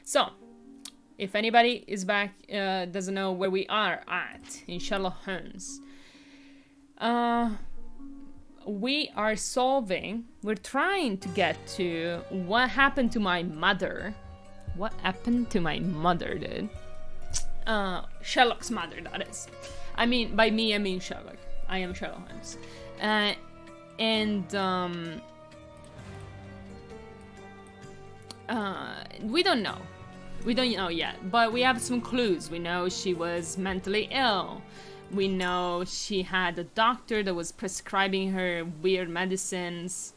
So, if anybody is back, doesn't know where we are at in Sherlock Holmes, we're trying to get to what happened to my mother. What happened to my mother, dude? Sherlock's mother, that is. I mean, by me, I mean Sherlock. I am Sherlock Holmes. We don't know. We don't know yet, but we have some clues. We know she was mentally ill. We know she had a doctor that was prescribing her weird medicines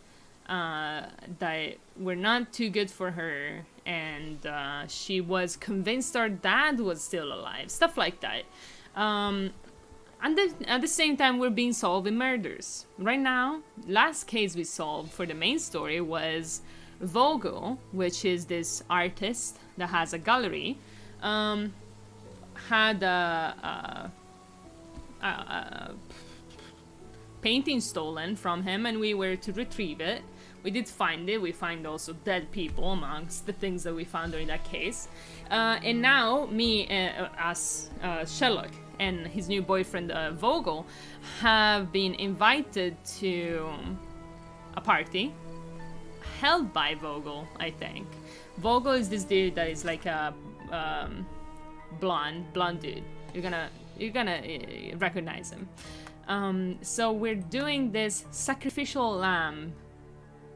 that were not too good for her, and she was convinced her dad was still alive. Stuff like that. And at the same time, we're being solving murders. Right now, last case we solved for the main story was Vogel, which is this artist that has a gallery, had a painting stolen from him, and we were to retrieve it. We did find it. We find also dead people amongst the things that we found during that case. And now, me as Sherlock and his new boyfriend Vogel have been invited to a party held by Vogel, I think. Vogel is this dude that is like a blonde dude. You're gonna recognize him. So we're doing this sacrificial lamb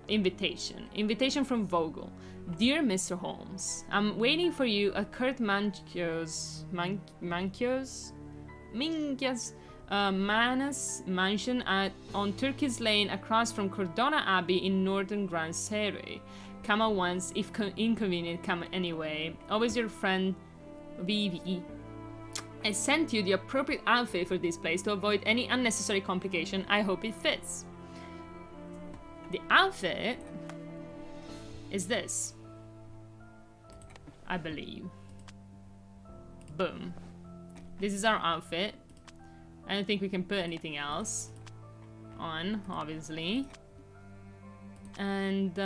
invitation from Vogel. Dear Mr. Holmes, I'm waiting for you at Kurt Mankiew's Manus mansion on Turkey's Lane across from Cordona Abbey in northern Grand Surrey. Come at once, if inconvenient, come anyway. Always your friend, Vivi. I sent you the appropriate outfit for this place to avoid any unnecessary complication. I hope it fits. The outfit is this, I believe. Boom. This is our outfit. I don't think we can put anything else on, obviously. And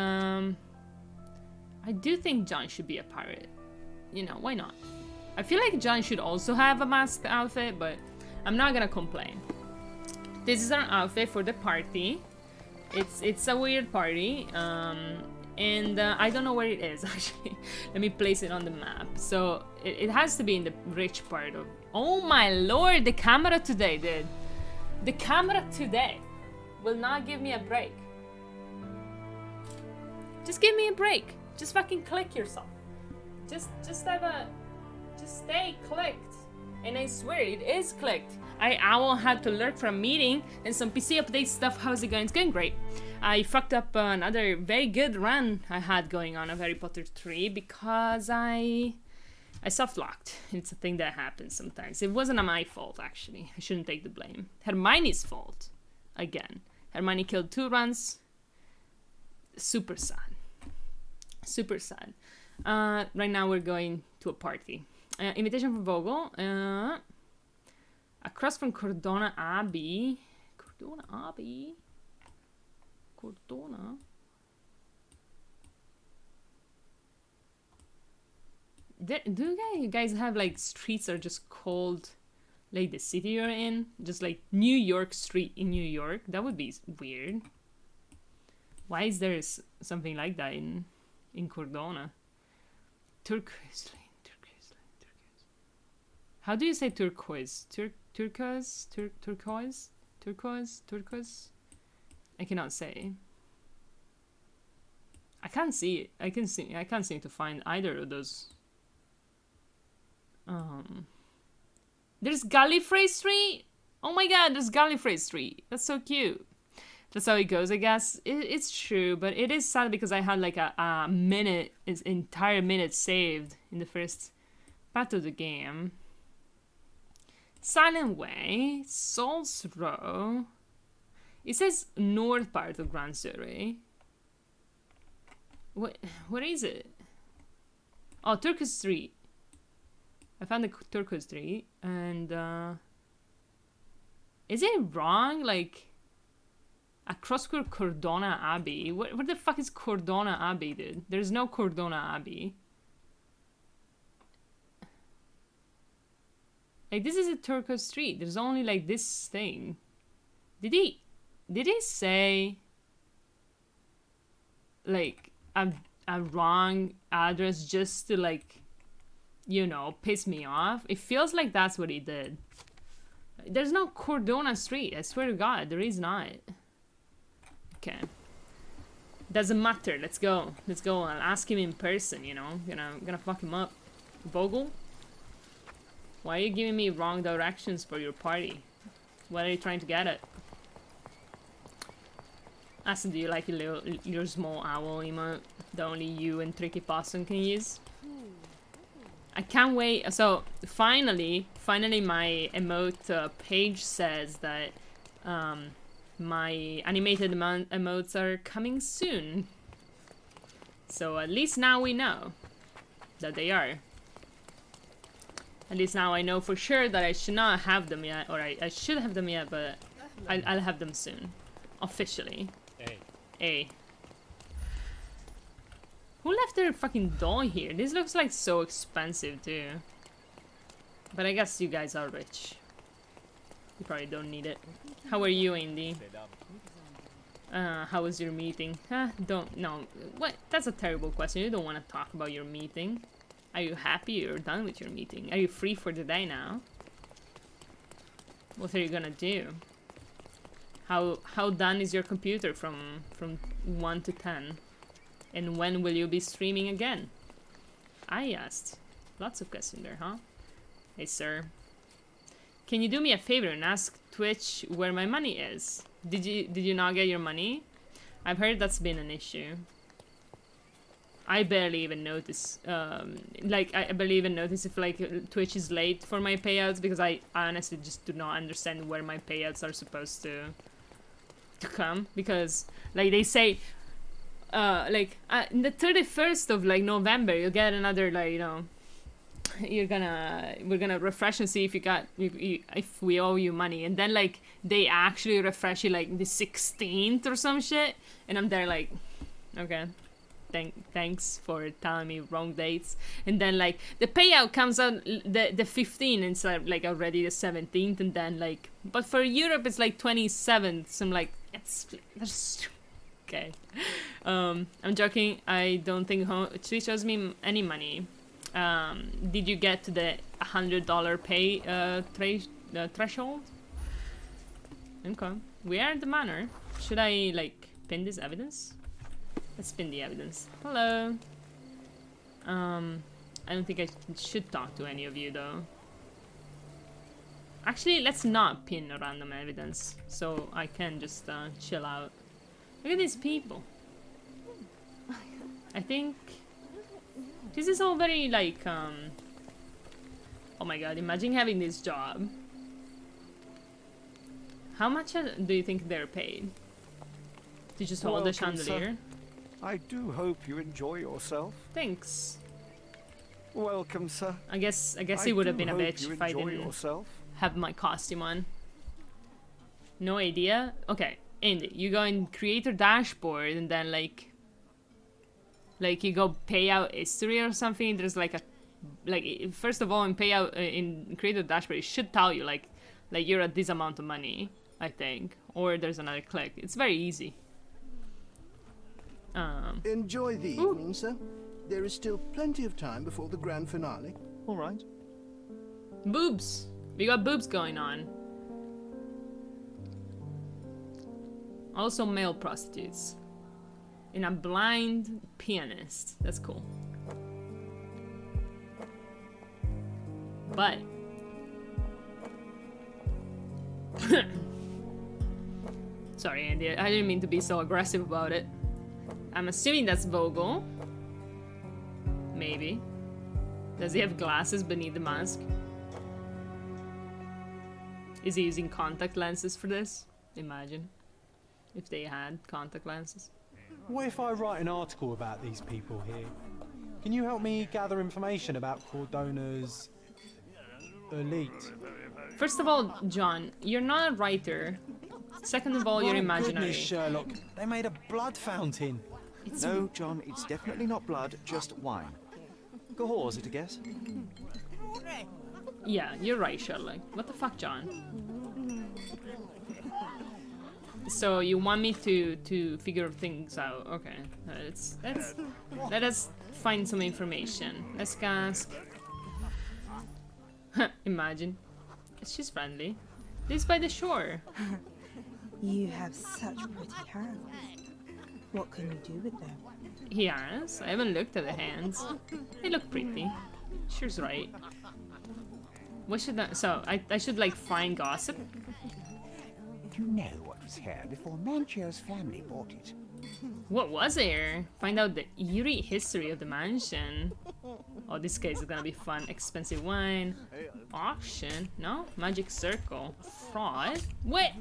I do think John should be a pirate. You know, why not? I feel like John should also have a masked outfit, but I'm not gonna complain. This is our outfit for the party. It's a weird party, and I don't know where it is actually. Let me place it on the map. So it has to be in the rich part of. Oh my lord, the camera today, dude. The camera today will not give me a break. Just give me a break. Just fucking click yourself. Just stay clicked. And I swear it is clicked. I will have to lurk for a meeting and some PC update stuff. How's it going? It's going great. I fucked up another very good run I had going on of Harry Potter 3 because I soft locked. It's a thing that happens sometimes. It wasn't my fault actually. I shouldn't take the blame. Hermione's fault. Again. Hermione killed 2 runs. Super sad. Super sad. Right now we're going to a party. Invitation from Vogel. Across from Cordona Abbey. Cordona Abbey? Cordona? Do you guys have like streets that are just called like the city you're in? Just like New York Street in New York? That would be weird. Why is there something like that in Cordona? Turquoise Lane. How do you say turquoise? Turquoise? I cannot say. I can't see it. I can't seem to find either of those. There's Gallifrey Street. Oh my god, there's Gallifrey Street. That's so cute. That's how it goes, I guess. It's true, but it is sad because I had like a minute, an entire minute saved in the first part of the game. Silent Way, Saul's Row. It says north part of Grand Surrey. What is it? Oh, Turquoise Street. I found the Turquoise Street, and is it wrong? Like across Cordona Abbey. Where the fuck is Cordona Abbey, dude? There's no Cordona Abbey. Like, this is a turquoise street. There's only, like, this thing. Did he say, like, a wrong address just to, like, you know, piss me off? It feels like that's what he did. There's no Cordona Street. I swear to God, there is not. Okay. Doesn't matter. Let's go. Let's go. I'll ask him in person, you know. Gonna fuck him up. Vogel? Why are you giving me wrong directions for your party? What are you trying to get at? Ask, do you like your small owl emote that only you and Tricky Possum can use? I can't wait. So finally my emote page says that my animated emotes are coming soon. So at least now we know that they are. At least now I know for sure that I should not have them yet, or I should have them yet, but I'll have them soon. Officially. Hey. Who left their fucking doll here? This looks like so expensive too. But I guess you guys are rich. You probably don't need it. How are you, Indy? How was your meeting? No. What? That's a terrible question. You don't want to talk about your meeting. Are you happy you're done with your meeting? Are you free for the day now? What are you gonna do? How done is your computer from 1 to 10? And when will you be streaming again? I asked. Lots of questions there, huh? Hey, sir. Can you do me a favor and ask Twitch where my money is? Did you not get your money? I've heard that's been an issue. I barely even notice. Like, I barely even notice if, like, Twitch is late for my payouts, because I honestly just do not understand where my payouts are supposed to come. Because, like, they say, in the 31st of, like, November, you'll get another, like, you know, we're gonna refresh and see if you got, if we owe you money. And then, like, they actually refresh you, like, the 16th or some shit. And I'm there, like, okay. Thanks for telling me wrong dates. And then, like, the payout comes out the 15th, and it's like already the 17th, and then, like, but for Europe it's like 27th. So I'm like, that's okay. I'm joking. I don't think Twitch owes me any money. Did you get to the $100 pay threshold? Okay, we are at the manor. Should I, like, pin this evidence? Let's pin the evidence. Hello. I don't think I should talk to any of you though. Actually, let's not pin a random evidence, so I can just chill out. Look at these people. I think this is all very, like, oh my god, imagine having this job. How much do you think they're paid? To just hold the chandelier? I do hope you enjoy yourself. Thanks. Welcome, sir. I guess he would have been a bitch if I didn't have my costume on. No idea? Okay, Andy, you go in creator dashboard and then like you go payout history or something. There's like first of all in payout in creator dashboard it should tell you like you're at this amount of money, I think, or there's another click. It's very easy. Enjoy the evening, sir. There is still plenty of time before the grand finale. All right. Boobs. We got boobs going on. Also male prostitutes. And a blind pianist. That's cool. But sorry, Andy. I didn't mean to be so aggressive about it. I'm assuming that's Vogel. Maybe. Does he have glasses beneath the mask? Is he using contact lenses for this? Imagine. If they had contact lenses. What if I write an article about these people here? Can you help me gather information about Cordona's elite? First of all, John, you're not a writer. Second of all, you're imaginary. Goodness, Sherlock. They made a blood fountain. No, John, it's definitely not blood, just wine. Cahors, it a guess? Yeah, you're right, Sherlock. What the fuck, John? So you want me to figure things out? Okay, let us find some information. Let's ask. Imagine, she's friendly. This by the shore. You have such pretty hands. What can you do with them? He has. I haven't looked at the hands. They look pretty. She's right. What should I? So I should like find gossip. You know what was here before Manchio's family bought it. What was there? Find out the eerie history of the mansion. Oh, this case is gonna be fun. Expensive wine. Auction? No? Magic circle. Fraud? What?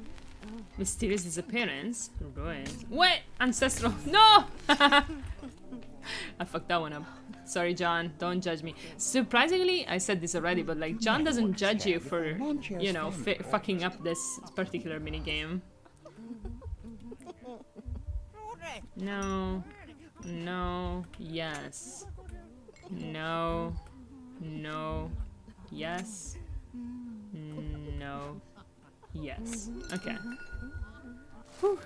Mysterious disappearance. Ruins. What? Ancestral. No! I fucked that one up. Sorry, John. Don't judge me. Surprisingly, I said this already, but like, John doesn't judge you for, you know, fucking up this particular minigame. No. No. Yes. No. No. Yes. No. Yes. Okay. Whew.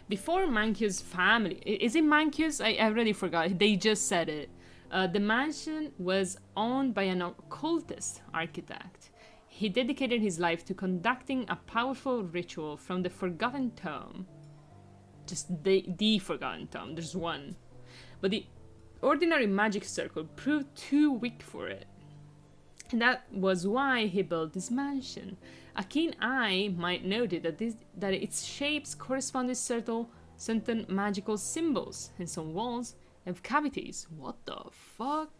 Before Manchio's family... Is it Manchio's? I already forgot. They just said it. The mansion was owned by an occultist architect. He dedicated his life to conducting a powerful ritual from the Forgotten Tome. Just the Forgotten Tome. There's one. But the ordinary magic circle proved too weak for it. And that was why he built this mansion. A keen eye might note that its shapes correspond with certain magical symbols, and some walls have cavities. What the fuck?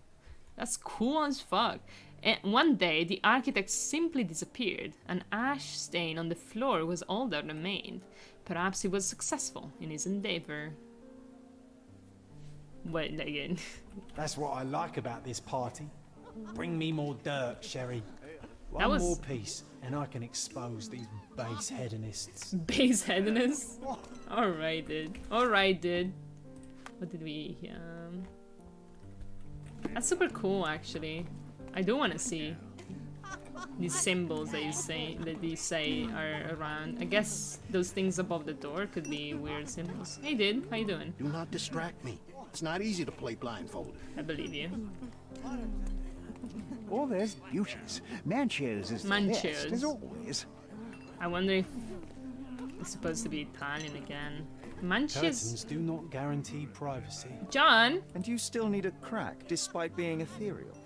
That's cool as fuck. And one day, the architect simply disappeared. An ash stain on the floor was all that remained. Perhaps he was successful in his endeavor. Wait, again. That's what I like about this party. Bring me more dirt, Sherry. That was... One more piece, and I can expose these base hedonists. Base hedonists? Alright, dude. Alright, dude. What did we... That's super cool, actually. I do want to see these symbols that you say are around. I guess those things above the door could be weird symbols. Hey, dude. How you doing? Do not distract me. It's not easy to play blindfolded. I believe you. Oh, there's beauties. Manchio's is the best, as always. I wonder if it's supposed to be Italian again. Manchio's... Curtains do not guarantee privacy. John! And you still need a crack, despite being ethereal.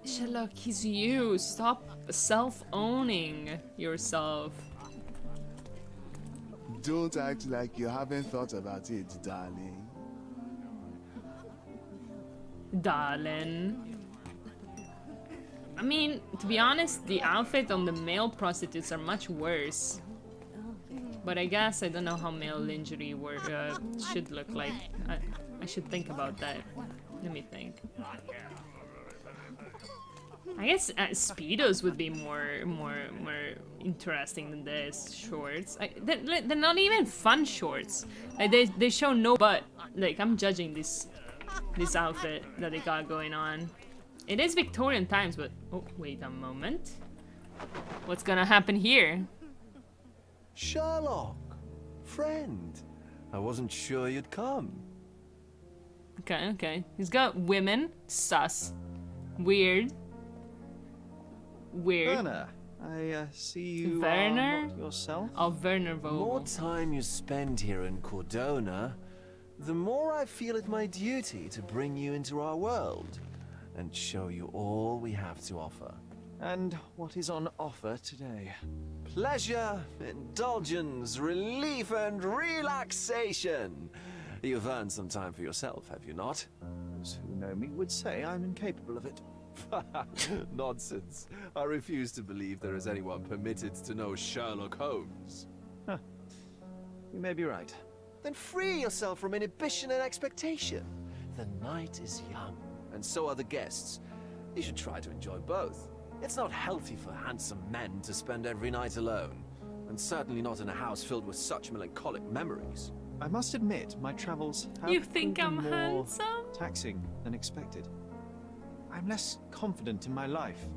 Sherlock, he's you. Stop self-owning yourself. Don't act like you haven't thought about it, darling. Darling. I mean, to be honest, the outfit on the male prostitutes are much worse. But I guess I don't know how male lingerie should look like. I should think about that. Let me think. I guess speedos would be more interesting than this. Shorts. They're not even fun shorts. Like they show no butt. Like I'm judging this outfit that they got going on. It is Victorian times, but oh wait a moment. What's gonna happen here? Sherlock, friend. I wasn't sure you'd come. Okay. He's got women. Sus. Weird. Werner, I see you Werner? are not yourself. Oh, Werner The Vogel. more time you spend here in Cordona, the more I feel it my duty to bring you into our world and show you all we have to offer. And what is on offer today? Pleasure, indulgence, relief, and relaxation. You've earned some time for yourself, have you not? Those who know me would say I'm incapable of it. Nonsense. I refuse to believe there is anyone permitted to know Sherlock Holmes. Huh. You may be right. Then free yourself from inhibition and expectation. The night is young, and so are the guests. You should try to enjoy both. It's not healthy for handsome men to spend every night alone, and certainly not in a house filled with such melancholic memories. I must admit, my travels have You think proven I'm more handsome? taxing than expected. I'm less confident in my life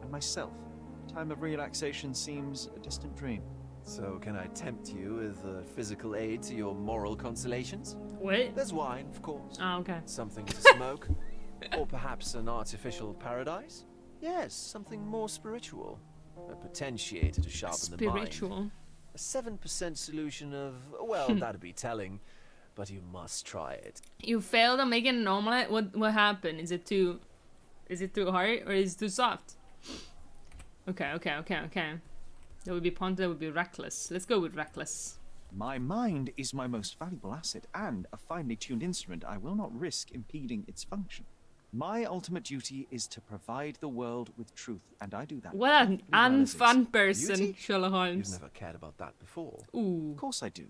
and myself. Time of relaxation seems a distant dream. So can I tempt you with a physical aid to your moral consolations? What? There's wine, of course. Oh, okay. Something to smoke. Or perhaps an artificial paradise? Yes, something more spiritual. A potentiator to sharpen the mind. Spiritual. A 7% solution of, well, that'd be telling, but you must try it. You failed on making an omelette? What happened? Is it too hard or is it too soft? Okay. That would be ponte, that would be reckless. Let's go with reckless. My mind is my most valuable asset and a finely tuned instrument. I will not risk impeding its function. My ultimate duty is to provide the world with truth, and I do that. What an unfun person, Beauty? Sherlock Holmes. You've never cared about that before. Ooh. Of course I do.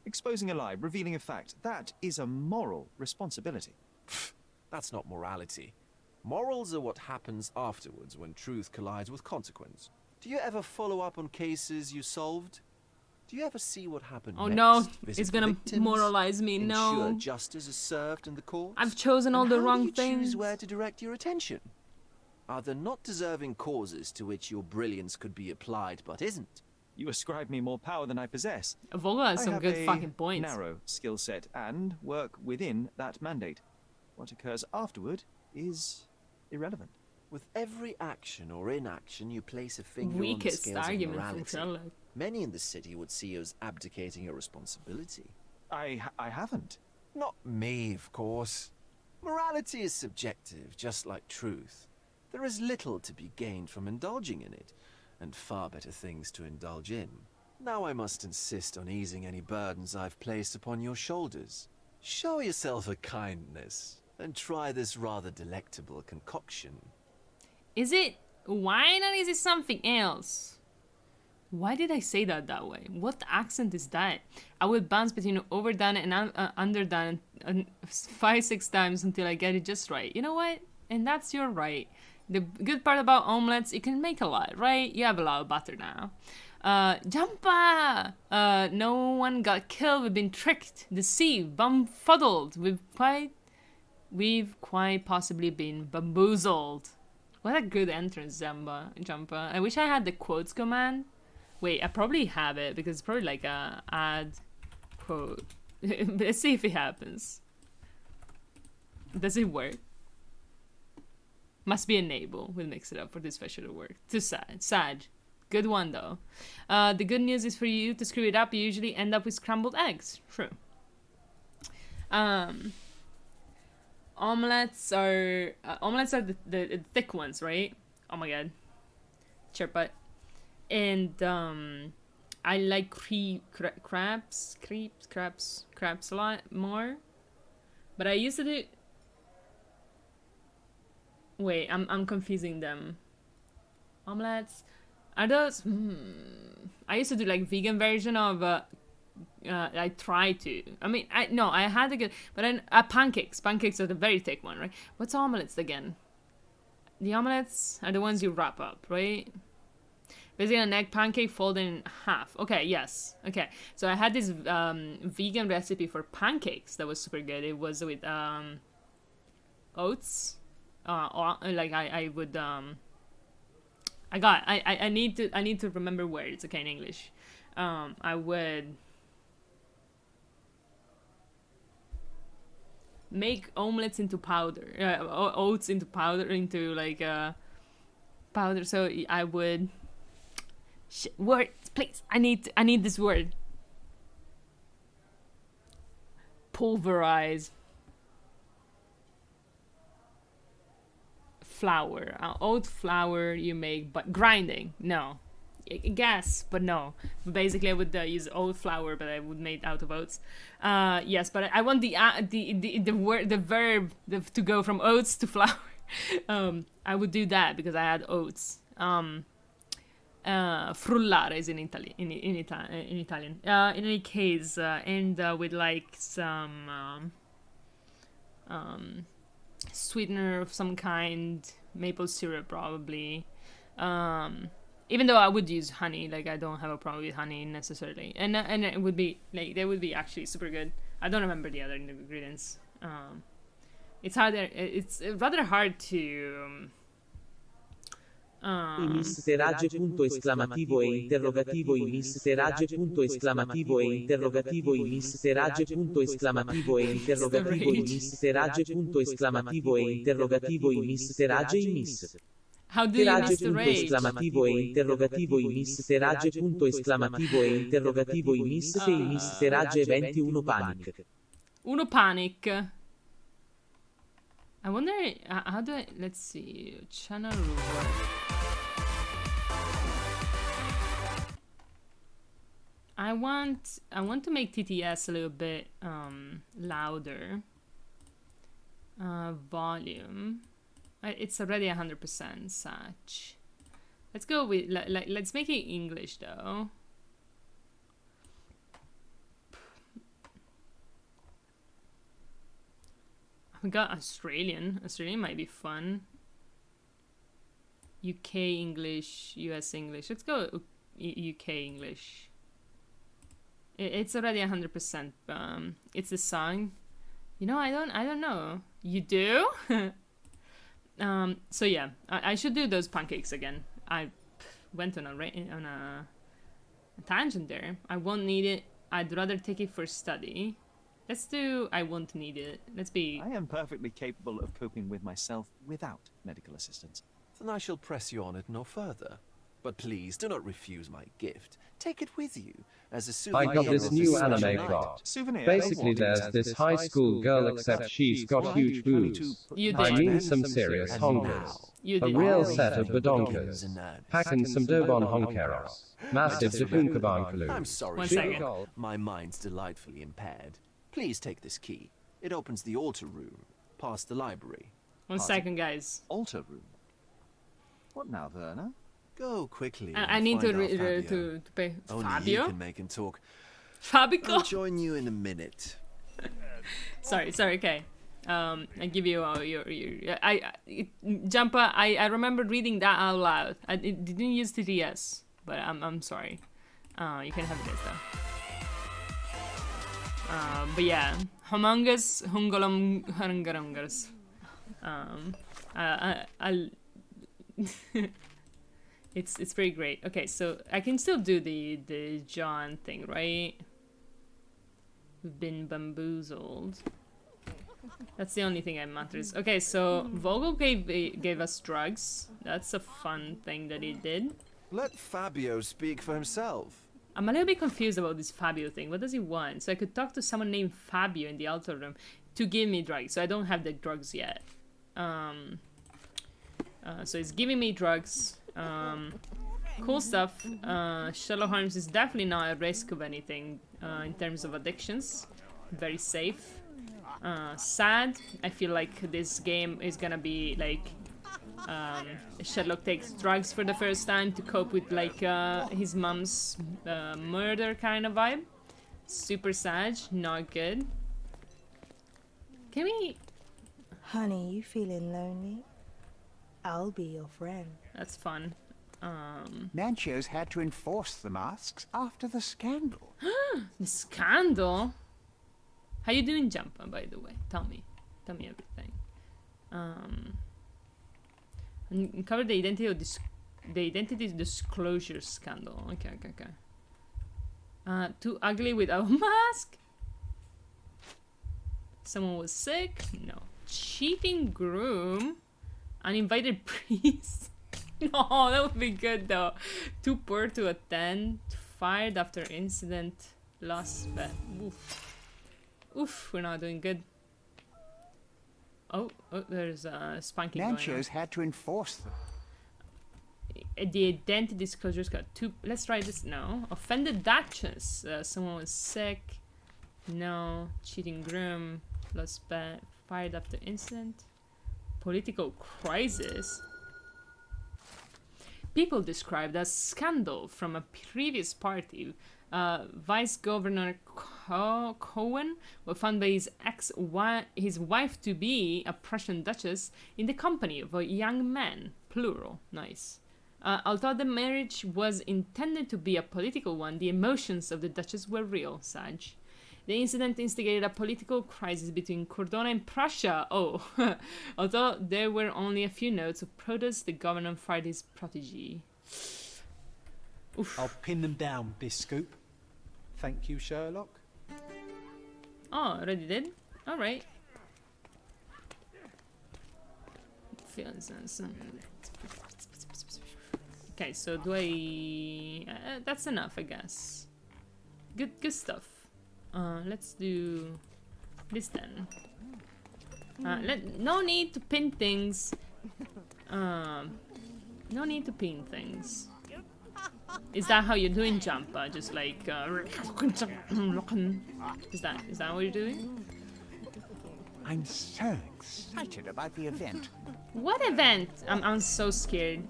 Exposing a lie, revealing a fact, that is a moral responsibility. That's not morality. Morals are what happens afterwards when truth collides with consequence. Do you ever follow up on cases you solved? Do you ever see what happened Oh next? no, Visit it's gonna victims? moralize me. Ensure No. justice is served in the courts? I've chosen all And the how wrong do you things. choose where to direct your attention? Are there not deserving causes to which your brilliance could be applied but isn't? You ascribe me more power than I possess. Vogel has I some have good a fucking points. narrow skill set and work within that mandate. What occurs afterward is irrelevant. With every action or inaction, you place a finger Weakest on the scales argument of from morality. Sherlock. Many in the city would see you as abdicating your responsibility. I haven't. Not me, of course. Morality is subjective, just like truth. There is little to be gained from indulging in it, and far better things to indulge in. Now I must insist on easing any burdens I've placed upon your shoulders. Show yourself a kindness, and try this rather delectable concoction. Is it wine or is it something else? Why did I say that way? What accent is that? I will bounce between overdone and underdone 5-6 times until I get it just right. You know what? And that's your right. The good part about omelets, you can make a lot, right? You have a lot of butter now. Jumpa! No one got killed. We've been tricked, deceived, bumfuddled. We've quite possibly been bamboozled. What a good entrance, Jumpa. I wish I had the quotes command. Wait, I probably have it because it's probably like a add quote. Let's see if it happens. Does it work? Must be enable. We'll mix it up for this special to work. Too sad. Sad. Good one though. The good news is for you to screw it up, you usually end up with scrambled eggs. True. Omelets are the thick ones, right? Oh my god. Chirput. And I like crabs a lot more. But I used to do. Wait, I'm confusing them. Omelets are those? I used to do like vegan version of. I try to. I mean, I had a good, but pancakes. Pancakes are the very thick one, right? What's omelets again? The omelets are the ones you wrap up, right? Basically, an egg pancake folded in half. Okay, yes. Okay, so I had this vegan recipe for pancakes that was super good. It was with oats. Like I would I need to remember words. Okay, in English. I would make omelets into powder, oats into powder, into like powder. So I would word, please. I need this word. Pulverize flour, oat flour. You make, but grinding. No, gas, but no. But basically, I would use oat flour, but I would make out of oats. Yes, but I want the word, the verb to go from oats to flour. I would do that because I had oats. Frullare is in Italian. In Italian. In any case, and with like some sweetener of some kind, maple syrup probably. Even though I would use honey, like I don't have a problem with honey necessarily, and it would be like they would be actually super good. I don't remember the other ingredients. It's harder. It's rather hard to. I misterage punto esclamativo e interrogativo I misterage punto esclamativo e interrogativo I misterage punto esclamativo e interrogativo I misterage punto esclamativo e interrogativo I misterage I miss. How do you Misterage miss the punto rage? esclamativo e interrogativo I misterage punto esclamativo e interrogativo I miss se I misterage eventi uno panic. Uno panic. I wonder how do I. Let's see. Channel reward. I want to make TTS a little bit louder. Volume. It's already 100% such. Let's go with let's make it English though. We got Australian. Australian might be fun. UK English, US English. Let's go UK English. It's already 100%. It's a song. You know, I don't know. You do? So yeah, I should do those pancakes again. I went on a tangent there. I won't need it. I'd rather take it for study. Let's do I won't need it. Let's be... I am perfectly capable of coping with myself without medical assistance. Then I shall press you on it no further. But please do not refuse my gift. Take it with you as a souvenir. I got this of new special anime night. plot. Souvenir? Basically, there's this high school girl, except she's got huge boobs. You I did. mean some serious And honkers. You A did. real set of badonkers. Packing some Dobon honkeros. Massive I'm Jahunkabankaloo. sorry, One Sherlock. second. My mind's delightfully impaired. Please take this key. It opens the altar room, past the library. 1 second, guys. Altar room. What now, Werner? Go quickly. I and need to find our Fabio. to pay. Only Fabio? you can make him talk. Fabio? I'll join you in a minute. Sorry, okay. I give you your Jumper. I remember reading that out loud. It didn't use TTS, but I'm sorry. You can have this though. But yeah, Humongous Hungolum Hungarungers. I'll. It's pretty great. Okay, so I can still do the John thing, right? We've been bamboozled. That's the only thing that matters. Okay, so Vogel gave us drugs. That's a fun thing that he did. Let Fabio speak for himself. I'm a little bit confused about this Fabio thing. What does he want? So I could talk to someone named Fabio in the altar room to give me drugs. So I don't have the drugs yet. So he's giving me drugs. Cool stuff. Sherlock Holmes is definitely not at risk of anything in terms of addictions. Very safe. Sad. I feel like this game is gonna be like Sherlock takes drugs for the first time to cope with like his mom's murder kind of vibe. Super sad. Not good. Can we... Honey, you feeling lonely? I'll be your friend. That's fun. Nancho's had to enforce the masks after the scandal. The scandal? How you doing, Jumper, by the way? Tell me everything. Uncover the identity disclosure scandal. Okay. Too ugly without mask? Someone was sick? No. Cheating groom? Uninvited priest? No, that would be good though. Too poor to attend. Fired after incident. Lost bet. Oof. Oof, we're not doing good. Oh, there's spanking going on. Nancho's had to enforce them. The identity disclosure's got two. Let's try this. No. Offended Duchess. Someone was sick. No. Cheating groom. Lost bet. Fired after incident. Political crisis. People described as scandal from a previous party. Vice Governor Cohen was found by his wife to be a Prussian duchess in the company of a young man, plural. Nice. Although the marriage was intended to be a political one, the emotions of the duchess were real, Sag. The incident instigated a political crisis between Cordona and Prussia. Oh, although there were only a few notes of protest, the governor fired his protege. Oof. I'll pin them down, Biscoop. Thank you, Sherlock. Oh, already did? Alright. Okay, so do I... that's enough, I guess. Good stuff. Let's do this then. No need to pin things. No need to pin things. Is that how you're doing, Jumper? Just like is that what you're doing? I'm so excited about the event. What event? I'm so scared.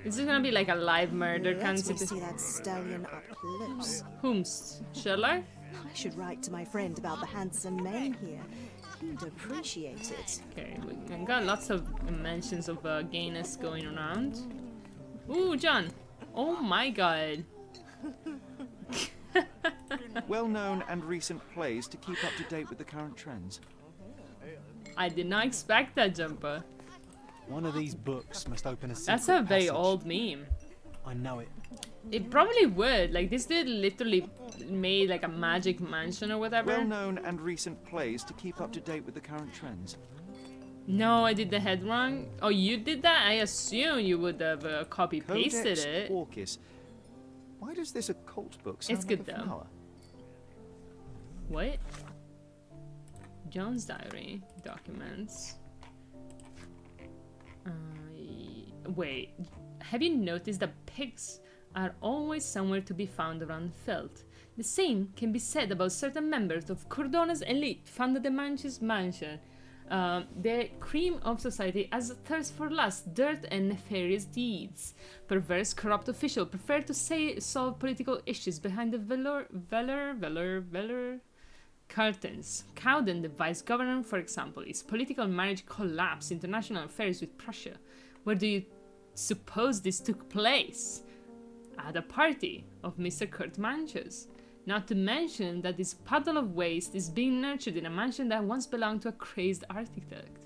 Is this gonna be like a live murder kind of Let's see that stallion up close. Whomst? Sherlock? I should write to my friend about the handsome man here. He'd appreciate it. Okay, we got lots of mentions of gayness going around. Ooh, John. Oh my god. Well-known and recent plays to keep up to date with the current trends. I did not expect that, Jumper. One of these books must open a secret That's a very passage. old meme. I know it. It probably would. Like, this dude literally made like a magic mansion or whatever. Well-known and recent plays to keep up to date with the current trends. No, I did the head wrong. Oh, you did that? I assume you would have copy-pasted Codex it. Orchis. Why does this occult book sound It's like good a though. flower? What? John's diary documents. Wait, have you noticed that pigs are always somewhere to be found around Felt? The same can be said about certain members of Cordona's elite found at the Manch's mansion. The cream of society has a thirst for lust, dirt, and nefarious deeds. Perverse, corrupt officials prefer to solve political issues behind the velour curtains. Cowden, the vice governor, for example, his political marriage collapsed, international affairs with Prussia. Where do you suppose this took place? At a party of Mr. Kurt Manches. Not to mention that this puddle of waste is being nurtured in a mansion that once belonged to a crazed architect.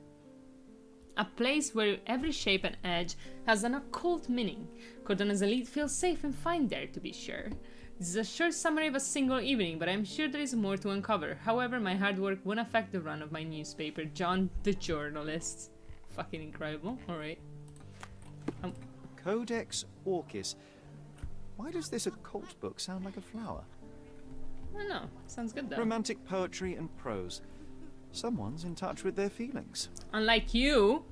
A place where every shape and edge has an occult meaning. Cordona's elite feels safe and fine there, to be sure. This is a short summary of a single evening, but I'm sure there is more to uncover. However, my hard work won't affect the run of my newspaper. John the journalist. Fucking incredible. Alright. Codex Orchis. Why does this occult book sound like a flower? I don't know. Sounds good though. Romantic poetry and prose. Someone's in touch with their feelings. Unlike you,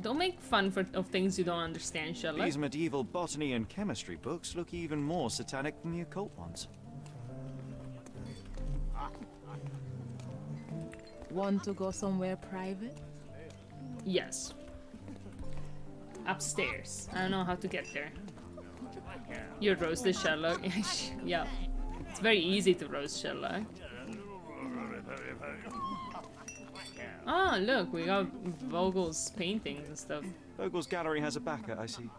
don't make fun of things you don't understand, Sherlock. These medieval botany and chemistry books look even more satanic than the occult ones. Want to go somewhere private? Yes. Upstairs. I don't know how to get there. You're roasted, Sherlock. Yeah. It's very easy to roast Sherlock. Oh, look, we got Vogel's paintings and stuff. Vogel's gallery has a backer, I see.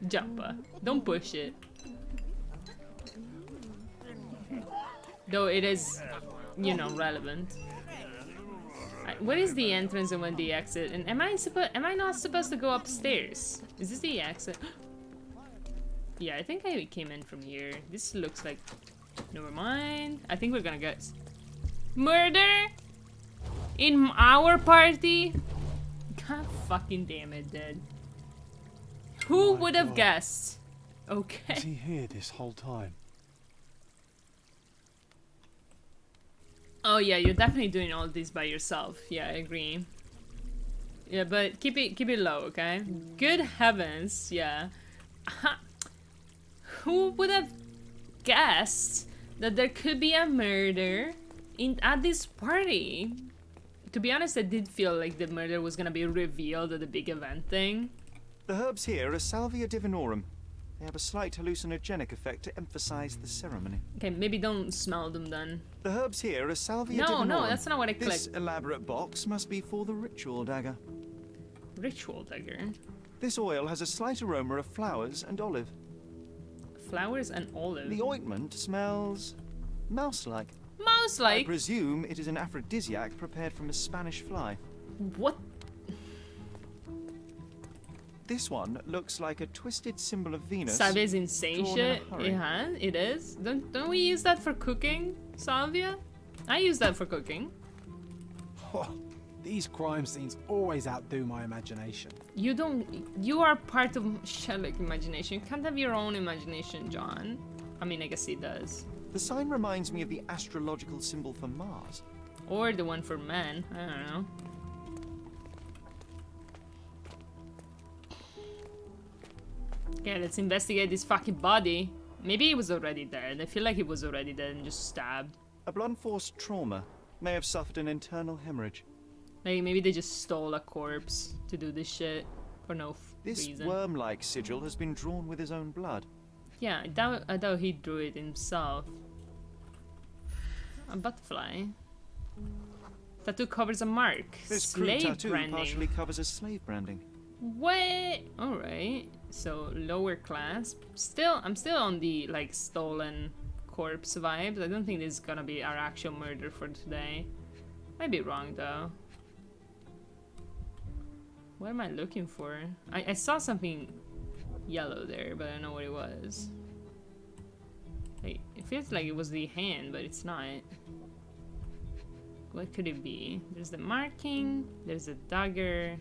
Jumper. Don't push it. Though it is, you know, relevant. What is the entrance and when the exit? And am I not supposed to go upstairs? Is this the exit? Yeah, I think I came in from here. This looks like... Never mind. I think we're gonna get... Murder? In our party? God fucking damn it, dude. Who would have guessed? Okay. Was he here this whole time? Oh yeah, you're definitely doing all this by yourself. Yeah, I agree. Yeah, but keep it low, okay? Good heavens, yeah. Who would have guessed that there could be a murder at this party? To be honest, I did feel like the murder was gonna be revealed at the big event thing. The herbs here are Salvia divinorum. They have a slight hallucinogenic effect to emphasize the ceremony. Okay, maybe don't smell them then. The herbs here are Salvia divinorum. No, that's not what I This clicked. elaborate box must be for the ritual dagger. Ritual dagger? This oil has a slight aroma of flowers and olive. Flowers and olive? The ointment smells Mouse-like. I Mouse-like? presume it is an aphrodisiac prepared from a Spanish fly. What? This one looks like a twisted symbol of Venus. Salvia's insane drawn in a shit. hurry. Yeah, it is. Don't we use that for cooking, Salvia? I use that for cooking. Oh, these crime scenes always outdo my imagination. You don't. You are part of Sherlock imagination. You can't have your own imagination, John. I mean, I guess he does. The sign reminds me of the astrological symbol for Mars. Or the one for men. I don't know. Okay, let's investigate this fucking body. Maybe he was already dead. I feel like he was already dead and just stabbed. A blunt force trauma may have suffered an internal hemorrhage. Like, maybe they just stole a corpse to do this shit for no This reason. worm-like sigil has been drawn with his own blood. Yeah, I doubt he drew it himself. A butterfly. Tattoo covers a mark. This crude Slave tattoo branding. partially covers a slave branding. Wait, alright. So lower class. I'm still on the like stolen corpse vibes. I don't think this is gonna be our actual murder for today. Might be wrong though. What am I looking for? I saw something yellow there, but I don't know what it was. Like, it feels like it was the hand, but it's not. What could it be? There's the marking, there's a dagger.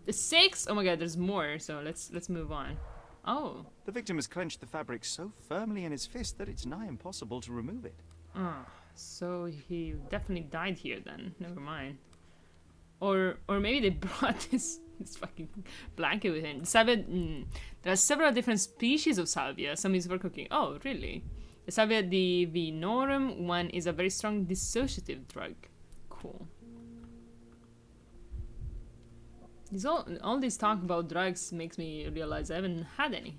The 6? Oh my god, there's more, so let's move on. Oh. The victim has clenched the fabric so firmly in his fist that it's nigh impossible to remove it. Oh, so he definitely died here then. Never mind. Or maybe they brought this fucking blanket with him. There are several different species of salvia. Some is for cooking. Oh, really? The salvia divinorum one is a very strong dissociative drug. Cool. All this talk about drugs makes me realize I haven't had any.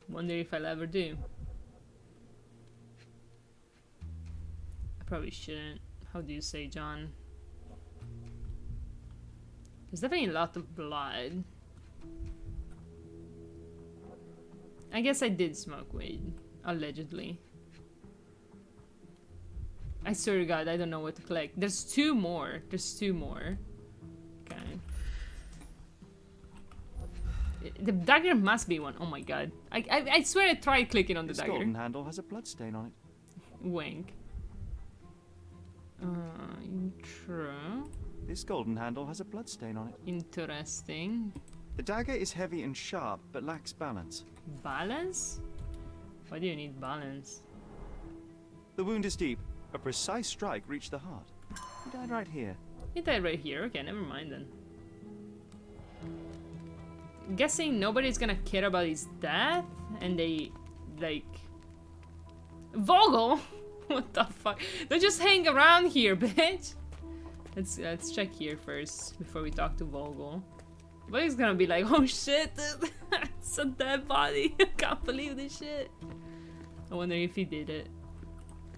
Wonder if I'll ever do. I probably shouldn't. How do you say, John? There's definitely a lot of blood. I guess I did smoke weed. Allegedly. I swear to God, I don't know what to collect. There's 2 more. There's 2 more. Okay. The dagger must be one. Oh my god. I swear I tried clicking on the This dagger. golden handle has a bloodstain on it. Wink. True. This golden handle has a bloodstain on it. Interesting. The dagger is heavy and sharp, but lacks balance. Balance? Why do you need balance? The wound is deep. A precise strike reached the heart. He died right here. He died right here. Okay, never mind then. Guessing nobody's gonna care about his death, and they, like... Vogel? What the fuck? Don't just hang around here, bitch! Let's check here first, before we talk to Vogel. But he's gonna be like, oh shit, dude. It's a dead body. I can't believe this shit. I wonder if he did it.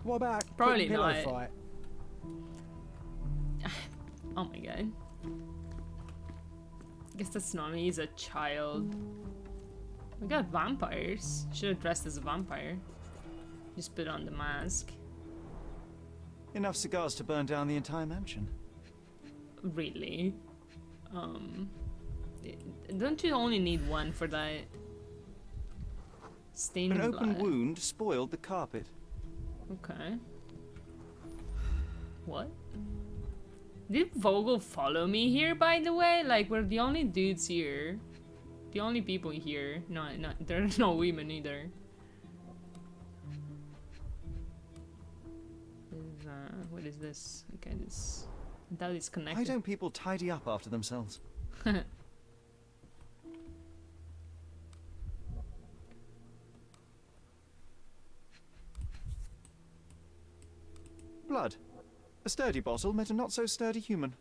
What about Probably quick pillow not. fight? Oh my god. I guess that's not me, he's a child. We got vampires. Should have dressed as a vampire. Just put on the mask. Enough cigars to burn down the entire mansion. Really? Don't you only need one for that? Stained An open blood. wound spoiled the carpet. Okay. What? Did Vogel follow me here, by the way? Like, we're the only dudes here. The only people here. No, there are no women either. What is this? Okay, this... That is connected. Why don't people tidy up after themselves? Blood. A sturdy bottle met a not-so-sturdy human.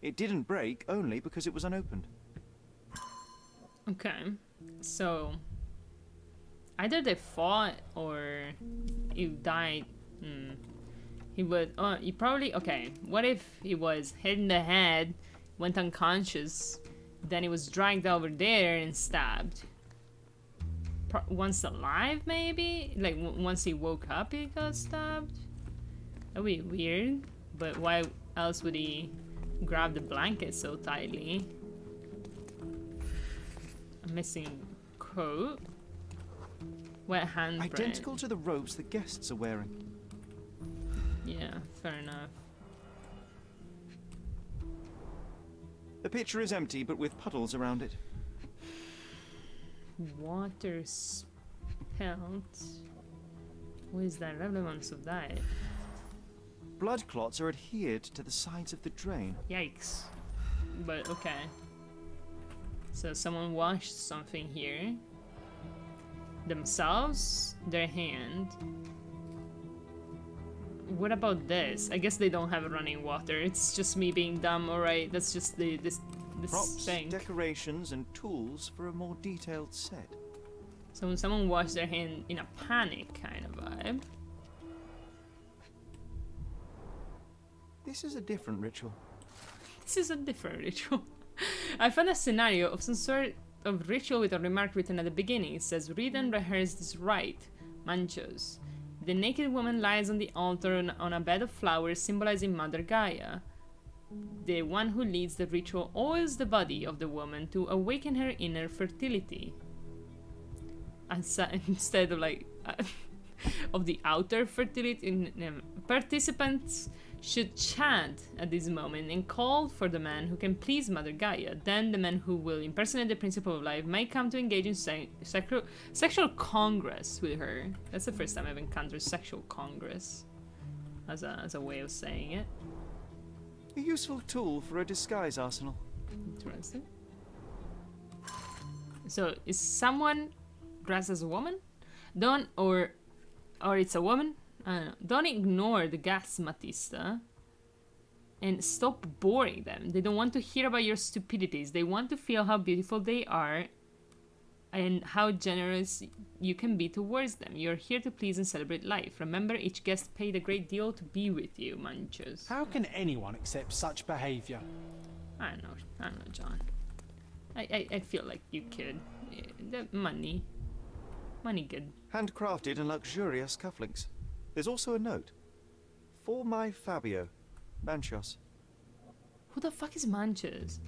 It didn't break only because it was unopened. Okay, so... Either they fought or he died. He would... Oh, he probably... Okay, what if he was hit in the head, went unconscious, then he was dragged over there and stabbed? once alive, maybe? Like, once he woke up, he got stabbed? That'd be weird. But why else would he grab the blanket so tightly? A missing coat. Wet handprint. Identical to the robes the guests are wearing. Yeah, fair enough. The pitcher is empty, but with puddles around it. Water spilled. What is the relevance of that? Blood clots are adhered to the sides of the drain. Yikes. But okay. So someone washed something here. Themselves? Their hand. What about this? I guess they don't have running water. It's just me being dumb. Alright, that's just this Props, thing. decorations, and tools for a more detailed set. So when someone washed their hand in a panic kind of vibe. This is a different ritual. This is a different ritual. I found a scenario of some sort of ritual with a remark written at the beginning. It says, read and rehearse this rite. Manchos. The naked woman lies on the altar on a bed of flowers symbolizing Mother Gaia. The one who leads the ritual oils the body of the woman to awaken her inner fertility. And instead of like of the outer fertility, participants should chant at this moment and call for the man who can please Mother Gaia. Then the man who will impersonate the principle of life may come to engage in sexual congress with her. That's the first time I've encountered sexual congress as a way of saying it. A useful tool for a disguise arsenal. Interesting. So is someone dressed as a woman? Or it's a woman? I don't know. Don't ignore the guests, Matista. And stop boring them. They don't want to hear about your stupidities. They want to feel how beautiful they are and how generous you can be towards them. You're here to please and celebrate life. Remember, each guest paid a great deal to be with you, Manchos. How can anyone accept such behavior? I don't know, John. I feel like you could. The money good. Handcrafted and luxurious cufflinks. There's also a note. For my Fabio, Manchos. Who the fuck is Manchos?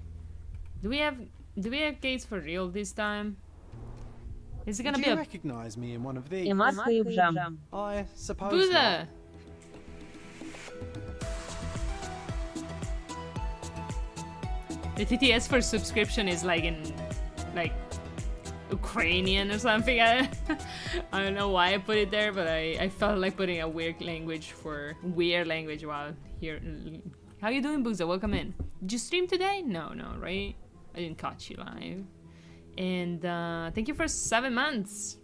Do we have gates for real this time? Is it gonna Did be you a recognize me in one of these? I suppose Buddha? The TTS for subscription is like in Ukrainian or something. I don't know why I put it there, but I felt like putting a weird language while here. How you doing, Buza? Welcome in. Did you stream today? No, right? I didn't catch you live. And thank you for 7 months.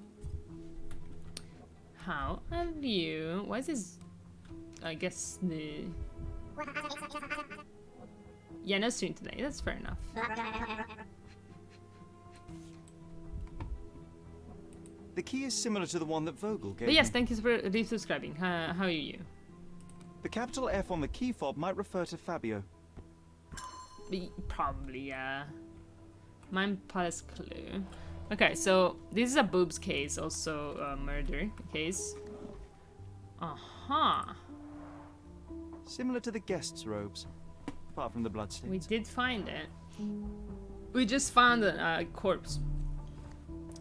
How have you? Why is this? I guess the. Yeah, no stream today. That's fair enough. The key is similar to the one that Vogel gave But yes, me. thank you for resubscribing. How are you? The capital F on the key fob might refer to Fabio. Probably, yeah. Mine plus clue. Okay, so this is a boobs case, also a murder case. Similar to the guests' robes, apart from the bloodstains. We did find it. We just found a corpse.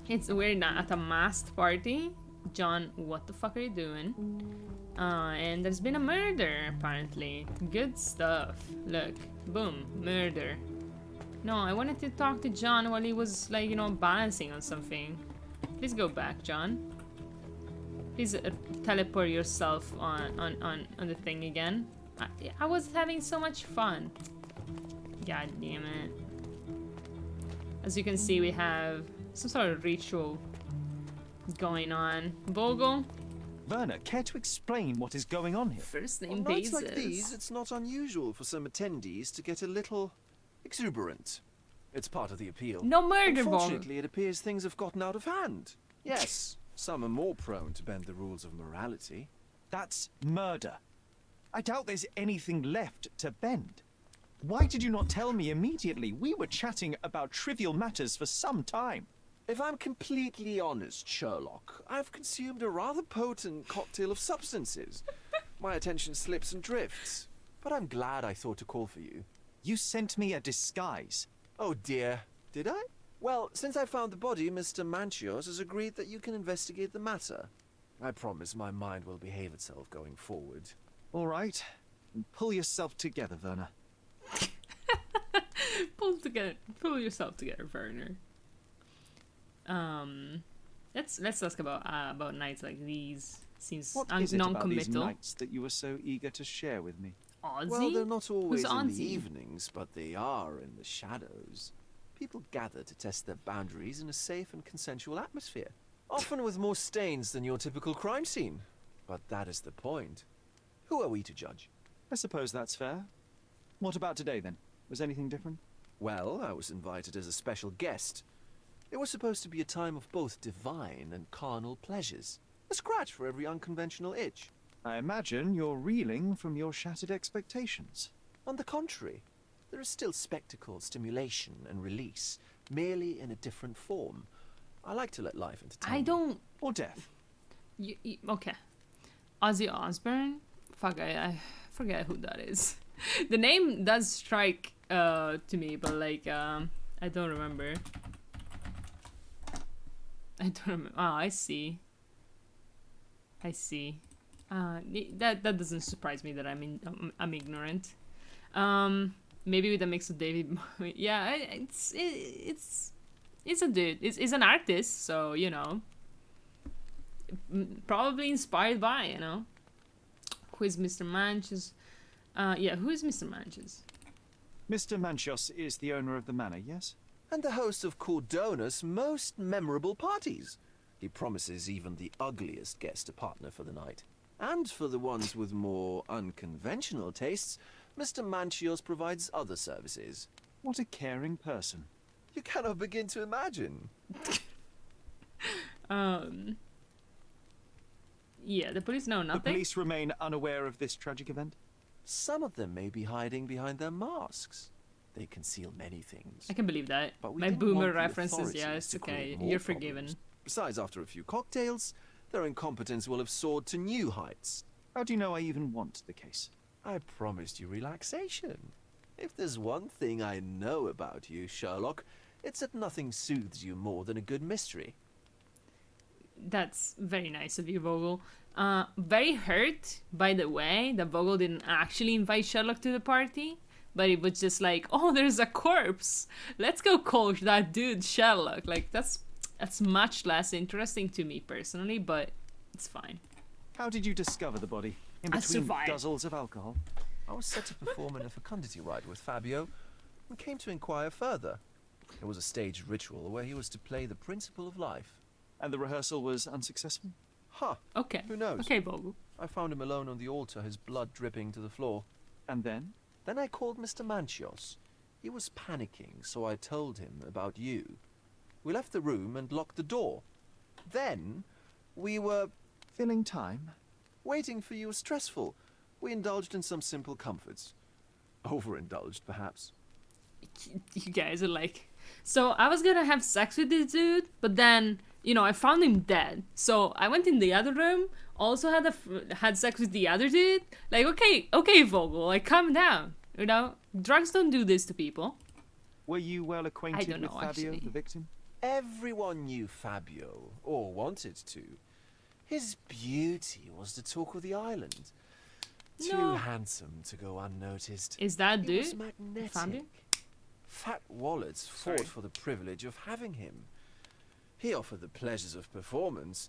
It's weird now at a masked party. John, what the fuck are you doing? And there's been a murder, apparently. Good stuff. Look, boom, murder. No, I wanted to talk to John while he was, like, you know, balancing on something. Please go back, John. Please teleport yourself on the thing again. I was having so much fun. God damn it. As you can see, we have some sort of ritual going on. Vogel? Werner, care to explain what is going on here? First On name nights basis. like these, it's not unusual for some attendees to get a little exuberant. It's part of the appeal. No murder, Vogel. Unfortunately, it appears things have gotten out of hand. Yes, some are more prone to bend the rules of morality. That's murder. I doubt there's anything left to bend. Why did you not tell me immediately? We were chatting about trivial matters for some time. If I'm completely honest, Sherlock, I've consumed a rather potent cocktail of substances. My attention slips and drifts, but I'm glad I thought to call for you. You sent me a disguise. Oh dear, did I? Well, since I found the body, Mr. Manchios has agreed that you can investigate the matter. I promise my mind will behave itself going forward. All right. Pull yourself together, Werner. Pull yourself together, Werner. Let's talk about nights like these. Seems What is it about these non-committal. nights that you were so eager to share with me? Ozzy? Well, they're not always Who's in the Ozzy? evenings, but they are in the shadows. People gather to test their boundaries in a safe and consensual atmosphere. Often with more stains than your typical crime scene. But that is the point. Who are we to judge? I suppose that's fair. What about today, then? Was anything different? Well, I was invited as a special guest. It was supposed to be a time of both divine and carnal pleasures. A scratch for every unconventional itch. I imagine you're reeling from your shattered expectations. On the contrary, there is still spectacle, stimulation, and release, merely in a different form. I like to let life entertain I me. don't. Or death. Okay. Ozzy Osbourne? Fuck, I forget who that is. The name does strike to me, but like, I don't remember. I don't remember. Oh, I see. I see. That doesn't surprise me that I'm ignorant. Maybe with a mix of David Bowie. Yeah, it's a dude. It's an artist, so you know. Probably inspired by, you know. Who is Mr. Manches? Yeah, who is Mr. Manches? Mr. Manchios is the owner of the manor, yes? And the host of Cordona's most memorable parties. He promises even the ugliest guest a partner for the night. And for the ones with more unconventional tastes, Mr. Manchios provides other services. What a caring person. You cannot begin to imagine. Yeah, the police know nothing. The police remain unaware of this tragic event? Some of them may be hiding behind their masks. They conceal many things. I can believe that. But we My didn't boomer want the references, authorities yeah, it's to okay. create more You're problems. forgiven. Besides, after a few cocktails, their incompetence will have soared to new heights. How do you know I even want the case? I promised you relaxation. If there's one thing I know about you, Sherlock, it's that nothing soothes you more than a good mystery. That's very nice of you, Vogel. Very hurt, by the way, that Vogel didn't actually invite Sherlock to the party, but it was just like, oh, there's a corpse. Let's go call that dude Sherlock. Like, that's much less interesting to me personally, but it's fine. How did you discover the body? In I between survived. guzzles of alcohol? I was set to perform in a fecundity rite with Fabio and came to inquire further. It was a staged ritual where he was to play the principle of life. And the rehearsal was unsuccessful? Huh. Okay. Who knows? Okay, Vogel. I found him alone on the altar, his blood dripping to the floor. And then? Then I called Mr. Manchios. He was panicking, so I told him about you. We left the room and locked the door. Then we were... Filling time? Waiting for you was stressful. We indulged in some simple comforts. Overindulged, perhaps. You guys are like... So I was gonna have sex with this dude, but then, you know, I found him dead. So I went in the other room, also had sex with the other dude. Like, okay, Vogel, like, calm down. You know, drugs don't do this to people. Were you well acquainted don't with know, Fabio, actually. the victim? Everyone knew Fabio, or wanted to. His beauty was the talk of the island. Too handsome to go unnoticed. Is that He dude? was magnetic. Fabio? Fat wallets fought for the privilege of having him. He offered the pleasures of performance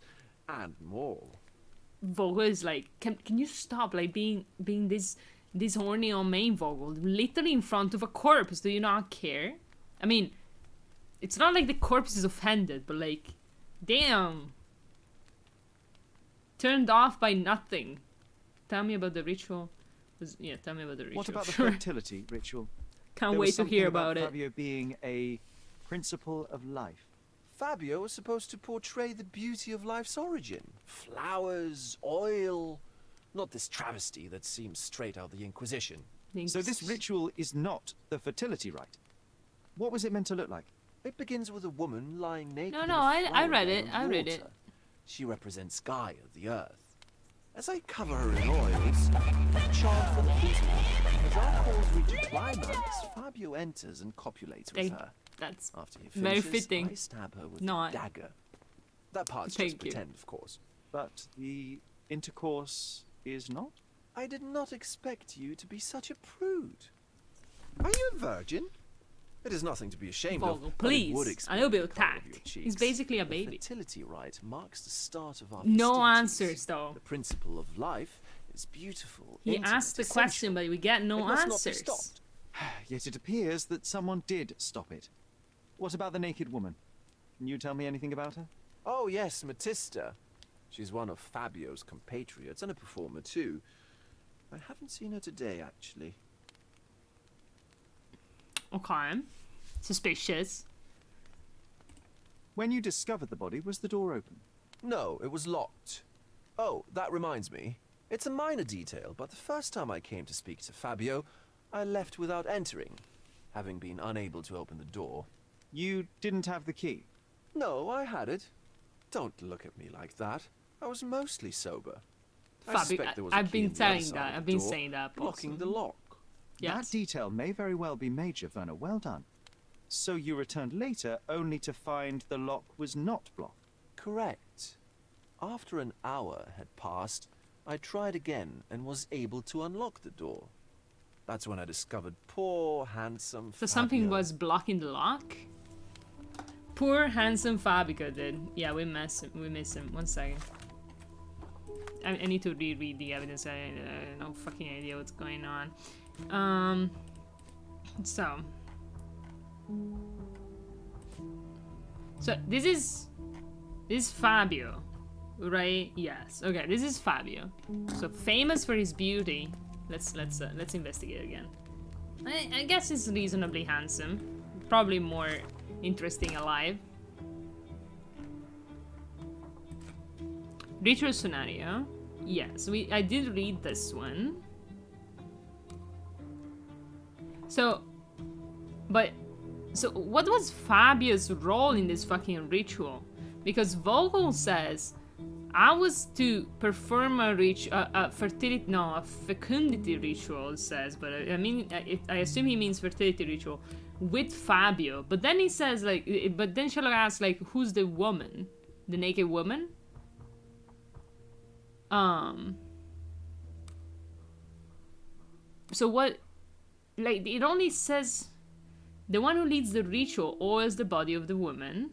and more. Vogel is like, can you stop like being this horny on main, Vogel? Literally in front of a corpse. Do you not care? I mean, it's not like the corpse is offended, but like, damn. Turned off by nothing. Tell me about the ritual. Yeah, tell me about the ritual. What about the fertility ritual? Can't There was wait to something hear about it. Fabio being a principle of life. Fabio was supposed to portray the beauty of life's origin. Flowers, oil. Not this travesty that seems straight out of the Inquisition. So this ritual is not the fertility rite. What was it meant to look like? It begins with a woman lying naked. No, in no, a I flower read bed it. on I read it. water. She represents Gaia, the earth. As I cover her in oils, I chant for the people. As our calls reach a climax, Fabio enters and copulates with her. That's After he very finishes, fitting. I stab her with Not. a dagger. That part's Thank just you. pretend, of course. But the intercourse is not? I did not expect you to be such a prude. Are you a virgin? It is nothing to be ashamed Vogel, of. but it would please. explain A little bit the of colour your tact. He's cheeks. basically a The baby. fertility rite marks the start of our No festivities. answers, though. The principle of life is beautiful. He intimate, asked the essential. question, but we get no It must not be answers. stopped. Yet it appears that someone did stop it. What about the naked woman? Can you tell me anything about her? Oh yes, Matista. She's one of Fabio's compatriots and a performer too. I haven't seen her today, actually. Okay. Suspicious. When you discovered the body, was the door open? No, it was locked. Oh, that reminds me. It's a minor detail, but the first time I came to speak to Fabio, I left without entering, having been unable to open the door. You didn't have the key? No, I had it. Don't look at me like that. I was mostly sober. I Fabio, suspect there was a I've key been on the other saying side that. of I've the been door, saying that. blocking the lock. That detail may very well be major, Werner. Well done. So you returned later only to find the lock was not blocked? Correct. After an hour had passed, I tried again and was able to unlock the door. That's when I discovered poor, handsome So something Fabio. was blocking the lock? Poor, handsome Fabio did. Yeah, we miss him. 1 second. I need to reread the evidence. I have no fucking idea what's going on. So this is Fabio, right? Yes. Okay, this is Fabio. So famous for his beauty. Let's investigate again. I guess he's reasonably handsome. Probably more interesting alive. Ritual scenario. Yes, I did read this one. So what was Fabio's role in this fucking ritual? Because Vogel says I was to perform a fecundity ritual, it says, but I mean, I assume he means fertility ritual with Fabio. But then he says, like, but then Sherlock asks, like, who's the woman? The naked woman? So what, like, it only says the one who leads the ritual oils the body of the woman.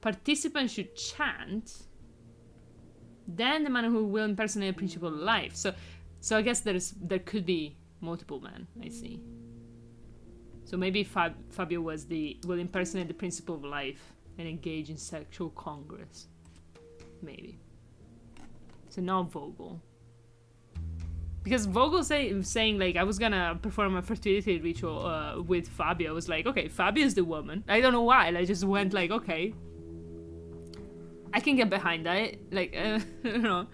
Participants should chant. Then the man who will impersonate the principle of life. So I guess there could be multiple men. I see. So maybe Fabio will impersonate the principle of life and engage in sexual congress. Maybe. So not Vogel. Because Vogel saying like I was gonna perform a fertility ritual with Fabio. I was like, okay, Fabio's the woman. I don't know why. I just went like, okay, I can get behind that. Like, you know,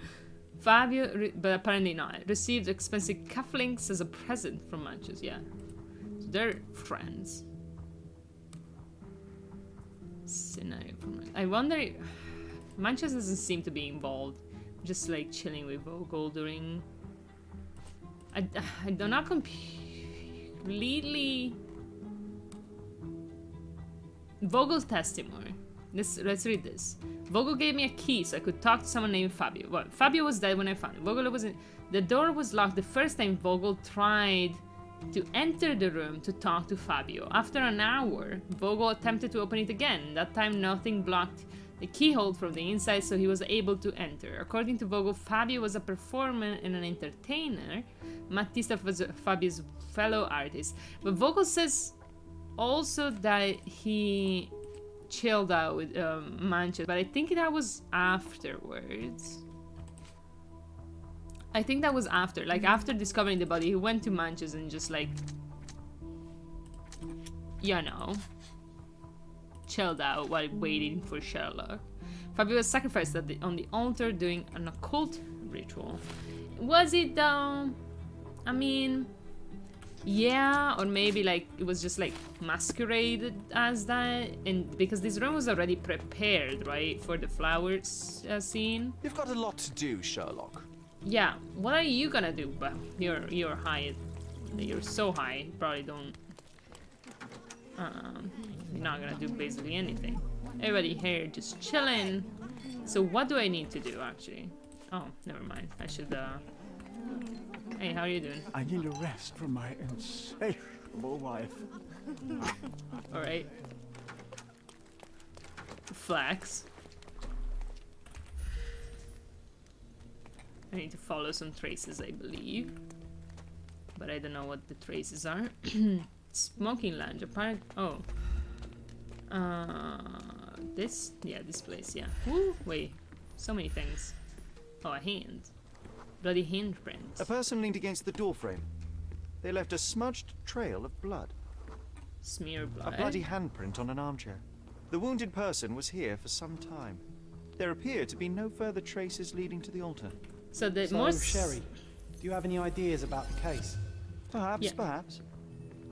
Fabio, but apparently not. Received expensive cufflinks as a present from Manchester. Yeah, so they're friends. Scenario from I wonder. Manchester doesn't seem to be involved. Just like chilling with Vogel during. I do not completely. Vogel's testimony. Let's read this. Vogel gave me a key so I could talk to someone named Fabio. Well, Fabio was dead when I found him. Vogel wasn't. The door was locked the first time Vogel tried to enter the room to talk to Fabio. After an hour, Vogel attempted to open it again. That time nothing blocked the keyhole from the inside, so he was able to enter. According to Vogel, Fabio was a performer and an entertainer. Matista was Fabio's fellow artist. But Vogel says also that he chilled out with Manchester, but I think that was afterwards. I think that was after, like after discovering the body, he went to Manchester and just like, you know, chilled out while waiting for Sherlock. Fabio was sacrificed on the altar doing an occult ritual. Was it though? I mean, Yeah, or maybe like it was just like masqueraded as that, and because this room was already prepared, right, for the flowers scene. You've got a lot to do, Sherlock. Yeah, what are you gonna do? But you're high. You're so high. You probably don't. You're not gonna do basically anything. Everybody here just chilling. So what do I need to do actually? Oh, never mind. I should. Hey, how are you doing? I need a rest from my insatiable wife. All right. Flex. I need to follow some traces, I believe. But I don't know what the traces are. Smoking lounge, apart. Oh. This? Yeah, this place, yeah. Woo, wait. So many things. Oh, a hand. Bloody handprint. A person leaned against the doorframe. They left a smudged trail of blood. Smear blood. A bloody handprint on an armchair. The wounded person was here for some time. There appear to be no further traces leading to the altar. So the Sherry, do you have any ideas about the case? Perhaps, Yeah. perhaps.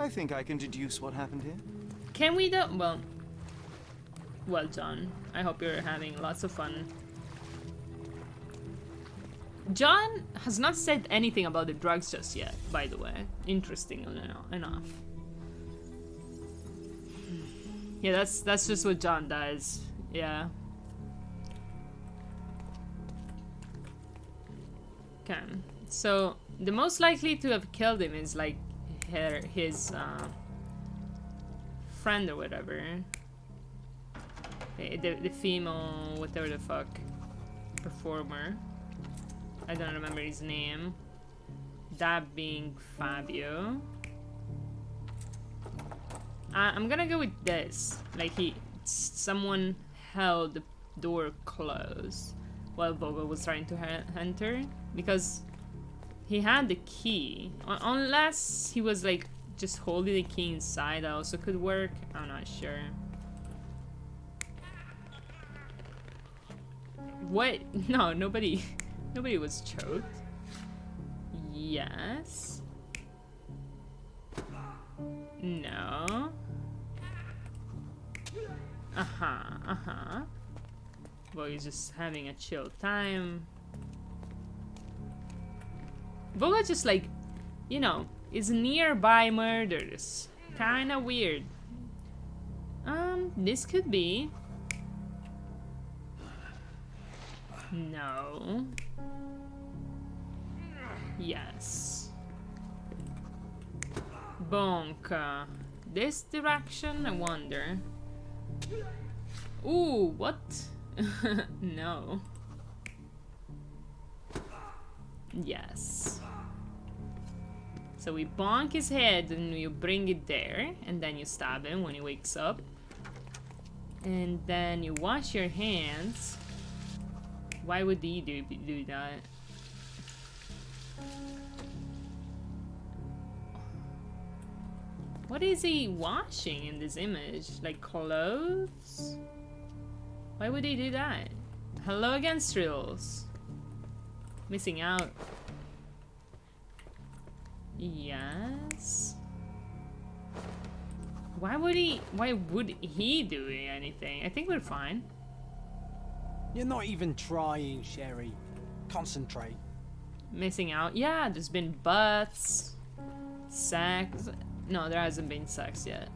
I think I can deduce what happened here. Can we do? Well, John. I hope you're having lots of fun. John has not said anything about the drugs just yet, by the way. Interestingly enough. Yeah, that's just what John does. Yeah. Okay. So the most likely to have killed him is like his friend or whatever. The female, whatever the fuck, performer. I don't remember his name. That being Fabio. I'm gonna go with this. Like someone held the door closed while Vogel was trying to enter, because he had the key. Unless he was like just holding the key inside, that also could work. I'm not sure. What? No, nobody was choked. Yes. No. Well, he's just having a chill time. Vogel just like, you know, is nearby murders. Kinda weird. This could be. No. Yes. Bonk. This direction, I wonder. Ooh, what? No. Yes. So we bonk his head and you bring it there, and then you stab him when he wakes up. And then you wash your hands. Why would he do that? What is he washing in this image? Like clothes? Why would he do that? Hello again, Strills. Missing out. Yes. Why would he do anything? I think we're fine. You're not even trying, Sherry. Concentrate. Missing out. Yeah, there's been butts, sex. No, there hasn't been sex yet.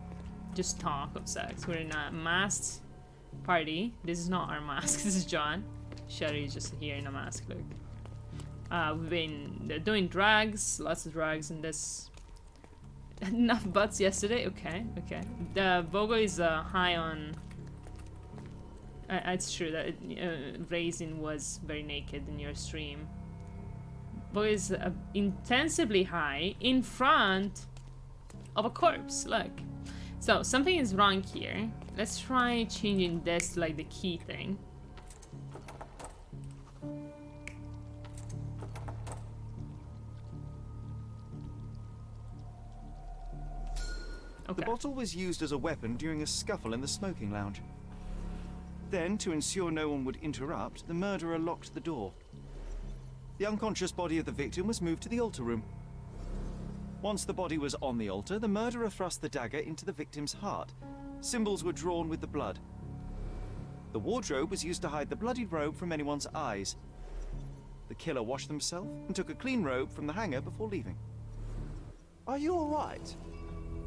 Just talk of sex. We're in a masked party. This is not our mask. This is John. Sherry is just here in a mask. Look. We've been doing drugs. Lots of drugs in this. Enough butts yesterday. Okay, okay. The Vogel is high on. It's true that Raisin was very naked in your stream. Vogel is intensively high in front of a corpse. Look. So something is wrong here. Let's try changing this to like the key thing. Okay. The bottle was used as a weapon during a scuffle in the smoking lounge. Then, to ensure no one would interrupt, the murderer locked the door. The unconscious body of the victim was moved to the altar room. Once the body was on the altar, the murderer thrust the dagger into the victim's heart. Symbols were drawn with the blood. The wardrobe was used to hide the bloodied robe from anyone's eyes. The killer washed himself and took a clean robe from the hanger before leaving. Are you all right?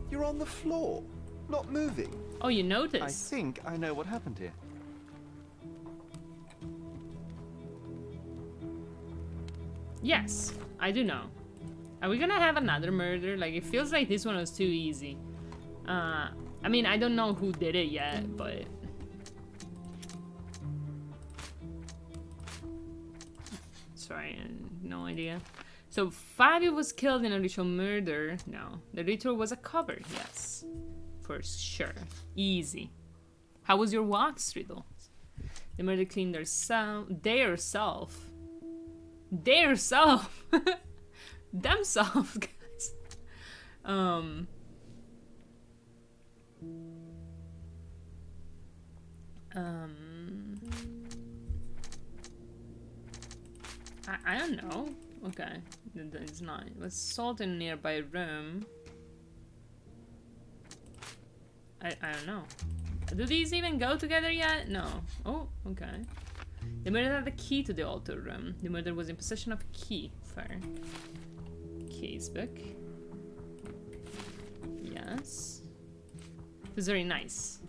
You're on the floor, not moving. Oh, you noticed? I think I know what happened here. Yes, I do know. Are we gonna have another murder? Like, it feels like this one was too easy. I mean, I don't know who did it yet, but... Sorry, no idea. So, Fabio was killed in a ritual murder. No, the ritual was a cover. Yes, for sure. Easy. How was your wax, Riddle? The murder cleaned their self. Themselves, guys. I don't know. Okay, it's not. It was salt in a nearby room. I don't know. Do these even go together yet? No. Oh, okay. The murderer had the key to the altar room. The murderer was in possession of a key. Fair. Casebook. Yes. It was very nice.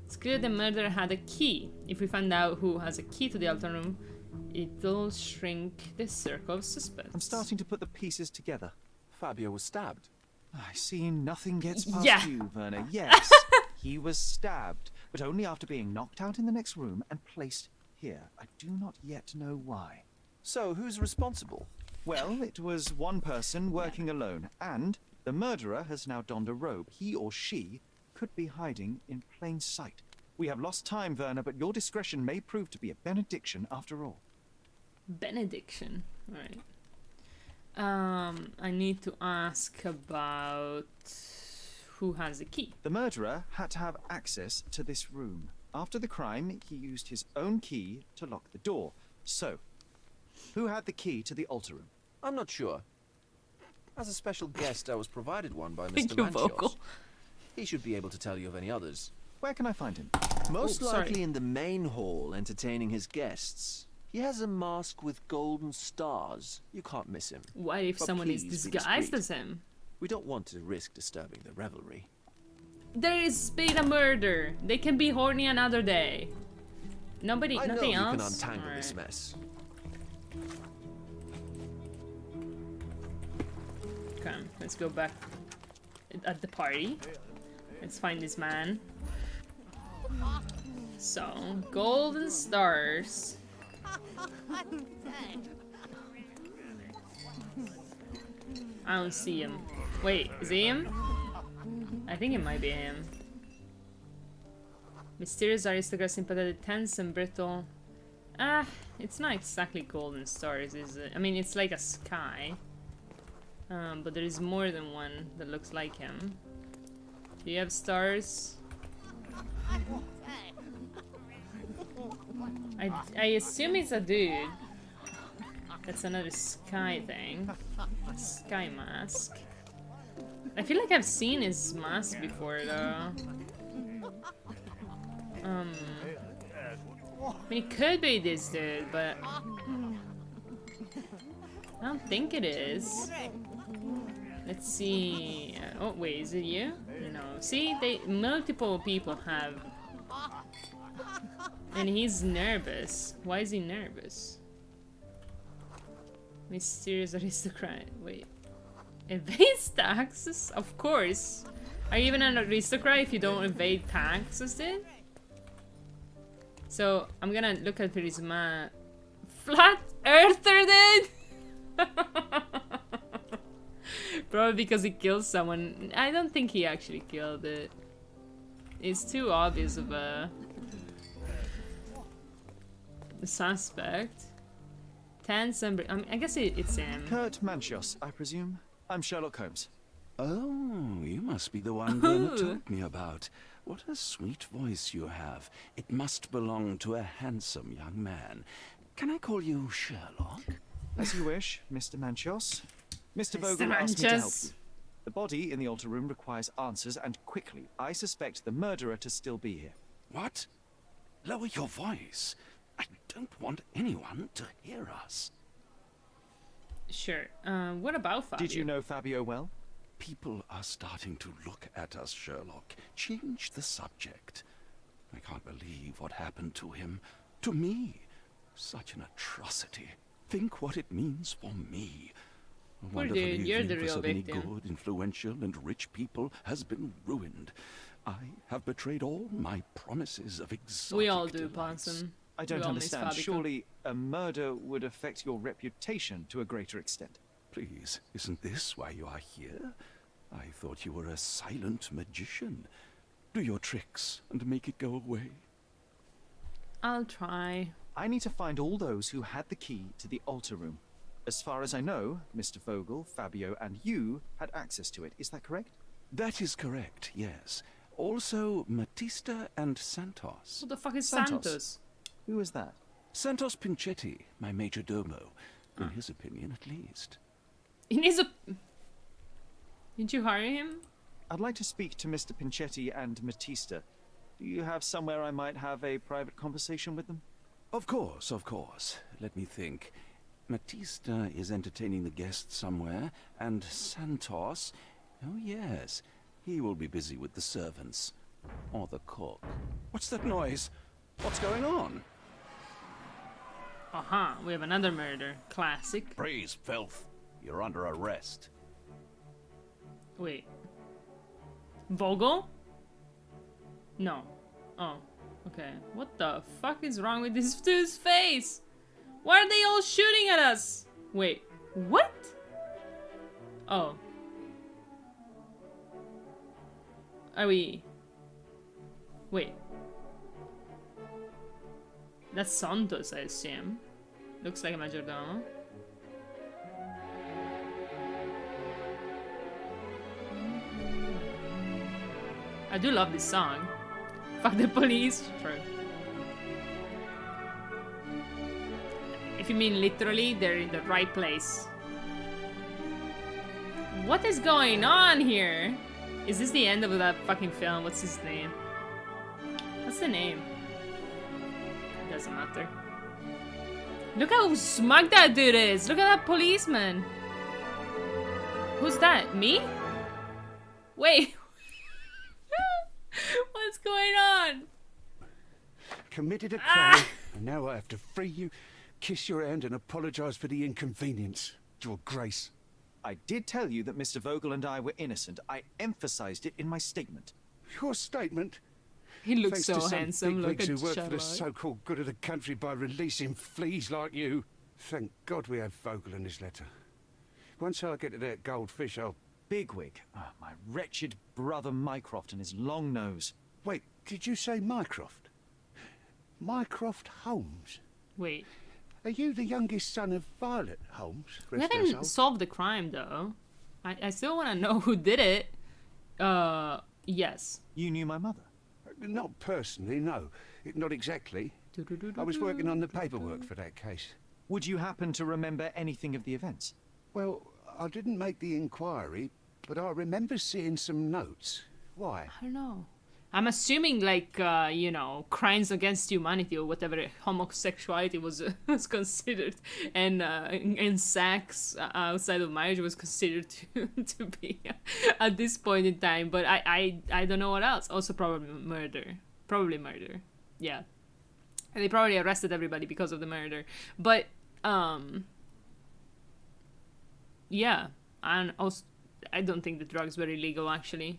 It's clear the murderer had a key. If we find out who has a key to the altar room, it'll shrink the circle of suspects. I'm starting to put the pieces together. Fabio was stabbed. I see nothing gets past you, Werner. Yes, he was stabbed, but only after being knocked out in the next room and placed here. I do not yet know why. So, who's responsible? Well, it was one person working alone, and the murderer has now donned a robe. He or she could be hiding in plain sight. We have lost time, Werner, but your discretion may prove to be a benediction after all. Benediction, right. I need to ask about who has the key. The murderer had to have access to this room. After the crime, he used his own key to lock the door. So, who had the key to the altar room? I'm not sure. As a special guest, I was provided one by Mr. Manchios. He should be able to tell you of any others. Where can I find him? Most likely in the main hall, entertaining his guests. He has a mask with golden stars. You can't miss him. What if someone is disguised as him? We don't want to risk disturbing the revelry. There is been a murder. They can be horny another day. Nothing else? I know you can untangle this mess. Okay, let's go back at the party. Let's find this man. So, golden stars. I don't see him. Wait, is he him? I think it might be him. Mysterious aristocrat, sympathetic, tense and brittle. It's not exactly golden stars, is it? I mean, it's like a sky. But there is more than one that looks like him. Do you have stars? I assume it's a dude. That's another sky thing. Sky mask. I feel like I've seen his mask before though. I mean, it could be this dude, but I don't think it is. Let's see. Oh wait, is it you? No. See, multiple people have. And he's nervous. Why is he nervous? Mysterious aristocrat. Wait. Evades taxes? Of course. Are you even an aristocrat if you don't evade taxes then? So, I'm gonna look at his man. Flat earther then? Probably because he killed someone. I don't think he actually killed it. It's too obvious of a suspect. Tense and I guess it's him. Kurt Manchios, I presume. I'm Sherlock Holmes. Oh, you must be the one Werner told me about. What a sweet voice you have. It must belong to a handsome young man. Can I call you Sherlock? As you wish, Mr. Manchios. Mr. Vogel asked me to help you. The body in the altar room requires answers, and quickly. I suspect the murderer to still be here. What? Lower your voice. I don't want anyone to hear us. Sure. What about Fabio? Did you know Fabio well? People are starting to look at us, Sherlock. Change the subject. I can't believe what happened to him. To me. Such an atrocity. Think what it means for me. A Poor wonderful dude, you're the evening for real so many victim. good, influential, and rich people has been ruined. I have betrayed all my promises of exotic We all do, delights. Ponson. I don't We all miss understand. Fabio. Surely a murder would affect your reputation to a greater extent. Please, isn't this why you are here? I thought you were a silent magician. Do your tricks and make it go away. I'll try. I need to find all those who had the key to the altar room. As far as I know, Mr. Vogel, Fabio, and you had access to it. Is that correct? That is correct, yes. Also, Matista and Santos. What the fuck is Santos? Santos? Who is that? Santos Pinchetti, my major domo. In his opinion, at least. He needs a... Did you hire him? I'd like to speak to Mr. Pinchetti and Matista. Do you have somewhere I might have a private conversation with them? Of course, of course. Let me think. Matista is entertaining the guests somewhere, and Santos... Oh, yes. He will be busy with the servants. Or the cook. What's that noise? What's going on? Aha, we have another murder. Classic. Freeze, filth. You're under arrest. Wait. Vogel? No. Oh, okay. What the fuck is wrong with this dude's face? Why are they all shooting at us? Wait, what? Oh. Are we... Wait. That's Santos, I assume. Looks like a majordomo. I do love this song. Fuck the police. True. If you mean literally, they're in the right place. What is going on here? Is this the end of that fucking film? What's his name? What's the name? Doesn't matter. Look how smug that dude is. Look at that policeman. Who's that? Me? Wait. What's going on? Committed a crime, and now I have to free you, kiss your hand, and apologize for the inconvenience. Your Grace. I did tell you that Mr. Vogel and I were innocent. I emphasized it in my statement. Your statement? He looks Thanks so to some handsome. Look bigwigs at who work for the Sherlock. so-called good of the country by releasing fleas like you. Thank God we have Vogel in this letter. Once I get to that goldfish, I'll... Bigwig. Oh, my wretched brother Mycroft and his long nose. Wait, did you say Mycroft? Mycroft Holmes? Wait. Are you the youngest son of Violet Holmes? We Rest her haven't soul? solved the crime, though. I still want to know who did it. Yes. You knew my mother? Not personally, no. Not exactly. I was working on the paperwork for that case. Would you happen to remember anything of the events? Well, I didn't make the inquiry, but I remember seeing some notes. Why? I don't know. I'm assuming, like, you know, crimes against humanity or whatever homosexuality was considered, and sex outside of marriage was considered to be at this point in time. But I don't know what else. Also, probably murder. Probably murder. Yeah. And they probably arrested everybody because of the murder. But yeah. And also, I don't think the drugs were illegal, actually.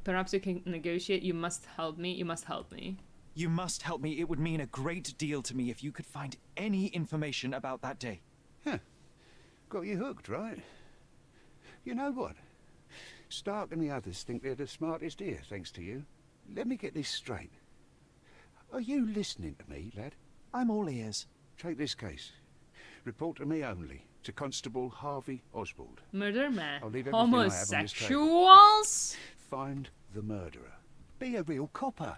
Perhaps you can negotiate. You must help me. You must help me. You must help me. It would mean a great deal to me if you could find any information about that day. Huh. Got you hooked, right? You know what? Stark and the others think they're the smartest here, thanks to you. Let me get this straight. Are you listening to me, lad? I'm all ears. Take this case. Report to me only. To Constable Harvey Oswald. Murder man. I'll leave everything I have on this Homosexuals? Find the murderer. Be a real copper.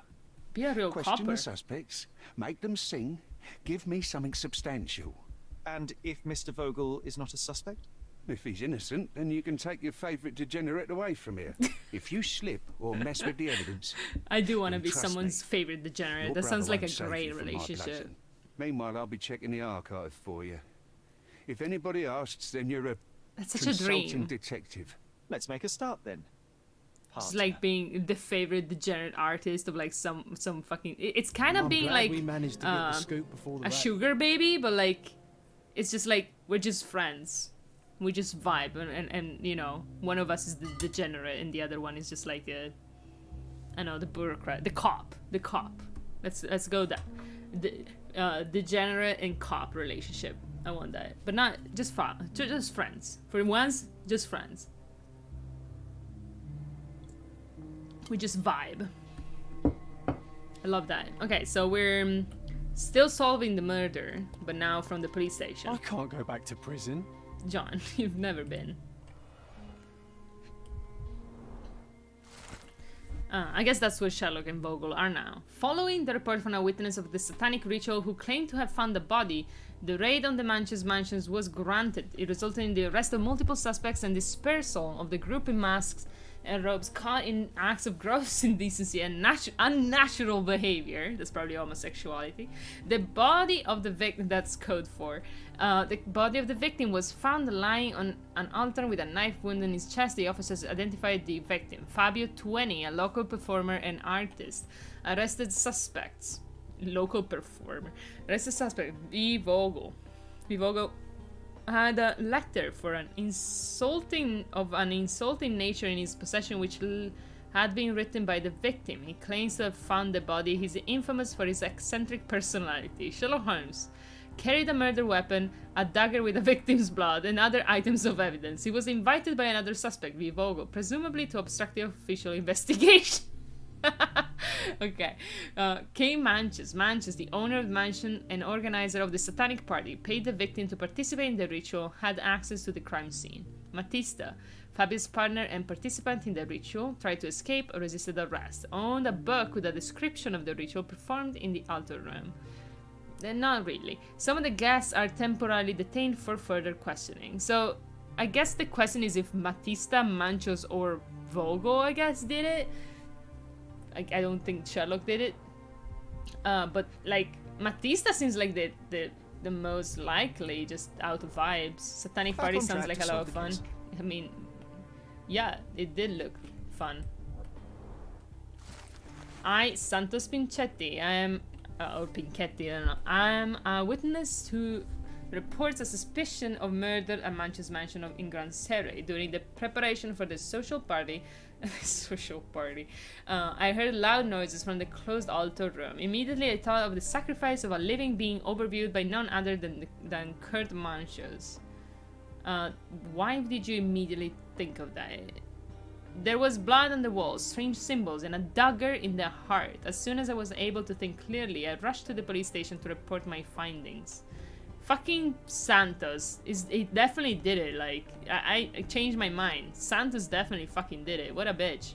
Be a real Question copper. the suspects. Make them sing. Give me something substantial. And if Mr. Vogel is not a suspect? If he's innocent, then you can take your favourite degenerate away from here. If you slip or mess with the evidence... I do want to then be trust someone's me, favorite degenerate. your That sounds brother like won't a save great you from my relationship. bludgeon. Meanwhile, I'll be checking the archive for you. If anybody asks, then you're a That's such a consulting dream. detective. Let's make a start then. It's like being the favorite degenerate artist of like some fucking. It's kind of I'm being glad like we managed to get the scoop before the a raid. sugar baby, but like it's just like we're just friends. We just vibe, and you know, one of us is the degenerate, and the other one is just like I know, the bureaucrat, the cop. Let's go that the degenerate and cop relationship. I want that, but not just just friends. For once, just friends. We just vibe. I love that. Okay, so we're still solving the murder, but now from the police station. I can't go back to prison. John, you've never been. I guess that's where Sherlock and Vogel are now. Following the report from a witness of the satanic ritual who claimed to have found the body, the raid on the Manches mansions was granted. It resulted in the arrest of multiple suspects and dispersal of the group in masks and robes caught in acts of gross indecency and unnatural behavior. That's probably homosexuality. The body of the victim, that's code for. The body of the victim was found lying on an altar with a knife wound in his chest. The officers identified the victim, Fabio 20, a local performer and artist. Arrested suspects. Local performer. Arrested suspect, V. Vogel. V. Vogel had a letter for an insulting nature in his possession which had been written by the victim. He claims to have found the body. He's infamous for his eccentric personality. Sherlock Holmes carried a murder weapon, a dagger with the victim's blood, and other items of evidence. He was invited by another suspect, V. Vogel, presumably to obstruct the official investigation. Okay. K. Manches, the owner of the mansion and organizer of the satanic party, paid the victim to participate in the ritual, had access to the crime scene. Matista, Fabio's partner and participant in the ritual, tried to escape or resisted arrest. Owned a book with a description of the ritual performed in the altar room. Not really. Some of the guests are temporarily detained for further questioning. So, I guess the question is if Matista, Manchos, or Vogel, I guess, did it. I don't think Sherlock did it. But, like, Matista seems like the most likely, just out of vibes. Satanic Party sounds like a lot of fun. I mean, yeah, it did look fun. Santos Pinchetti, I am... or Pinchetti, I don't know. I'm a witness who reports a suspicion of murder at Manches mansion in Gran Serre. During the preparation for the social party, I heard loud noises from the closed altar room. Immediately I thought of the sacrifice of a living being overviewed by none other than Kurt Manches. Why did you immediately think of that? There was blood on the walls, strange symbols, and a dagger in the heart. As soon as I was able to think clearly, I rushed to the police station to report my findings. Fucking Santos. He definitely did it. Like, I changed my mind. Santos definitely fucking did it. What a bitch.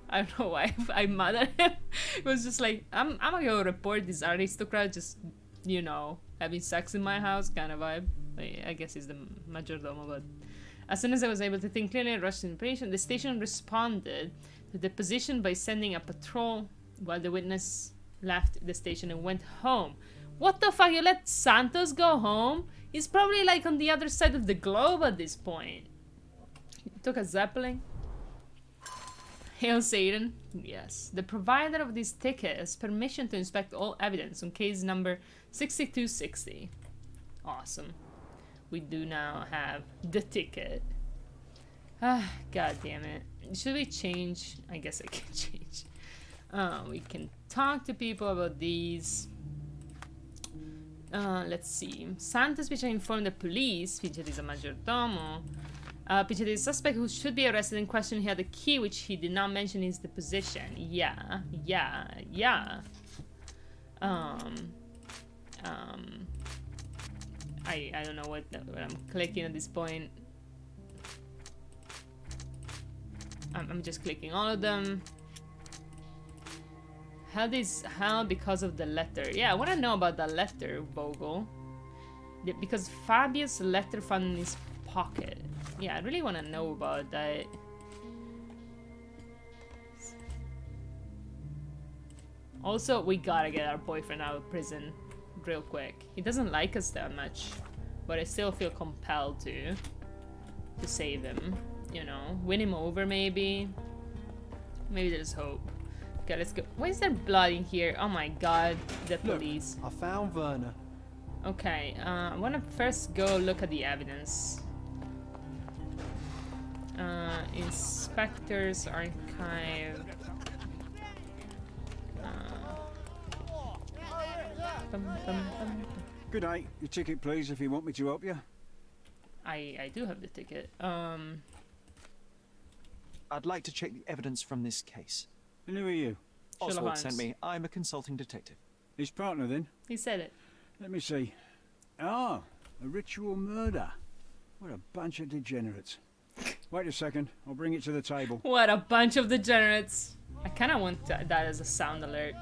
I don't know why I'm mad at him. It was just like, I'm gonna go report this aristocrat just, you know, having sex in my house kind of vibe. I guess he's the majordomo, but... As soon as I was able to think clearly and rush to the station responded to the position by sending a patrol while the witness left the station and went home. What the fuck? You let Santos go home? He's probably like on the other side of the globe at this point. He took a Zeppelin. Hail Satan. Yes. The provider of this ticket has permission to inspect all evidence on case number 6260. Awesome. We do now have the ticket. Ah, god damn it. Should we change? I guess I can change. We can talk to people about these. Let's see. Santos Pichette informed the police. Pichette is a majordomo. Pichette is a suspect who should be arrested and questioned. He had a key which he did not mention in his deposition. Yeah. I don't know what I'm clicking at this point. I'm just clicking all of them. Hell because of the letter. Yeah, I want to know about that letter, Vogel. Because Fabio's letter found in his pocket. Yeah, I really want to know about that. Also, we gotta get our boyfriend out of prison real quick. He doesn't like us that much, but I still feel compelled to save him. You know, win him over maybe. Maybe there's hope. Okay, let's go. Why is there blood in here? Oh my god, the police. I found Werner. Okay, I want to first go look at the evidence. Inspector's archive. Good day. Your ticket, please, if you want me to help you. I do have the ticket. I'd like to check the evidence from this case. And who are you? Oswald sent me. I'm a consulting detective. His partner, then? He said it. Let me see. Ah, a ritual murder. What a bunch of degenerates. Wait a second. I'll bring it to the table. What a bunch of degenerates. I kind of want that as a sound alert.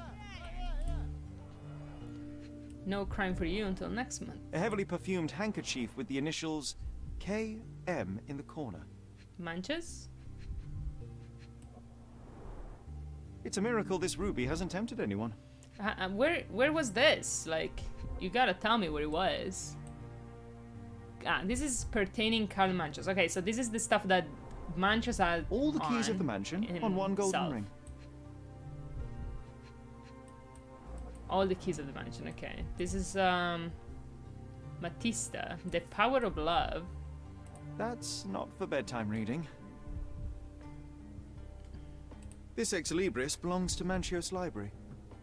No crime for you until next month. A heavily perfumed handkerchief with the initials KM in the corner. Manches? It's a miracle this ruby hasn't tempted anyone. Where was this? Like, you gotta tell me where it was. Ah, this is pertaining Karl Manchas. Okay, so this is the stuff that Manchas had. All the keys of the mansion on one golden ring. All the keys of the mansion, okay. This is, Matista, the power of love. That's not for bedtime reading. This Ex Libris belongs to Manchios Library.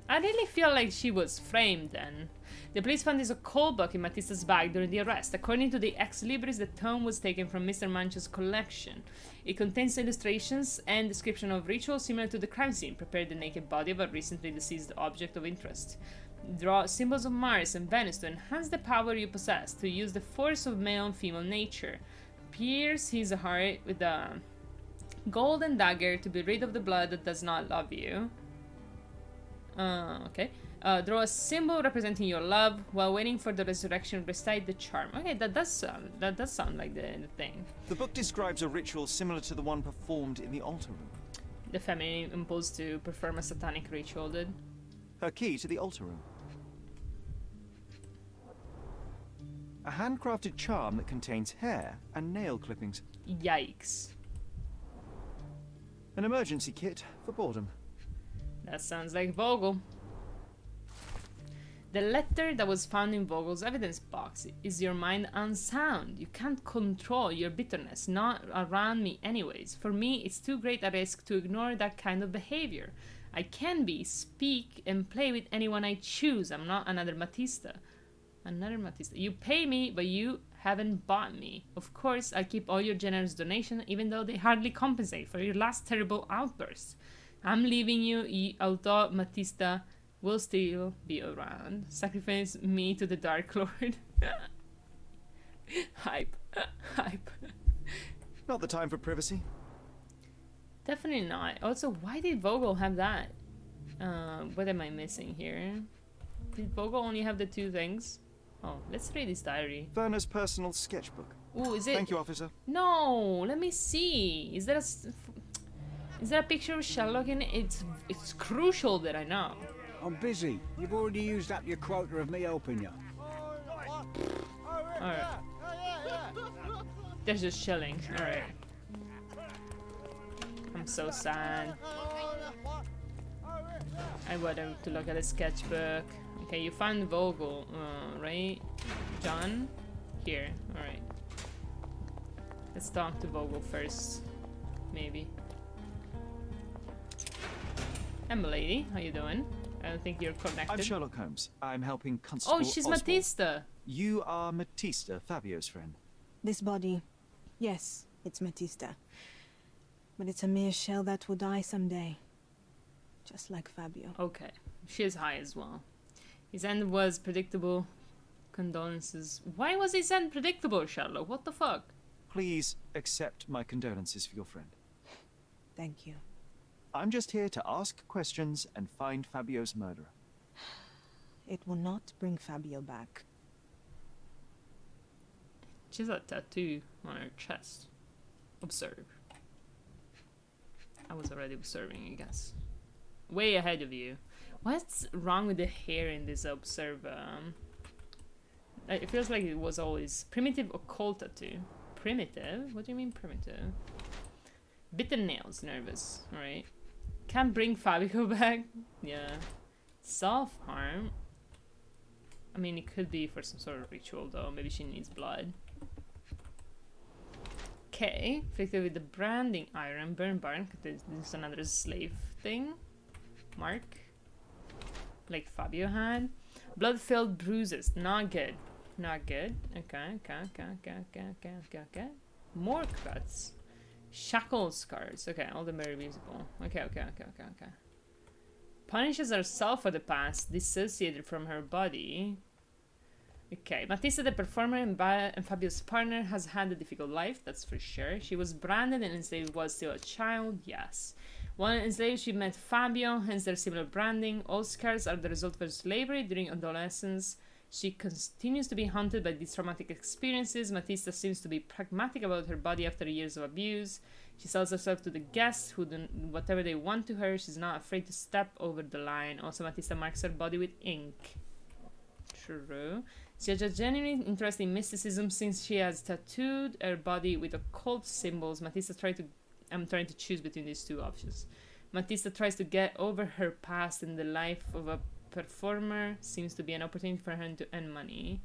I really feel like she was framed then. The police found this occult book in Matista's bag during the arrest. According to the Ex Libris, the tome was taken from Mr. Manchas' collection. It contains illustrations and description of rituals similar to the crime scene. Prepare the naked body of a recently deceased object of interest. Draw symbols of Mars and Venus to enhance the power you possess, to use the force of male and female nature. Pierce his heart with a golden dagger to be rid of the blood that does not love you. Okay. Draw a symbol representing your love. While waiting for the resurrection, recite the charm. Okay, that does sound like the thing. The book describes a ritual similar to the one performed in the altar room. The feminine impulse to perform a satanic ritual did. Her key to the altar room. A handcrafted charm that contains hair and nail clippings. Yikes. An emergency kit for boredom. That sounds like Vogel. The letter that was found in Vogel's evidence box. Is your mind unsound? You can't control your bitterness, not around me anyways. For me, it's too great a risk to ignore that kind of behavior. I can speak and play with anyone I choose. I'm not another Matista. Another Matista. You pay me, but you haven't bought me. Of course, I'll keep all your generous donations, even though they hardly compensate for your last terrible outburst. I'm leaving you, although Matista will still be around. Sacrifice me to the Dark Lord. Hype. Hype. Not the time for privacy. Definitely not. Also, why did Vogel have that? What am I missing here? Did Vogel only have the two things? Oh, let's read his diary. Werner's personal sketchbook. Ooh, is it? Thank you, officer. No, let me see. Is there a picture of Sherlock in it? It's crucial that I know. I'm busy. You've already used up your quota of me helping you. Alright. There's just chilling. Alright. I'm so sad. I wanted to look at the sketchbook. Okay, you found Vogel, right? John? Here, alright. Let's talk to Vogel first. Maybe. Hey, milady, how you doing? I don't think you're connected. I'm Sherlock Holmes. I'm helping Constable Oh, she's Oswald. Matista. You are Matista, Fabio's friend. This body, yes, it's Matista. But it's a mere shell that will die someday. Just like Fabio. Okay, she is high as well. His end was predictable. Condolences. Why was his end predictable, Sherlock? What the fuck? Please accept my condolences for your friend. Thank you. I'm just here to ask questions and find Fabio's murderer. It will not bring Fabio back. She has a tattoo on her chest. Observe. I was already observing, I guess. Way ahead of you. What's wrong with the hair in this observe? It feels like it was always primitive occult tattoo. Primitive? What do you mean primitive? Bitten nails, nervous. Alright. Can't bring Fabio back. Yeah. Self-harm. I mean, it could be for some sort of ritual though. Maybe she needs blood. Okay. Afflicted with the branding iron. Burn barn. This is another slave thing. Mark. Like Fabio had. Blood-filled bruises. Not good. Not good. Okay. More cuts. Shackle scars. Okay, all them very visible. Okay. Punishes herself for the past, dissociated from her body. Okay, Matista, the performer and Fabio's partner, has had a difficult life, that's for sure. She was branded and enslaved while still a child, yes. While enslaved, she met Fabio, hence their similar branding. All scars are the result of her slavery during adolescence. She continues to be haunted by these traumatic experiences. Matista seems to be pragmatic about her body after years of abuse. She sells herself to the guests who do whatever they want to her. She's not afraid to step over the line. Also, Matista marks her body with ink. True. She has a genuine interest in mysticism since she has tattooed her body with occult symbols. I'm trying to choose between these two options. Matista tries to get over her past in the life of a performer. Seems to be an opportunity for her to earn money.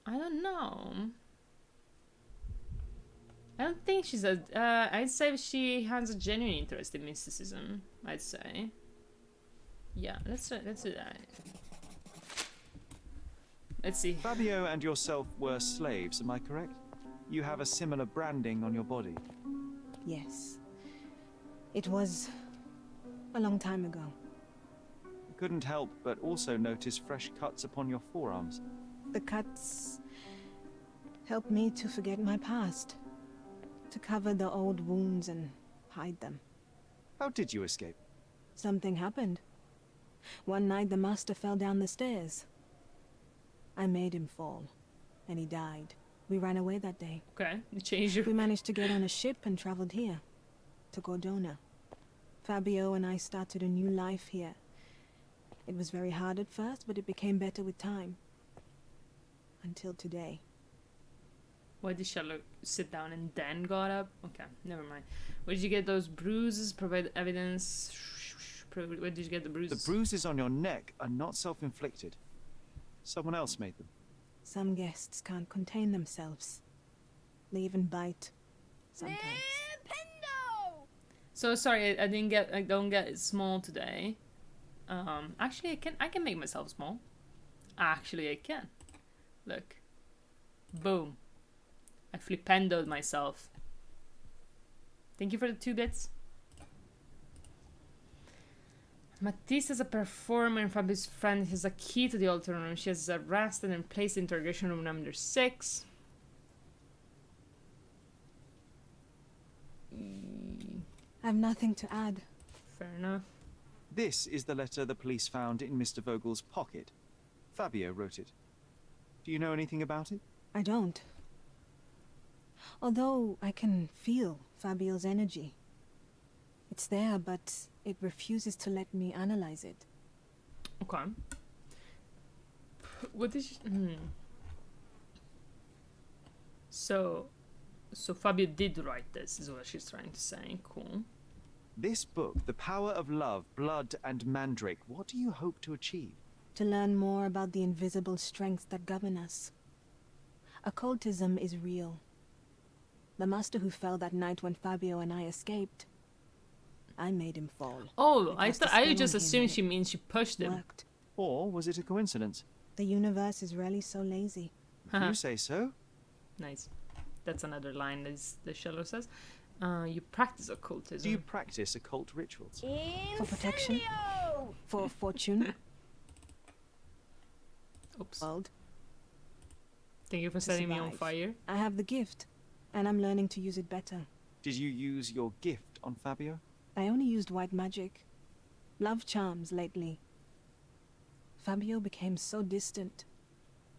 I don't know. I don't think she's a... I'd say she has a genuine interest in mysticism. I'd say. Yeah, let's do that. Let's see. Fabio and yourself were slaves, am I correct? You have a similar branding on your body. Yes. It was a long time ago. Couldn't help but also notice fresh cuts upon your forearms. The cuts helped me to forget my past, to cover the old wounds and hide them. How did you escape? Something happened. One night the master fell down the stairs. I made him fall, and he died. We ran away that day. Okay, you changed your... We managed to get on a ship and traveled here, to Cordona. Fabio and I started a new life here. It was very hard at first, but it became better with time. Until today. Why did Sherlock sit down and then got up? Okay, never mind. Where did you get those bruises? Provide evidence. Where did you get the bruises? The bruises on your neck are not self-inflicted. Someone else made them. Some guests can't contain themselves. They even bite. Sometimes. So sorry, I don't get small today. Actually I can make myself small. Actually I can. Look. Boom. I flipendoed myself. Thank you for the 2 bits. Matisse is a performer and Fabio's friend has a key to the altar room. She is arrested and placed in interrogation room number 6. I have nothing to add. Fair enough. This is the letter the police found in Mr. Vogel's pocket. Fabio wrote it. Do you know anything about it? I don't. Although I can feel Fabio's energy. It's there, but it refuses to let me analyze it. Okay. What did you... So Fabio did write this, is what she's trying to say. Cool. This book, The Power of Love, Blood and Mandrake, what do you hope to achieve? To learn more about the invisible strengths that govern us. Occultism is real. The master who fell that night when Fabio and I escaped, I made him fall. Oh, I just assumed she means she pushed him. Worked. Or was it a coincidence? The universe is rarely so lazy. You say so? Nice. That's another line that Sherlock says. You practice occultism. Do you practice occult rituals? For protection? For fortune? Oops. World. Thank you for setting me on fire. I have the gift, and I'm learning to use it better. Did you use your gift on Fabio? I only used white magic. Love charms lately. Fabio became so distant.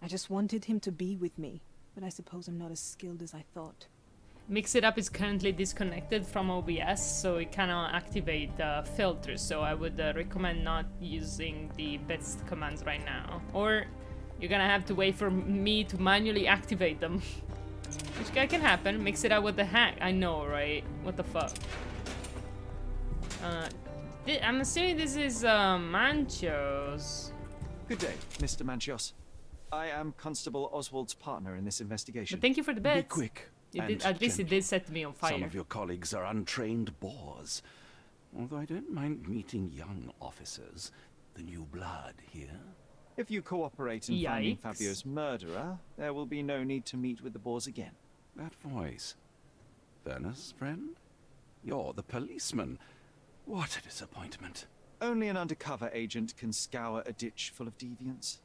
I just wanted him to be with me, but I suppose I'm not as skilled as I thought. Mix It Up is currently disconnected from OBS, so it cannot activate the filters, so I would recommend not using the best commands right now. Or you're gonna have to wait for me to manually activate them. Which can happen. Mix it up with the hack. I know, right? What the fuck? I'm assuming this is Manchos. Good day, Mr. Manchios. I am Constable Oswald's partner in this investigation. But thank you for the bets. Be quick. At least it did set me on fire. Some of your colleagues are untrained boors. Although I don't mind meeting young officers, the new blood here. If you cooperate in finding Fabio's murderer, there will be no need to meet with the boars again. That voice. Werner's friend? You're the policeman. What a disappointment. Only an undercover agent can scour a ditch full of deviants.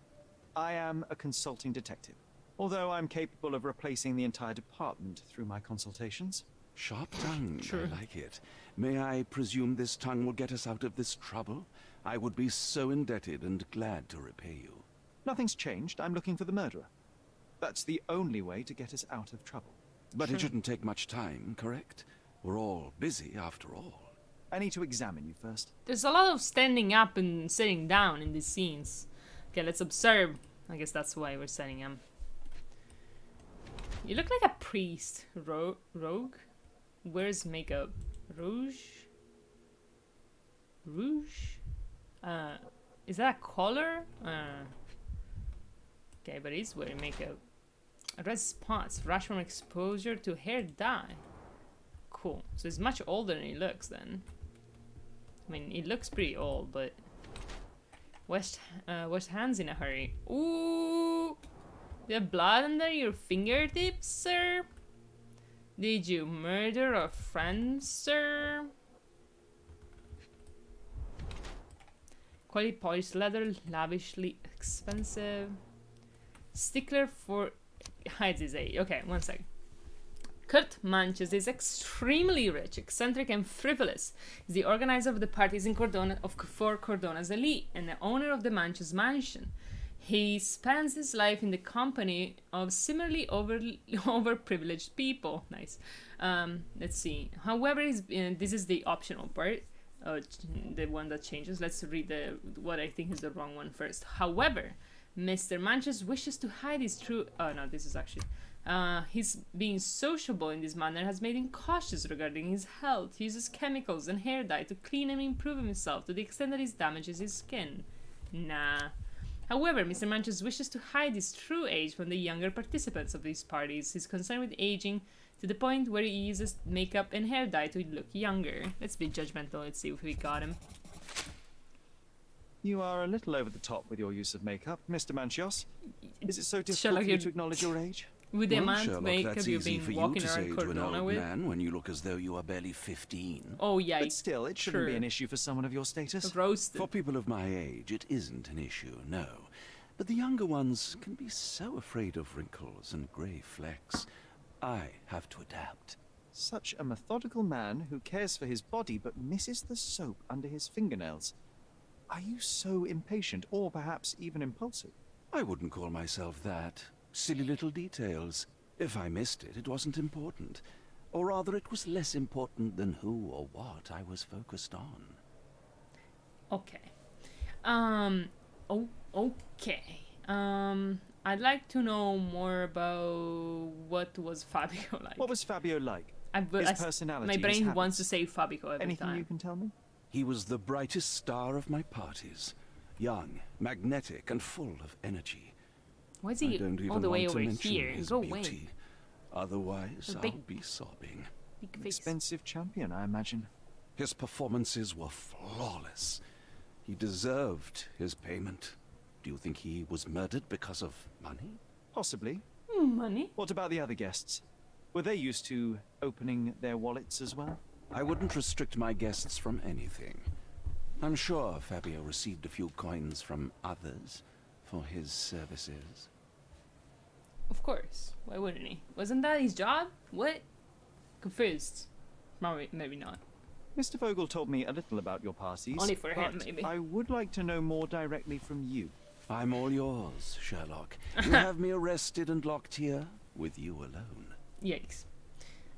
I am a consulting detective, although I'm capable of replacing the entire department through my consultations. Sharp-tongued, I like it. May I presume this tongue will get us out of this trouble? I would be so indebted and glad to repay you. Nothing's changed. I'm looking for the murderer. That's the only way to get us out of trouble. But it shouldn't take much time, correct? We're all busy after all. I need to examine you first. There's a lot of standing up and sitting down in these scenes. Okay, let's observe. I guess that's why we're setting him. You look like a priest. Rogue? Where's makeup? Rouge? Is that a color? Okay, but he's wearing makeup. Red spots, rash from exposure to hair dye. Cool. So he's much older than he looks then. I mean, he looks pretty old, but... Wash hands in a hurry. Ooh! You have blood under your fingertips, sir? Did you murder a friend, sir? Quality polished leather, lavishly expensive. Stickler for... hides his age. Okay, one second. Kurt Manches is extremely rich, eccentric, and frivolous. He's the organizer of the parties in Cordona for Cordona's elite and the owner of the Manches mansion. He spends his life in the company of similarly overprivileged people. Nice. Let's see. However, this is the optional part, the one that changes. Let's read what I think is the wrong one first. However, Mr. Manches wishes to hide his true... Oh, no, this is actually... his being sociable in this manner has made him cautious regarding his health. He uses chemicals and hair dye to clean and improve himself to the extent that it damages his skin. Nah. However, Mr. Manches wishes to hide his true age from the younger participants of these parties. He's concerned with aging to the point where he uses makeup and hair dye to look younger. Let's be judgmental. Let's see if we got him. You are a little over the top with your use of makeup, Mr. Manchios. Is it so difficult for you to acknowledge your age? With the amount Sherlock, of makeup that's you've easy been for you walking to say around to an Cordona old with. man when you look as though you are barely 15. Oh yeah, but still, it shouldn't be an issue for someone of your status. Roasted. For people of my age, it isn't an issue, no. But the younger ones can be so afraid of wrinkles and grey flecks. I have to adapt. Such a methodical man who cares for his body but misses the soap under his fingernails. Are you so impatient, or perhaps even impulsive? I wouldn't call myself that. Silly little details. If I missed it, it wasn't important. Or rather, it was less important than who or what I was focused on. Okay. Okay. I'd like to know more about what was Fabio like. What was Fabio like? His personality, my his brain habits. wants to say Fabio every Anything time. you can tell me? He was the brightest star of my parties. Young, magnetic, and full of energy. Why is he I don't even all the way want to over mention here? his Go beauty. away. Otherwise, A big- I'll be sobbing. An expensive champion, I imagine. His performances were flawless. He deserved his payment. Do you think he was murdered because of money? Possibly. Money? What about the other guests? Were they used to opening their wallets as well? I wouldn't restrict my guests from anything. I'm sure Fabio received a few coins from others for his services. Of course. Why wouldn't he? Wasn't that his job? What? Confused. Maybe not. Mr. Vogel told me a little about your parties. Only for him, but maybe. I would like to know more directly from you. I'm all yours, Sherlock. You have me arrested and locked here with you alone. Yikes.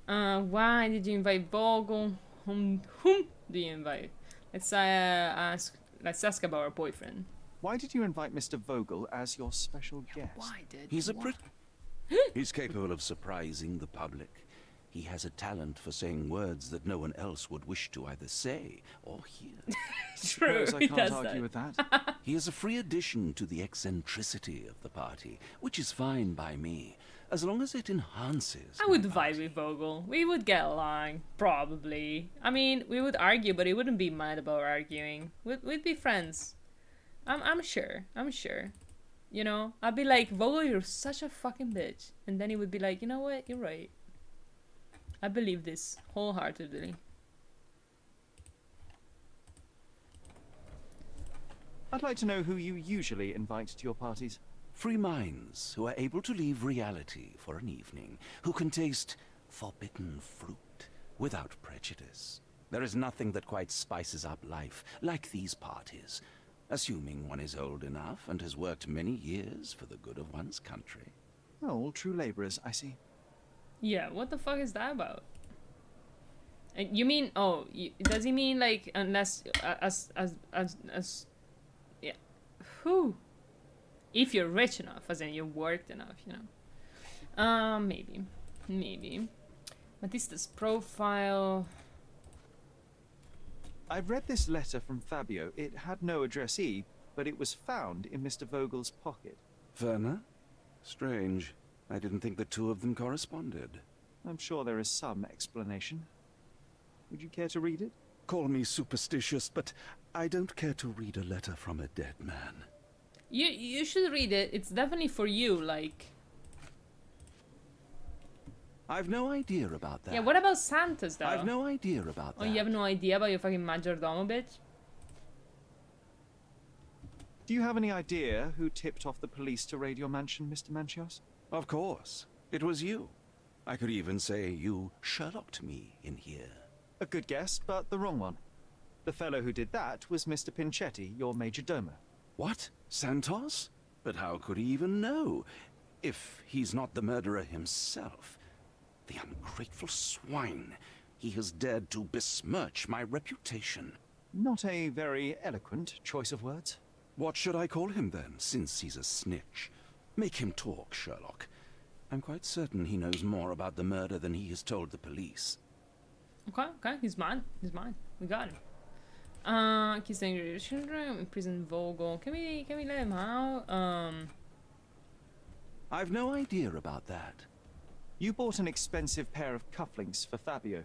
Why did you invite Vogel? Whom do you invite? Let's ask about our boyfriend. Why did you invite Mr. Vogel as your special guest? Why did He's a what? He's capable of surprising the public. He has a talent for saying words that no one else would wish to either say or hear. True, I he can't does argue that. with that. He is a free addition to the eccentricity of the party, which is fine by me, as long as it enhances. I would vibe with Vogel. We would get along, probably. I mean, we would argue, but he wouldn't be mad about arguing. We'd be friends. I'm sure. You know, I'd be like, Vogel, you're such a fucking bitch. And then he would be like, you know what? You're right. I believe this wholeheartedly. I'd like to know who you usually invite to your parties. Free minds who are able to leave reality for an evening, who can taste forbidden fruit without prejudice. There is nothing that quite spices up life like these parties, assuming one is old enough and has worked many years for the good of one's country. Oh, all true labourers, I see. Yeah, what the fuck is that about? And you mean, oh, does he mean like unless yeah, who? If you're rich enough, as in you worked enough, you know. Maybe. Batista's profile. I've read this letter from Fabio. It had no addressee, but it was found in Mr. Vogel's pocket. Werner? Strange. I didn't think the two of them corresponded. I'm sure there is some explanation. Would you care to read it? Call me superstitious, but I don't care to read a letter from a dead man. You should read it. It's definitely for you, like. I've no idea about that. Yeah, what about Santa's though? I've no idea about that. Oh, you have no idea about your fucking majordomo, bitch? Do you have any idea who tipped off the police to raid your mansion, Mr. Manchios? Of course. It was you. I could even say you Sherlocked me in here. A good guess, but the wrong one. The fellow who did that was Mr. Pinchetti, your majordomo. What? Santos? But how could he even know? If he's not the murderer himself. The ungrateful swine. He has dared to besmirch my reputation. Not a very eloquent choice of words. What should I call him then, since he's a snitch? Make him talk, Sherlock. I'm quite certain he knows more about the murder than he has told the police. Okay, he's mine. We got him. Kissing your children, imprison Vogel. Can we let him out? I've no idea about that. You bought an expensive pair of cufflinks for Fabio.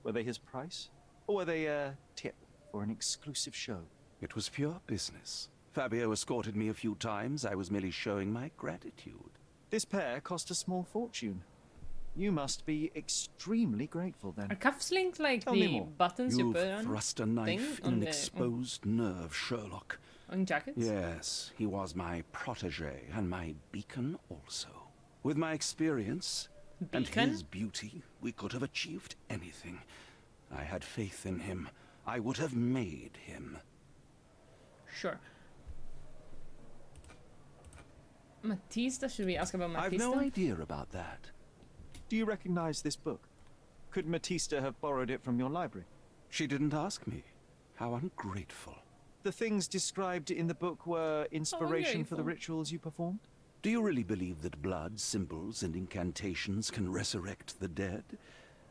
Were they his price? Or were they a tip for an exclusive show? It was pure business. Fabio escorted me a few times. I was merely showing my gratitude. This pair cost a small fortune. You must be extremely grateful then. Are cufflinks like Tell me the more. buttons you You've put on? thrust a knife in an exposed nerve, Sherlock. On jackets? Yes, he was my protege and my beacon also. With my experience and his beauty, we could have achieved anything. I had faith in him. I would have made him. Sure. Matista? Should we ask about Matista? I've no idea about that. Do you recognize this book? Could Matista have borrowed it from your library? She didn't ask me. How ungrateful. The things described in the book were inspiration for the rituals you performed? Do you really believe that blood, symbols, and incantations can resurrect the dead?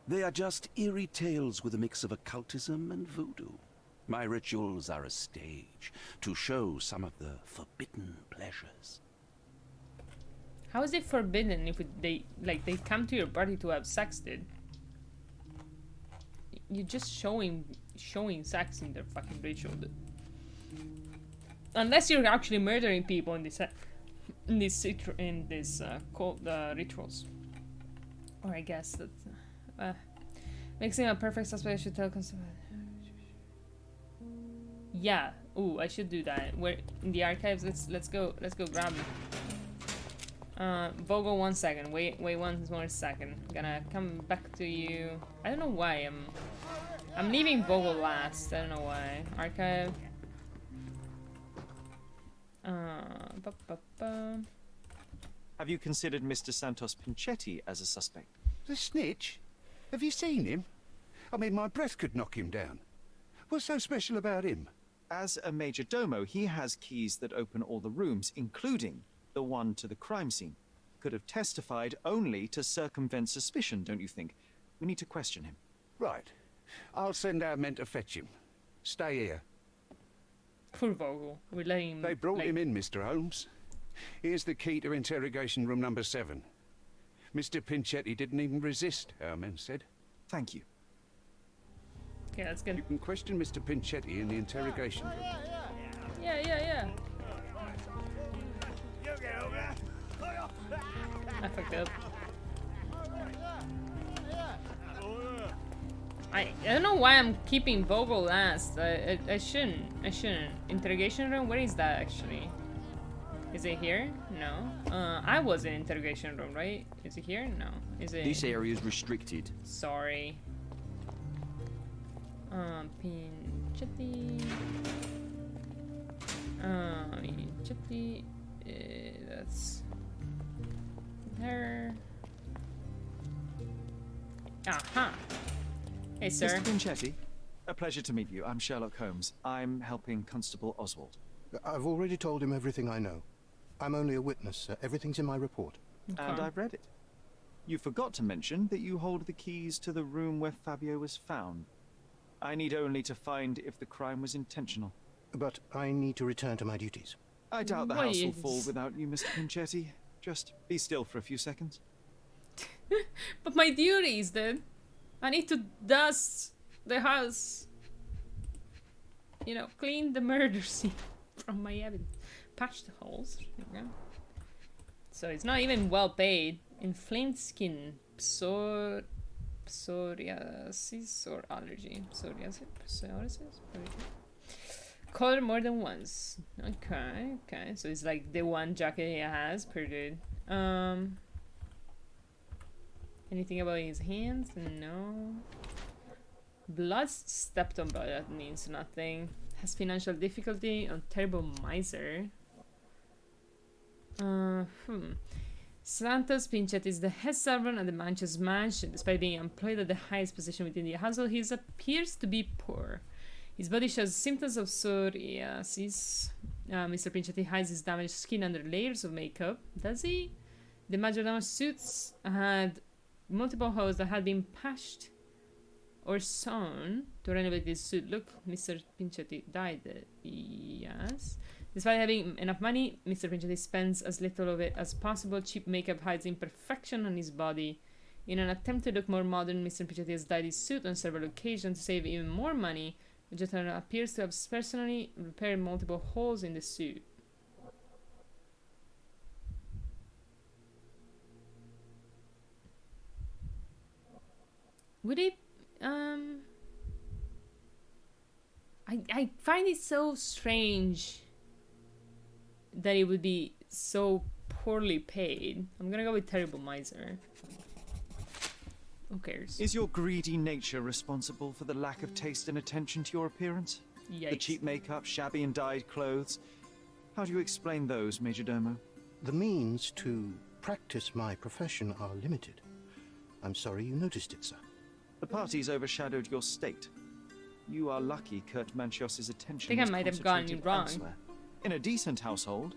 They are just eerie tales with a mix of occultism and voodoo. My rituals are a stage to show some of the forbidden pleasures. How is it forbidden if they come to your party to have sex, dude? You're just showing sex in their fucking ritual, dude. Unless you're actually murdering people in this rituals. Or I guess that mixing a perfect suspect should tell. Yeah. Ooh, I should do that. We're in the archives. Let's go grab it. Vogel, 1 second. Wait 1 more second. Gonna come back to you. I don't know why I'm leaving Vogel last. I don't know why. Archive. Have you considered Mr. Santos Pinchetti as a suspect? The snitch? Have you seen him? I mean, my breath could knock him down. What's so special about him? As a major domo, he has keys that open all the rooms, including the one to the crime scene. Could have testified only to circumvent suspicion, don't you think? We need to question him. Right. I'll send our men to fetch him. Stay here. Poor Vogel. We're letting him... They brought him in, Mr. Holmes. Here's the key to interrogation room number 7. Mr. Pinchetti didn't even resist, our men said. Thank you. Okay, that's good. You can question Mr. Pinchetti in the interrogation room. Yeah. I fucked up. I don't know why I'm keeping Vogel last. I shouldn't. Interrogation room? Where is that actually? Is it here? No. I was in interrogation room, right? Is it here? No. Is it? This area is restricted. Sorry. Pinchetti. Pinchetti. That's there. Aha. Hey, sir. Mr. Pinchetti, a pleasure to meet you. I'm Sherlock Holmes. I'm helping Constable Oswald. I've already told him everything I know. I'm only a witness, sir. Everything's in my report. Okay. And I've read it. You forgot to mention that you hold the keys to the room where Fabio was found. I need only to find if the crime was intentional. But I need to return to my duties. I doubt the house will fall without you, Mr. Pinchetti. Just be still for a few seconds. But my duties, dude. I need to dust the house. You know, clean the murder scene from my evidence. Patch the holes. There we go. So it's not even well paid. Inflamed skin. Psoriasis or allergy. Psoriasis? Color more than once. Okay. So it's like the one jacket he has. Pretty good. Anything about his hands? No. Blood stepped on, but that means nothing. Has financial difficulty. Terrible miser. Santos Pinchetti is the head servant at the Manchas mansion. Despite being employed at the highest position within the household, he appears to be poor. His body shows symptoms of psoriasis. Mr. Pinchetti hides his damaged skin under layers of makeup. Does he? The majordomo suits had multiple holes that had been patched or sewn to renovate his suit. Look, Mr. Pinchetti died. Yes. Despite having enough money, Mr. Pinchetti spends as little of it as possible. Cheap makeup hides imperfection on his body. In an attempt to look more modern, Mr. Pinchetti has dyed his suit on several occasions to save even more money. The gentleman appears to have personally repaired multiple holes in the suit. Would it, I find it so strange that it would be so poorly paid. I'm gonna go with terrible miser. Who cares? Is your greedy nature responsible for the lack of taste and attention to your appearance? Yikes. The cheap makeup, shabby and dyed clothes. How do you explain those, Majordomo? The means to practice my profession are limited. I'm sorry you noticed it, sir. The parties overshadowed your state. You are lucky Kurt Manchios's attention I think was I might have gotten you wrong. elsewhere. In a decent household,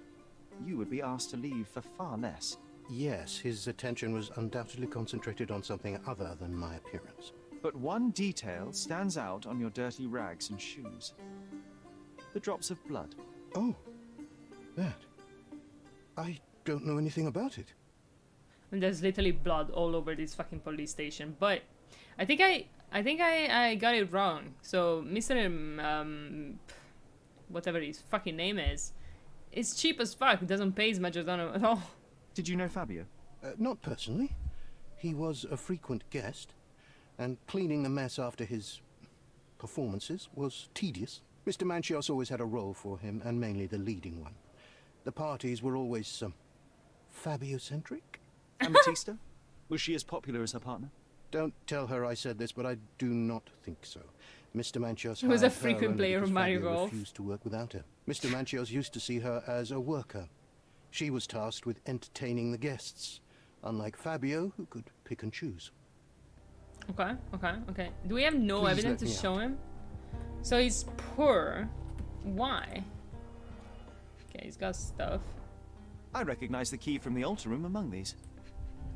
you would be asked to leave for far less. Yes, his attention was undoubtedly concentrated on something other than my appearance. But one detail stands out on your dirty rags and shoes. The drops of blood. Oh, that. I don't know anything about it. And there's literally blood all over this fucking police station. But I think I got it wrong. So Mr. Whatever his fucking name is cheap as fuck. It doesn't pay his majordomo at all. Did you know Fabio? Not personally. He was a frequent guest, and cleaning the mess after his performances was tedious. Mr. Manchios always had a role for him, and mainly the leading one. The parties were always Fabio-centric. And Batista? Was she as popular as her partner? Don't tell her I said this, but I do not think so. Mr. Manchios He was a hired her frequent only player of because Mario Fabio Golf. refused to work without her. Mr. Manchios used to see her as a worker. She was tasked with entertaining the guests, unlike Fabio, who could pick and choose. Okay, okay, okay. Do we have no Please evidence to let me show him? So he's poor. Why? Okay, he's got stuff. I recognize the key from the altar room among these.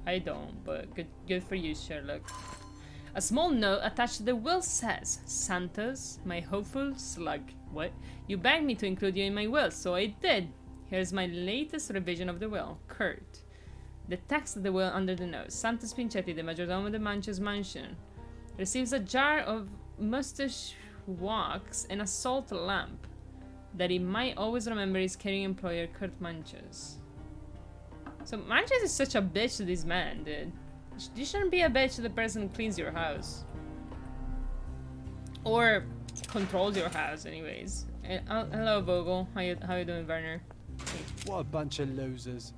I don't, but good for you, Sherlock. A small note attached to the will says, Santos, my hopeful slug. What? You begged me to include you in my will, so I did. Here's my latest revision of the will. Kurt. The text of the will under the note. Santos Pinchetti, the majordomo of the Manchios mansion, receives a jar of mustache wax and a salt lamp that he might always remember his caring employer, Kurt Manchios. So Manchios is such a bitch to this man, dude. You shouldn't be a bitch to the person who cleans your house. Or controls your house, anyways. Hello, Vogel. How you doing, Werner? What a bunch of losers.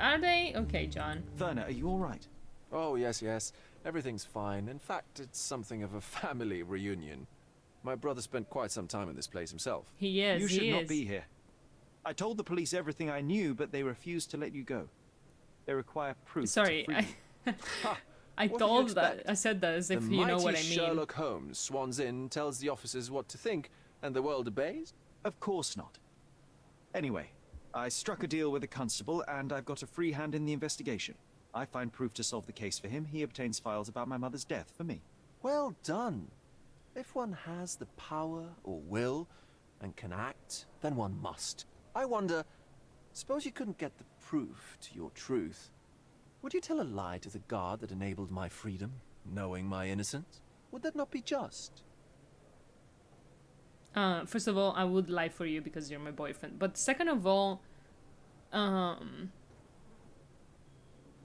Are they? Okay, John. Werner, are you alright? Oh, yes, yes. Everything's fine. In fact, it's something of a family reunion. My brother spent quite some time in this place himself. He is, You should not be here. I told the police everything I knew, but they refused to let you go. They require proof. Sorry, to free you. I What told did you that. expect? I said that as if The you know mighty what I mean. Sherlock Holmes swans in, tells the officers what to think, and the world obeys? Of course not. Anyway, I struck a deal with the constable, and I've got a free hand in the investigation. I find proof to solve the case for him. He obtains files about my mother's death for me. Well done. If one has the power or will and can act, then one must. I wonder, suppose you couldn't get the proof to your truth. Would you tell a lie to the guard that enabled my freedom, knowing my innocence? Would that not be just? First of all, I would lie for you because you're my boyfriend. But second of all,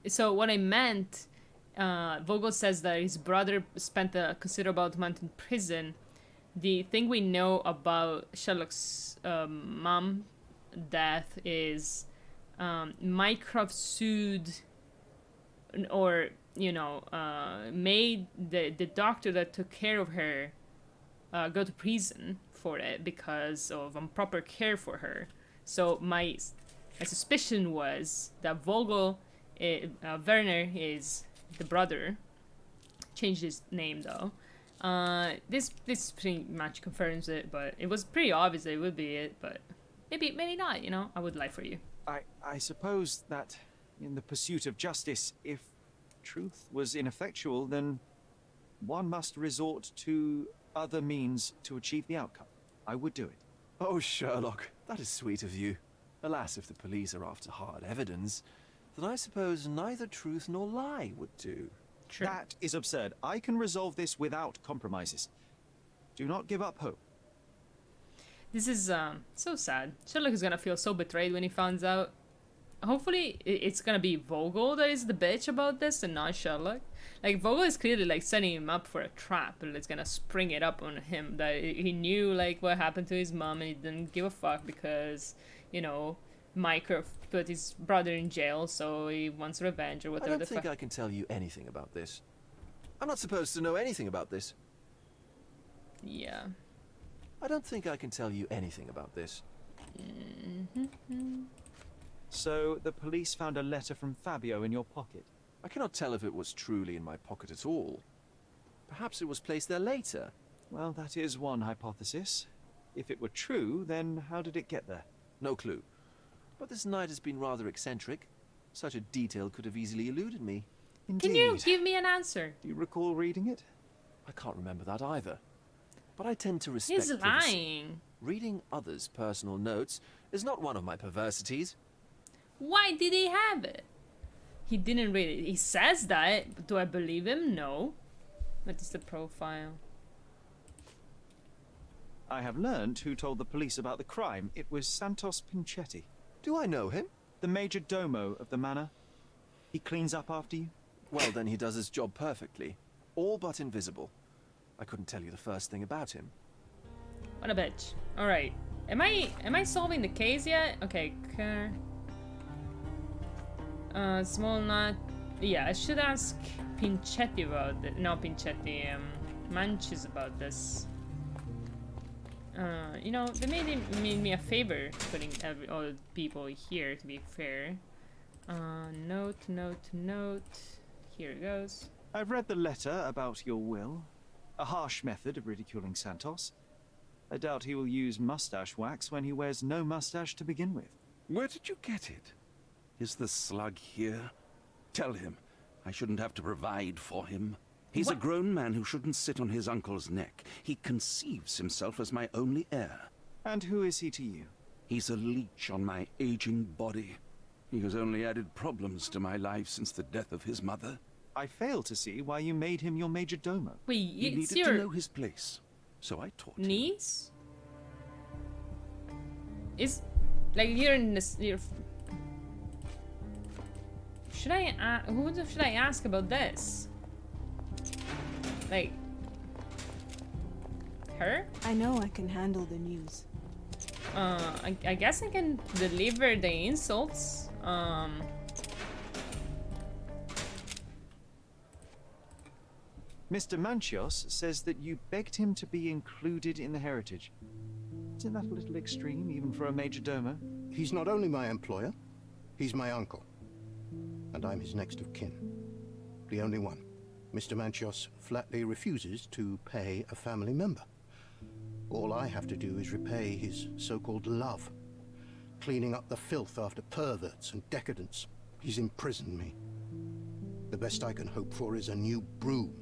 so what I meant, Vogel says that his brother spent a considerable amount in prison. The thing we know about Sherlock's mom death is Mycroft sued, or made the doctor that took care of her go to prison for it because of improper care for her. So my suspicion was that Vogel, Werner is the brother. Changed his name though. This pretty much confirms it, but it was pretty obvious that it would be it, but maybe not, I would lie for you. I suppose that in the pursuit of justice, if truth was ineffectual, then one must resort to other means to achieve the outcome. I would do it. Oh, Sherlock, that is sweet of you. Alas, if the police are after hard evidence, then I suppose neither truth nor lie would do. True. That is absurd. I can resolve this without compromises. Do not give up hope. This is so sad. Sherlock is gonna feel so betrayed when he finds out. Hopefully it's gonna be Vogel that is the bitch about this and not Sherlock. Like, Vogel is clearly like setting him up for a trap and it's gonna spring it up on him that he knew like what happened to his mom and he didn't give a fuck because, Mycroft put his brother in jail, so he wants revenge or whatever. I don't think I can tell you anything about this. I'm not supposed to know anything about this. Yeah. I don't think I can tell you anything about this. So the police found a letter from Fabio in your pocket. I cannot tell if it was truly in my pocket at all. Perhaps it was placed there later. Well, that is one hypothesis. If it were true, then how did it get there? No clue. But this night has been rather eccentric. Such a detail could have easily eluded me. Indeed. Can you give me an answer? Do you recall reading it? I can't remember that either. But I tend to respect He's privacy. lying. Reading others' personal notes is not one of my perversities. Why did he have it? He didn't read it. He says that, but do I believe him? No. What is the profile? I have learned who told the police about the crime. It was Santos Pinchetti. Do I know him? The major domo of the manor. He cleans up after you? Well, then he does his job perfectly. All but invisible. I couldn't tell you the first thing about him. What a bitch. Alright. Am I solving the case yet? Okay. Small nut. Yeah, I should ask Pinchetti about it. No, Pinchetti. Manches about this. You know, they made me a favor putting all the people here, to be fair. Note. Here it goes. I've read the letter about your will. A harsh method of ridiculing Santos. I doubt he will use mustache wax when he wears no mustache to begin with. Where did you get it? Is the slug here? Tell him I shouldn't have to provide for him. He's a grown man who shouldn't sit on his uncle's neck. He conceives himself as my only heir. And who is he to you? He's a leech on my aging body. He has only added problems to my life since the death of his mother. I fail to see why you made him your major domo. Wait, he it's needed your to know his place, so I taught him. niece? Is like you're in this? Should I? Who should I ask about this? Like her? I know I can handle the news. I guess I can deliver the insults. Mr. Manchios says that you begged him to be included in the heritage. Isn't that a little extreme, even for a major domo? He's not only my employer, he's my uncle. And I'm his next of kin. The only one. Mr. Manchios flatly refuses to pay a family member. All I have to do is repay his so-called love. Cleaning up the filth after perverts and decadents. He's imprisoned me. The best I can hope for is a new broom.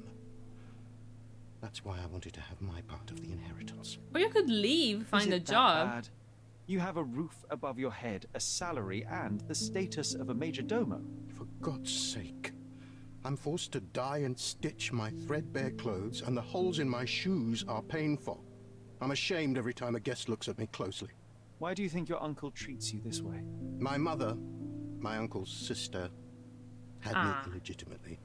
That's why I wanted to have my part of the inheritance. Or you could leave, find a job. Bad? You have a roof above your head, a salary, and the status of a major domo. For God's sake. I'm forced to dye and stitch my threadbare clothes, and the holes in my shoes are painful. I'm ashamed every time a guest looks at me closely. Why do you think your uncle treats you this way? My mother, my uncle's sister, had me illegitimately.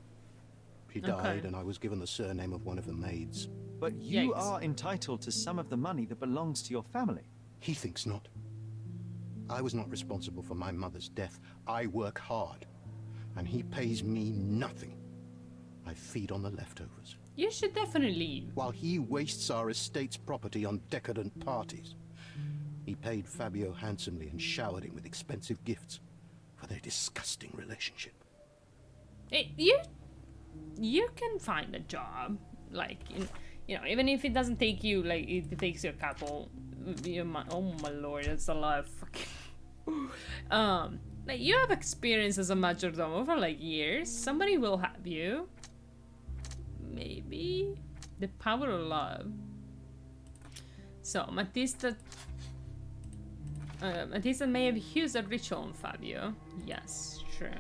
She died, and I was given the surname of one of the maids. But you are entitled to some of the money that belongs to your family. He thinks not. I was not responsible for my mother's death. I work hard, and he pays me nothing. I feed on the leftovers. You should definitely leave. While he wastes our estate's property on decadent parties. He paid Fabio handsomely and showered him with expensive gifts for their disgusting relationship. Hey, you can find a job, like, you know, even if it doesn't take you, like, it takes you a couple, oh my lord, that's a lot of fucking, like, you have experience as a majordomo for, like, years, somebody will have you, maybe, the power of love. So, Matista may have used a ritual on Fabio, yes, sure,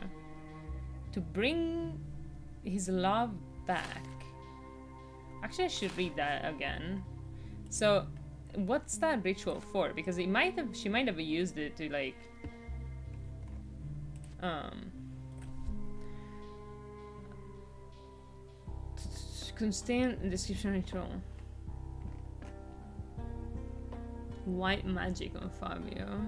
to bring his love back. Actually, I should read that again. So, what's that ritual for? Because she might have used it to, like, constant description ritual. White magic on Fabio.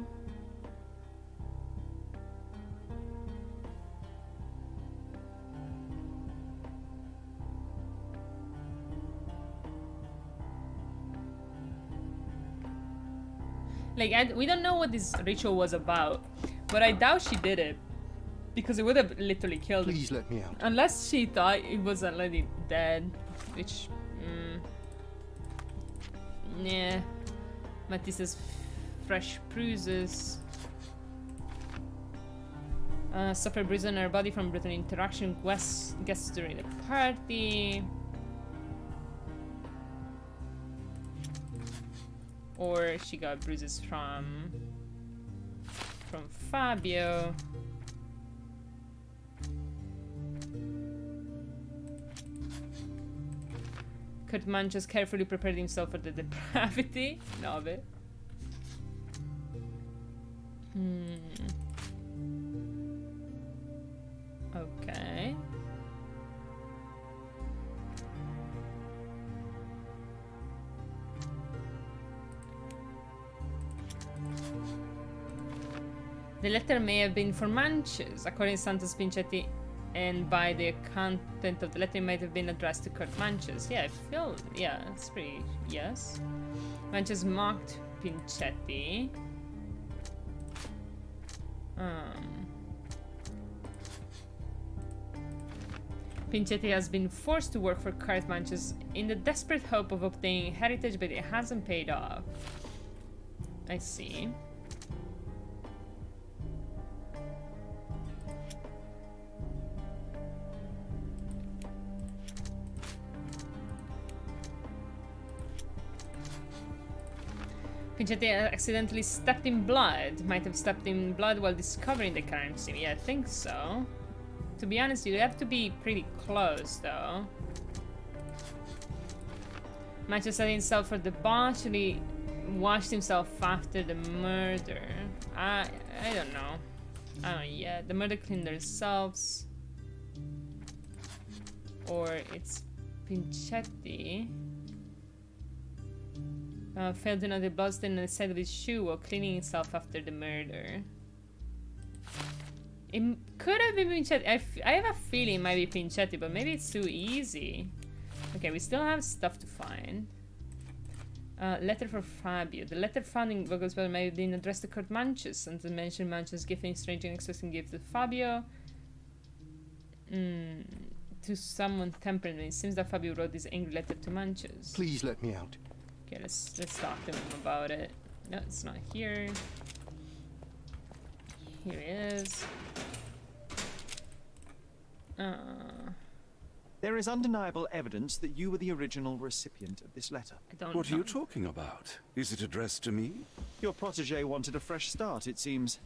Like, we don't know what this ritual was about, but I doubt she did it, because it would have literally killed him. Please let me out. Unless she thought it was already dead, which, yeah. Matisse's fresh bruises. Suffer bruises on her body from brutal interaction with guests during the party. Or she got bruises from Fabio. Kurt Manchios carefully prepared himself for the depravity of it. Okay. The letter may have been for Manchios, according to Santos Pinchetti, and by the content of the letter, it might have been addressed to Kurt Manchios. Yeah, I feel, yeah, it's pretty, yes. Manches mocked Pinchetti. Pinchetti has been forced to work for Kurt Manches in the desperate hope of obtaining heritage, but it hasn't paid off. I see. Pinchetti accidentally stepped in blood. Might have stepped in blood while discovering the crime scene. Yeah, I think so. To be honest, you have to be pretty close, though. Manches set himself for debauchery, washed himself after the murder. I don't know. Oh yeah, the murder cleaned themselves. Or it's Pinchetti. Failed to note the bloodstain on the side of his shoe while cleaning himself after the murder. It could have been Pinchetti. I have a feeling it might be Pinchetti, but maybe it's too easy. Okay, we still have stuff to find. Letter for Fabio. The letter found in Vogel's bed may have been addressed to Kurt Manches and to mention Manches gifting strange and expressing gift to Fabio. To someone temporarily. It seems that Fabio wrote this angry letter to Manches. Please let me out. Okay, let's talk to him about it. No, it's not here. Here he is. There is undeniable evidence that you were the original recipient of this letter. I don't What know. are you talking about? Is it addressed to me? Your protege wanted a fresh start, it seems.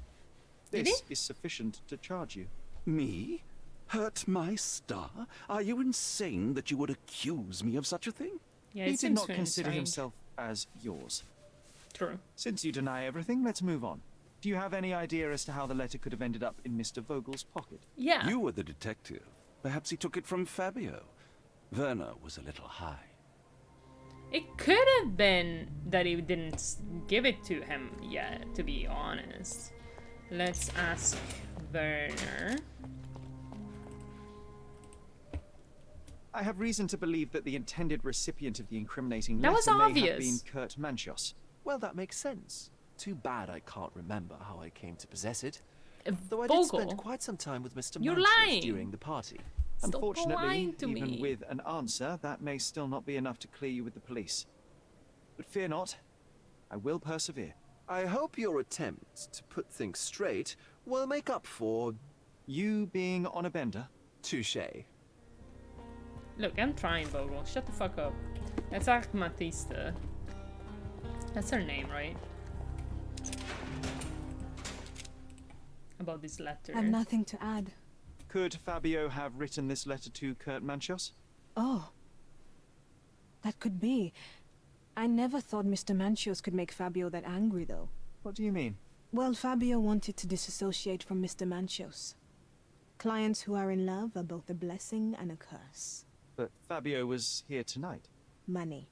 Did This is sufficient to charge you. Me? Hurt my star? Are you insane that you would accuse me of such a thing? Yeah, He it did seems not very consider strange. himself as yours. True. Since you deny everything, let's move on. Do you have any idea as to how the letter could have ended up in Mr. Vogel's pocket? Yeah. You were the detective. Perhaps he took it from Fabio. Werner was a little high. It could have been that he didn't give it to him yet, to be honest. Let's ask Werner. I have reason to believe that the intended recipient of the incriminating That letter was may have obvious. been Kurt Manchos. Well, that makes sense. Too bad I can't remember how I came to possess it. Though I Vogel. did spend quite some time with Mr. You're Manchos lying. during the party. Stop Unfortunately, lying to even me. with an answer, that may still not be enough to clear you with the police. But fear not, I will persevere. I hope your attempt to put things straight will make up for... You being on a bender? Touché. Look, I'm trying, Vogel. Shut the fuck up. Let's ask Matista. That's her name, right? About this letter. I have nothing to add. Could Fabio have written this letter to Kurt Manchos? Oh. That could be. I never thought Mr. Manchios could make Fabio that angry, though. What do you mean? Well, Fabio wanted to disassociate from Mr. Manchios. Clients who are in love are both a blessing and a curse. But Fabio was here tonight. Money.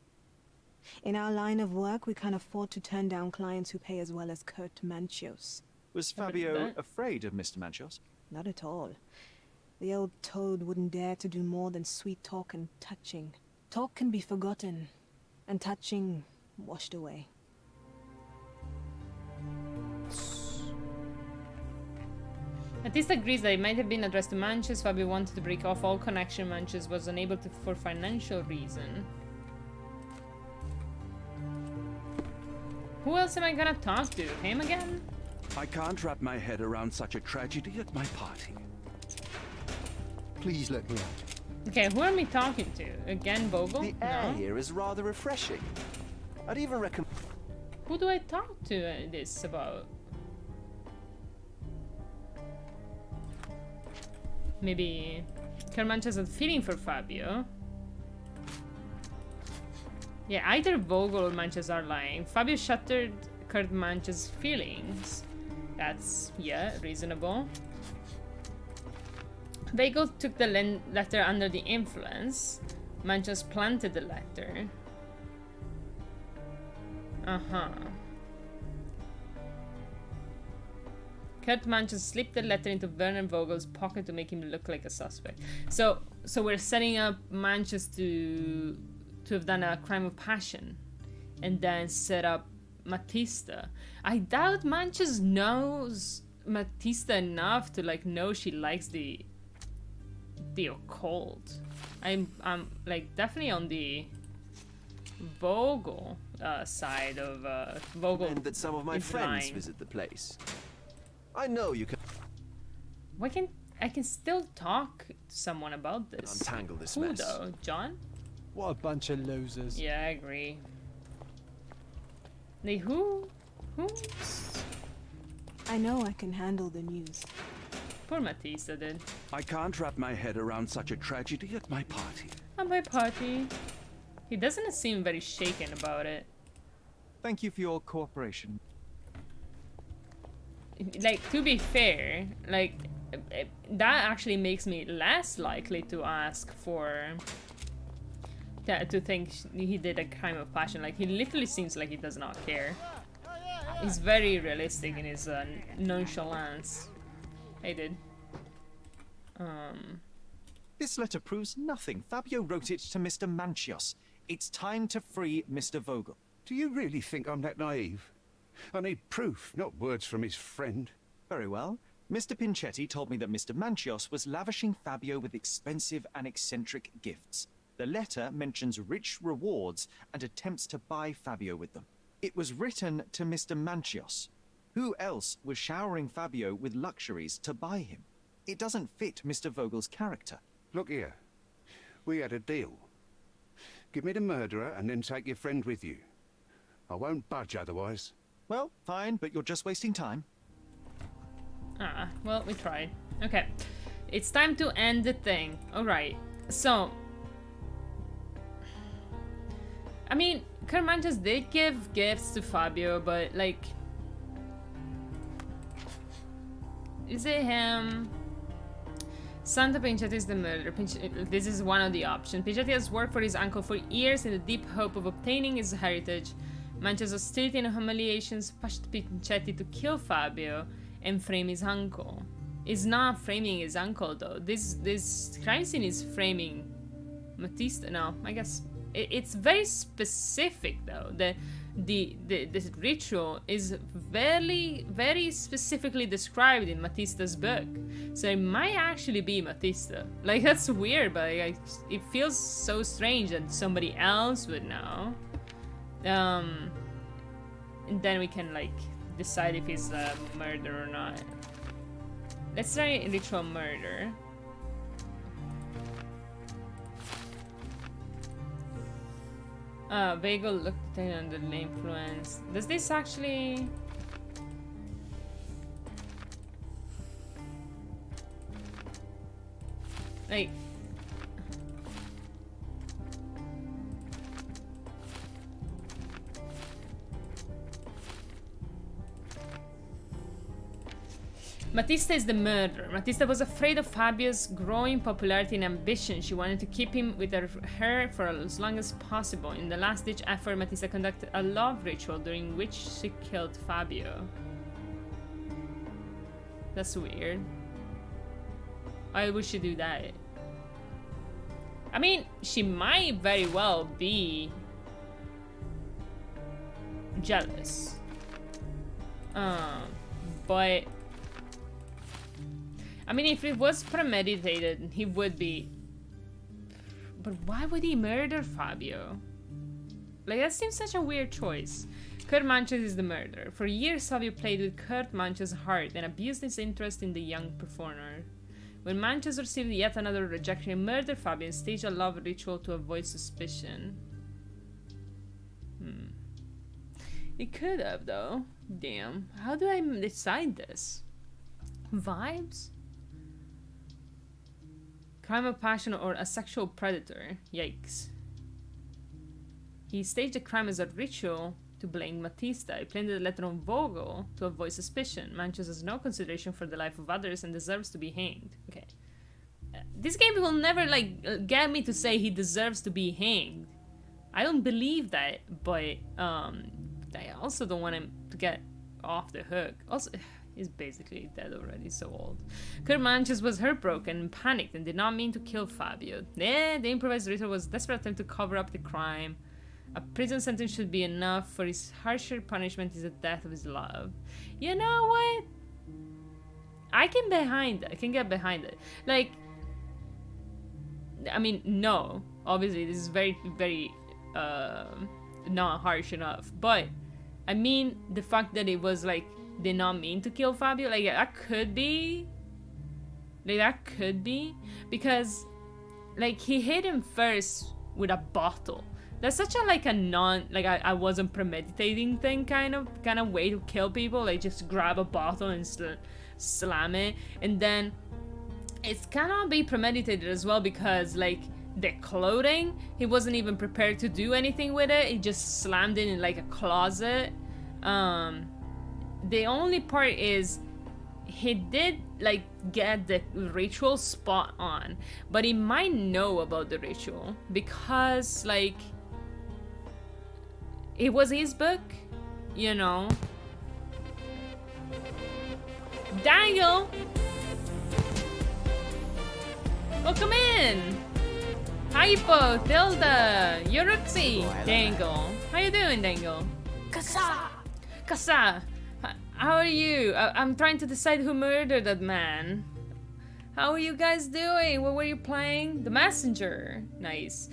In our line of work, we can't afford to turn down clients who pay as well as Kurt Manchios. Was I believe Fabio that. afraid of Mr. Manchos? Not at all. The old toad wouldn't dare to do more than sweet talk and touching. Talk can be forgotten, and touching washed away. Matista agrees that it might have been addressed to Manches. Fabio wanted to break off all connection. Manches was unable to for financial reason. Who else am I gonna talk to? Him again? I can't wrap my head around such a tragedy at my party. Please let me out. Okay, who am I talking to? Again, Vogel? The air No. here is rather refreshing. I'd even recommend... Who do I talk to this about? Maybe Kurt Manches has a feeling for Fabio. Yeah, either Vogel or Manches are lying. Fabio shattered Kurt Manches' feelings. That's, yeah, reasonable. Vogel took the letter under the influence. Manches planted the letter. Uh-huh. Kurt Manches slipped the letter into Werner Vogel's pocket to make him look like a suspect. So we're setting up Manches to have done a crime of passion. and then set up Matista. I doubt Manches knows Matista enough to like know she likes the occult. I'm like definitely on the Vogel side of Vogel. And that some of my friends visit the place. I know you can. I can still talk to someone about this. Untangle this Who mess. though? John? What a bunch of losers. Yeah, I agree. Who? I know I can handle the news. Poor Matista did. I can't wrap my head around such a tragedy at my party. At my party. He doesn't seem very shaken about it. Thank you for your cooperation. Like, to be fair, like, that actually makes me less likely to ask for... to think he did a crime of passion. Like, he literally seems like he does not care. He's very realistic in his nonchalance. I did. This letter proves nothing. Fabio wrote it to Mr. Manchios. It's time to free Mr. Vogel. Do you really think I'm that naive? I need proof, not words from his friend. Very well. Mr. Pinchetti told me that Mr. Manchios was lavishing Fabio with expensive and eccentric gifts. The letter mentions rich rewards and attempts to buy Fabio with them. It was written to Mr. Manchios. Who else was showering Fabio with luxuries to buy him? It doesn't fit Mr. Vogel's character. Look here. We had a deal. Give me the murderer and then take your friend with you. I won't budge otherwise. Well, fine, but you're just wasting time. Well, we tried. Okay. It's time to end the thing. Alright. So... I mean, Kermantes did give gifts to Fabio, but, like... Is it him? Santo Pinchetti is the murderer. This is one of the options. Pinchetti has worked for his uncle for years in the deep hope of obtaining his heritage. Mancho's hostility and humiliations pushed Pinchetti to kill Fabio and frame his uncle. It's not framing his uncle though. This crime scene is framing Matista. No, I guess it's very specific though. This ritual is very specifically described in Matista's book, so it might actually be Matista. Like, that's weird, but like, it feels so strange that somebody else would know. And then we can like decide if he's a murderer or not. Let's try ritual murder. Vogel looked under the influence. Does this actually... like... Matista is the murderer. Matista was afraid of Fabio's growing popularity and ambition. She wanted to keep him with her for as long as possible. In the last-ditch effort, Matista conducted a love ritual during which she killed Fabio. That's weird. Why would she do that? I mean, she might very well be jealous. But... I mean, if it was premeditated, he would be... But why would he murder Fabio? Like, that seems such a weird choice. Kurt Manches is the murderer. For years, Fabio played with Kurt Manches' heart and abused his interest in the young performer. When Manches received yet another rejection, he murdered Fabio and staged a love ritual to avoid suspicion. He could have, though. Damn. How do I decide this? Vibes? Crime of passion or a sexual predator. Yikes. He staged the crime as a ritual to blame Matista. He planted the letter on Vogel to avoid suspicion. Manches has no consideration for the life of others and deserves to be hanged. Okay. This game will never, like, get me to say he deserves to be hanged. I don't believe that, but, I also don't want him to get off the hook. Also... He's basically dead already, so old. Kurt Manches was heartbroken and panicked and did not mean to kill Fabio. The improvised ritual was a desperate attempt to cover up the crime. A prison sentence should be enough. For his harsher punishment is the death of his love. You know what? I can get behind it. Like, I mean, no. Obviously, this is very, very not harsh enough. But, I mean, the fact that it was, like, they not mean to kill Fabio, like, that could be. Like, that could be. Because, like, he hit him first with a bottle. That's such a, like, a non, like, I wasn't premeditating thing kind of way to kill people. Like, just grab a bottle and slam it. And then it's cannot be premeditated as well because, like, the clothing, he wasn't even prepared to do anything with it. He just slammed it in, like, a closet. The only part is he did, like, get the ritual spot on, but he might know about the ritual because, like, it was his book, you know. Dangle! Welcome in! Hypo, Tilda, Yuruxi, Dangle. How you doing, Dangle? Kasa! How are you? I'm trying to decide who murdered that man. How are you guys doing? What were you playing? The Messenger. Nice.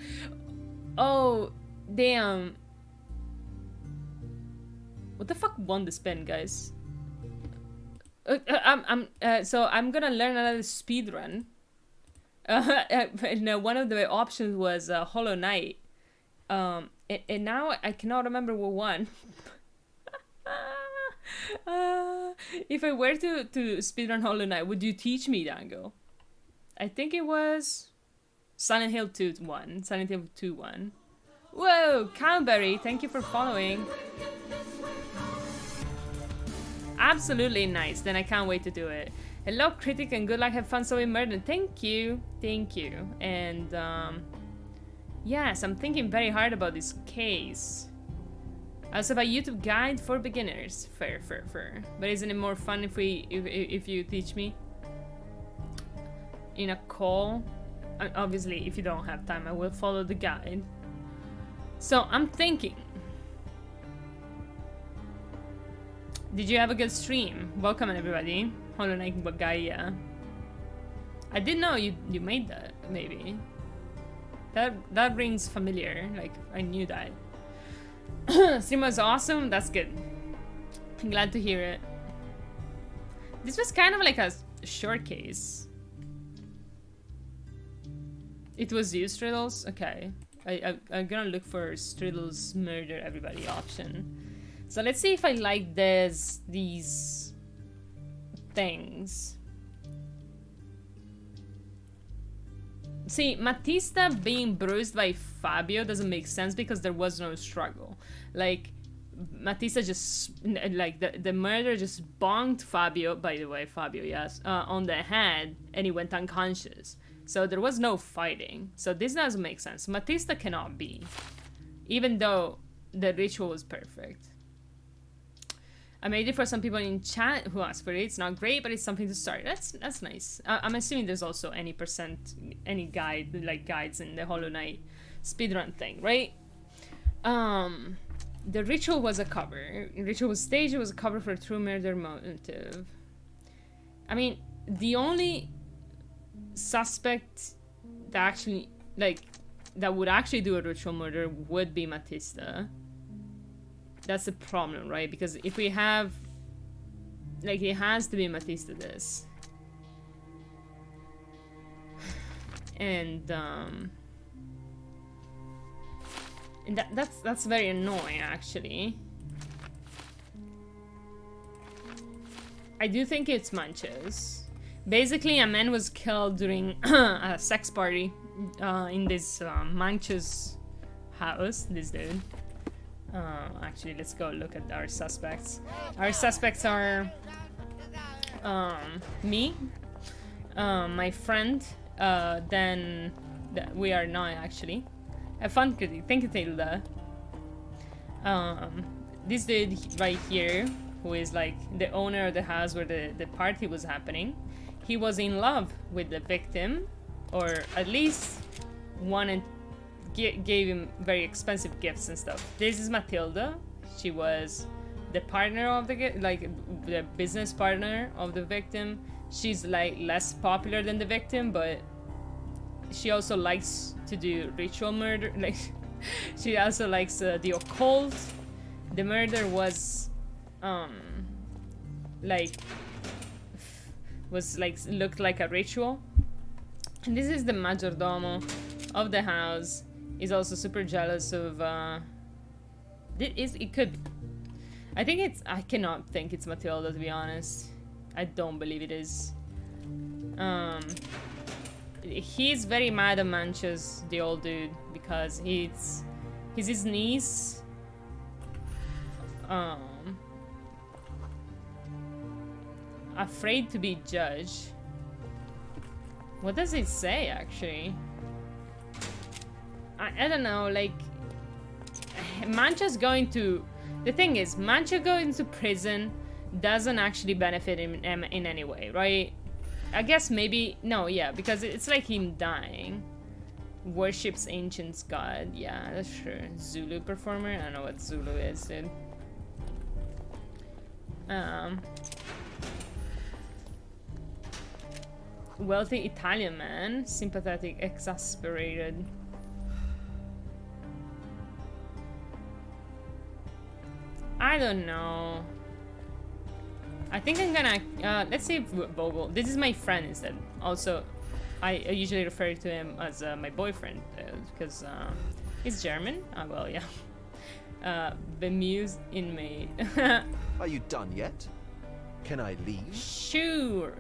Oh, damn. What the fuck won the spin, guys? So I'm gonna learn another speedrun. No, one of the options was Hollow Knight. And now I cannot remember what won. If I were to speedrun Hollow Knight, would you teach me, Dango? I think it was Silent Hill 2 1. Silent Hill 2 1. Whoa, Cowberry, thank you for following. Absolutely nice. Then I can't wait to do it. Hello, Critic, and good luck. Have fun solving murder. Thank you. Thank you. And yes, I'm thinking very hard about this case. I also have a YouTube guide for beginners. Fair. But isn't it more fun if you teach me in a call? Obviously, if you don't have time, I will follow the guide. So I'm thinking. Did you have a good stream? Welcome everybody. Hollow Knight Gaia. I didn't know you made that. Maybe that rings familiar. Like I knew that. Stream was awesome. That's good. I'm glad to hear it. This was kind of like a short case. It was you, Striddles? Okay. I'm gonna look for Striddles murder everybody option. So let's see if I like these things. See, Matista being bruised by Fabio doesn't make sense because there was no struggle. Like, Matista just, like, the murderer just bonked Fabio, by the way, Fabio, yes, on the head, and he went unconscious. So there was no fighting. So this doesn't make sense. Matista cannot be, even though the ritual was perfect. I made it for some people in chat who asked for it. It's not great, but it's something to start. That's nice. I'm assuming there's also any guide, like guides in the Hollow Knight speedrun thing, right? The ritual was a cover. The ritual was staged. It was a cover for a true murder motive. I mean, the only suspect that actually, like, that would actually do a ritual murder would be Matista. That's the problem, right? Because if we have, like, it has to be Matista this. And that's very annoying, actually. I do think it's Manches. Basically, a man was killed during a sex party in this Manches house, this dude. Actually, let's go look at our suspects. Our suspects are me, my friend, then we are not actually. A fun critic. Thank you, Tilda. This dude right here, who is like the owner of the house where the party was happening, he was in love with the victim, or at least wanted gave him very expensive gifts and stuff. This is Matilda. She was the partner of the business partner of the victim. She's like less popular than the victim, but she also likes to do ritual murder. Like, she also likes the occult. The murder was, looked like a ritual. And this is the majordomo of the house. He's also super jealous of. It could. I think it's. I cannot think it's Matilda, to be honest. I don't believe it is. He's very mad at Manchas, the old dude, because he's his niece. Afraid to be judged. What does it say, actually? I don't know, like... Mancha's going to... The thing is, Mancha going to prison doesn't actually benefit him in any way, right? I guess maybe... No, yeah, because it's like him dying. Worships ancient god. Yeah, that's true. Zulu performer? I don't know what Zulu is, dude. Wealthy Italian man. Sympathetic, exasperated. I don't know. I think I'm gonna... let's see Vogel. This is my friend instead. Also, I usually refer to him as my boyfriend because he's German. Well, yeah. Bemused inmate. Are you done yet? Can I leave? Sure.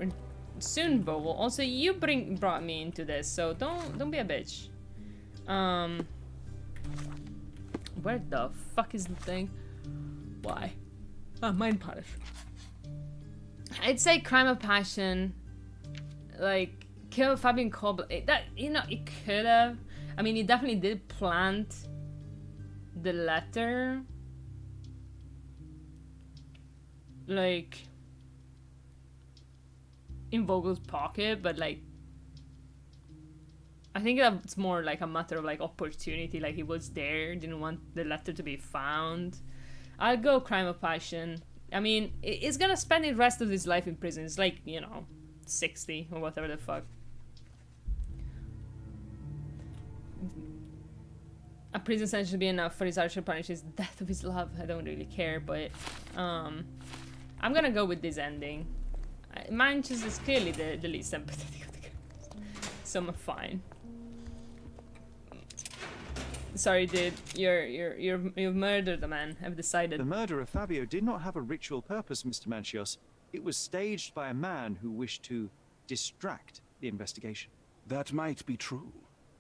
Soon, Vogel. Also, you brought me into this, so don't be a bitch. Where the fuck is the thing? Why? Mind punish. I'd say crime of passion. Like, kill Fabian Kobler. That, you know, it could have. I mean, he definitely did plant the letter. Like, in Vogel's pocket, but like, I think that's more like a matter of like opportunity. Like, he was there, didn't want the letter to be found. I'll go crime of passion. I mean, he's gonna spend the rest of his life in prison. It's like, you know, 60 or whatever the fuck. A prison sentence should be enough for his archer punishes death of his love. I don't really care, but I'm gonna go with this ending. Manchas is clearly the least sympathetic of the characters, so I'm fine. Sorry, dude. You've murdered a man. I've decided. The murder of Fabio did not have a ritual purpose, Mr. Manchios. It was staged by a man who wished to distract the investigation. That might be true.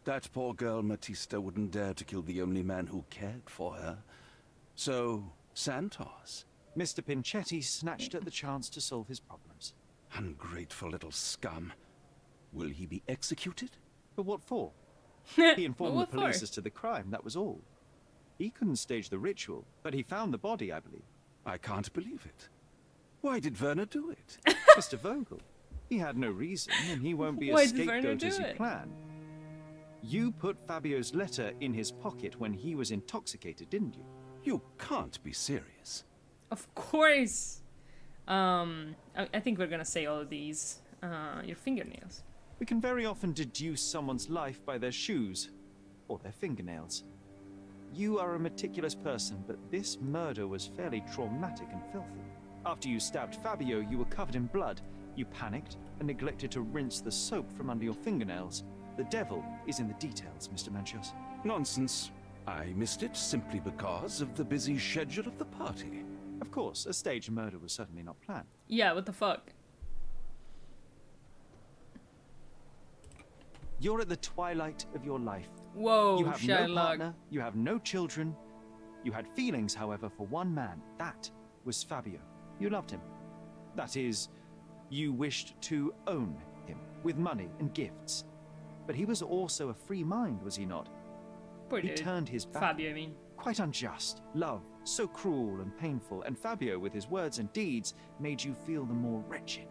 That poor girl Matista wouldn't dare to kill the only man who cared for her. So, Santos. Mr. Pinchetti snatched at the chance to solve his problems. Ungrateful little scum. Will he be executed? But what for? He informed What the police for? as to the crime, that was all. He couldn't stage the ritual, but he found the body, I believe. I can't believe it. Why did Werner do it? Mr. Vogel. He had no reason, and he won't be Why a did Werner scapegoat do as you it? plan. You put Fabio's letter in his pocket when he was intoxicated, didn't you? You can't be serious. Of course. I think we're gonna say all of these. Your fingernails. We can very often deduce someone's life by their shoes or their fingernails. You are a meticulous person, but this murder was fairly traumatic and filthy. After you stabbed Fabio, you were covered in blood. You panicked and neglected to rinse the soap from under your fingernails. The devil is in the details, Mr. Manchios. Nonsense. I missed it simply because of the busy schedule of the party. Of course, a staged murder was certainly not planned. Yeah, what the fuck? You're at the twilight of your life. Whoa, you have no Sherlock. partner, you have no children. You had feelings, however, for one man. That was Fabio. You loved him. That is, you wished to own him with money and gifts. But he was also a free mind, was he not? Poor He dude. turned his back. Fabio, I mean. Quite unjust. Love, so cruel and painful. And Fabio, with his words and deeds, made you feel the more wretched.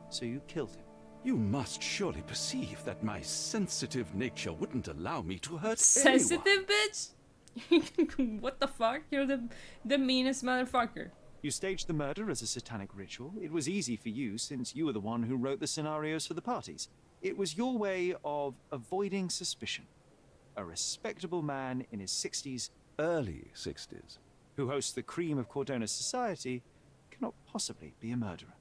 So you killed him. You must surely perceive that my sensitive nature wouldn't allow me to hurt Sensitive bitch? What the fuck? You're the meanest motherfucker. You staged the murder as a satanic ritual. It was easy for you since you were the one who wrote the scenarios for the parties. It was your way of avoiding suspicion. A respectable man in his 60s, early 60s, who hosts the cream of Cordona's society, cannot possibly be a murderer.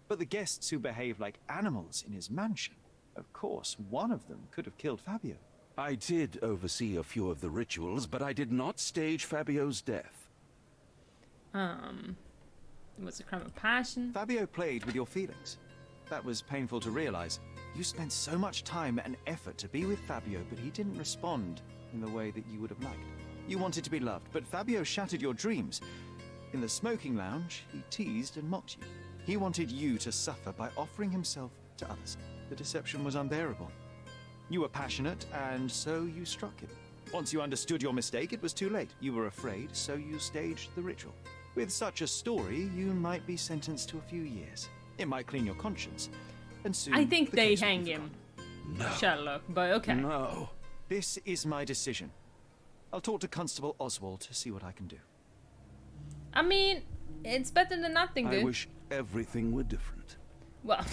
But the guests who behave like animals in his mansion, of course, one of them could have killed Fabio. I did oversee a few of the rituals, but I did not stage Fabio's death. It was a crime of passion. Fabio played with your feelings. That was painful to realize. You spent so much time and effort to be with Fabio, but he didn't respond in the way that you would have liked. You wanted to be loved, but Fabio shattered your dreams. In the smoking lounge, he teased and mocked you. He wanted you to suffer by offering himself to others. The deception was unbearable. You were passionate, and so you struck him. Once you understood your mistake, it was too late. You were afraid, so you staged the ritual. With such a story, you might be sentenced to a few years. It might clean your conscience. And soon, I think they hang him. No. Sherlock, but okay. No. This is my decision. I'll talk to Constable Oswald to see what I can do. I mean, it's better than nothing, dude. I wish everything were different. Well,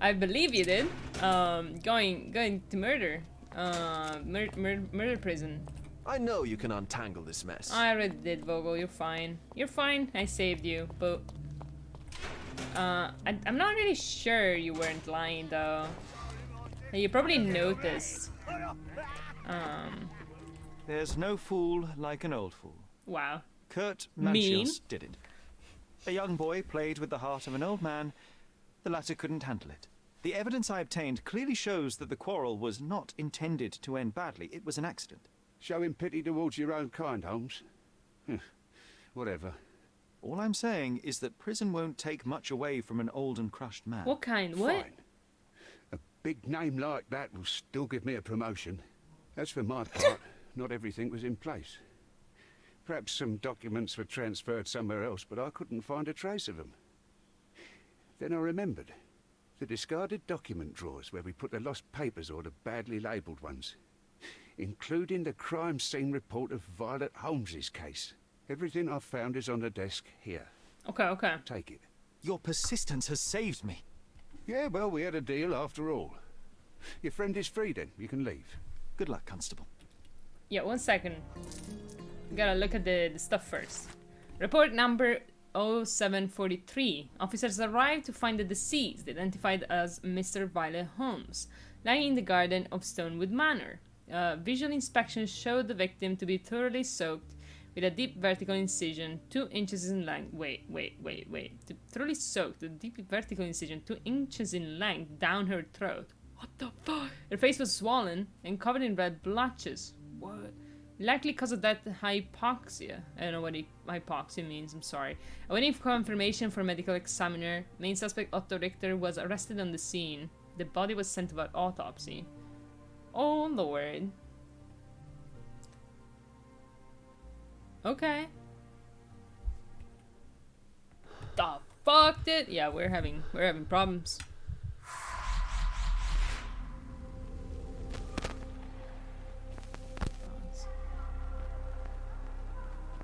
I believe you did. Going to murder. Murder prison. I know you can untangle this mess. I already did, Vogel. You're fine. You're fine. I saved you, but I'm not really sure you weren't lying, though. You probably noticed. There's no fool like an old fool. Wow. Kurt Mean. Manchios did it. A young boy played with the heart of an old man. The latter couldn't handle it. The evidence I obtained clearly shows that the quarrel was not intended to end badly. It was an accident. Showing pity towards your own kind, Holmes. Whatever. All I'm saying is that prison won't take much away from an old and crushed man. What kind? What? Fine. A big name like that will still give me a promotion. As for my part, not everything was in place. Perhaps some documents were transferred somewhere else, but I couldn't find a trace of them. Then I remembered. The discarded document drawers where we put the lost papers or the badly labelled ones. Including the crime scene report of Violet Holmes's case. Everything I've found is on the desk here. Okay. Take it. Your persistence has saved me. Yeah, well, we had a deal after all. Your friend is free then. You can leave. Good luck, Constable. Yeah, 1 second. Gotta look at the stuff first. Report number 0743. Officers arrived to find the deceased, identified as Mr. Violet Holmes, lying in the garden of Stonewood Manor. Visual inspection showed the victim to be thoroughly soaked with a deep vertical incision 2 inches in length. Wait. Thoroughly soaked with a deep vertical incision 2 inches in length down her throat. What the fuck? Her face was swollen and covered in red blotches. What? Likely cause of death, hypoxia. I don't know what hypoxia means, I'm sorry. Awaiting confirmation from medical examiner, main suspect Otto Richter was arrested on the scene. The body was sent to autopsy. Oh lord. Okay. The fuck, dude? Yeah, we're having problems.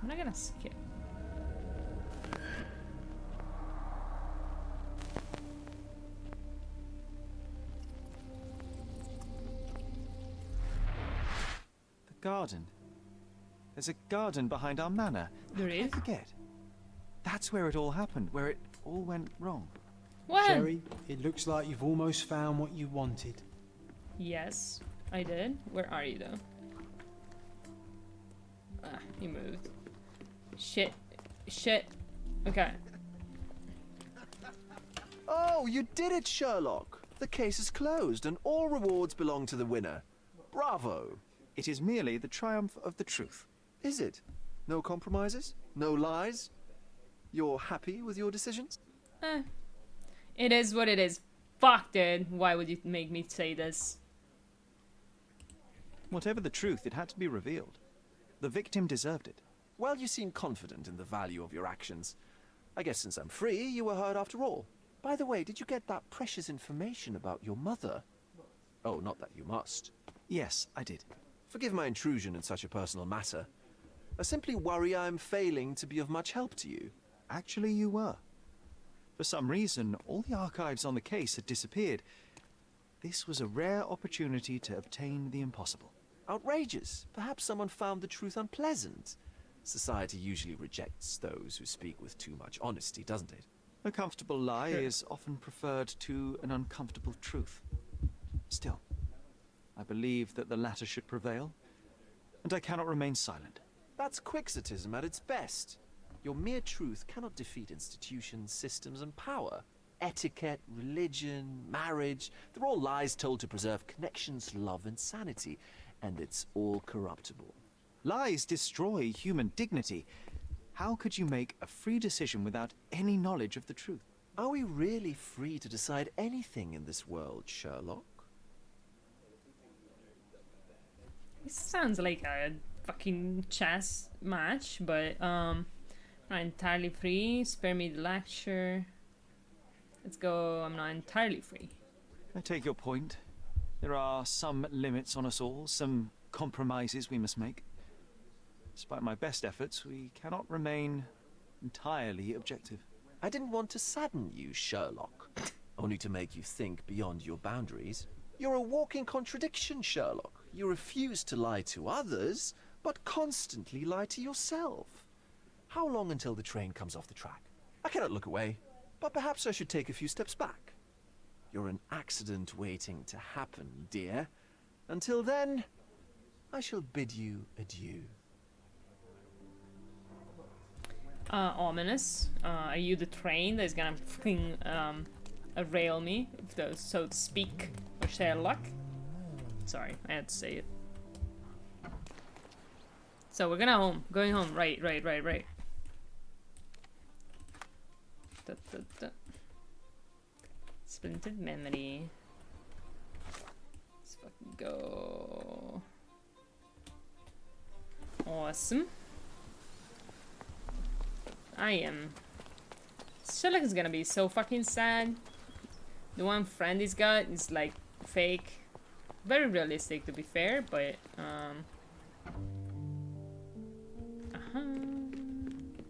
I'm not gonna skip. The garden. There's a garden behind our manor. There is? I forget. That's where it all happened, where it all went wrong. What? Sherry, it looks like you've almost found what you wanted. Yes, I did. Where are you though? Ah, you moved. Shit. Okay. Oh, you did it, Sherlock. The case is closed and all rewards belong to the winner. Bravo. It is merely the triumph of the truth. Is it? No compromises? No lies? You're happy with your decisions? It is what it is. Fuck, dude. Why would you make me say this? Whatever the truth, it had to be revealed. The victim deserved it. Well, you seem confident in the value of your actions. I guess since I'm free, you were heard after all. By the way, did you get that precious information about your mother? Oh, not that you must. Yes, I did. Forgive my intrusion in such a personal matter. I simply worry I am failing to be of much help to you. Actually, you were. For some reason, all the archives on the case had disappeared. This was a rare opportunity to obtain the impossible. Outrageous. Perhaps someone found the truth unpleasant. Society usually rejects those who speak with too much honesty, doesn't it? A comfortable lie is often preferred to an uncomfortable truth. Still, I believe that the latter should prevail, and I cannot remain silent. That's quixotism at its best. Your mere truth cannot defeat institutions, systems, and power. Etiquette, religion, marriage, they're all lies told to preserve connections, love, and sanity, and it's all corruptible. Lies destroy human dignity. How could you make a free decision without any knowledge of the truth? Are we really free to decide anything in this world, Sherlock? This sounds like a fucking chess match, but not entirely free. Spare me the lecture. Let's go. I'm not entirely free. I take your point. There are some limits on us all, some compromises we must make. Despite my best efforts, we cannot remain entirely objective. I didn't want to sadden you, Sherlock, only to make you think beyond your boundaries. You're a walking contradiction, Sherlock. You refuse to lie to others, but constantly lie to yourself. How long until the train comes off the track? I cannot look away, but perhaps I should take a few steps back. You're an accident waiting to happen, dear. Until then, I shall bid you adieu. Ominous. Are you the train that's gonna fucking rail me, so to speak, or Sherlock? Sorry, I had to say it. So we're going home. Right. Splintered memory. Let's fucking go. Awesome. Sherlock is gonna be so fucking sad. The one friend he's got is like fake. Very realistic to be fair, but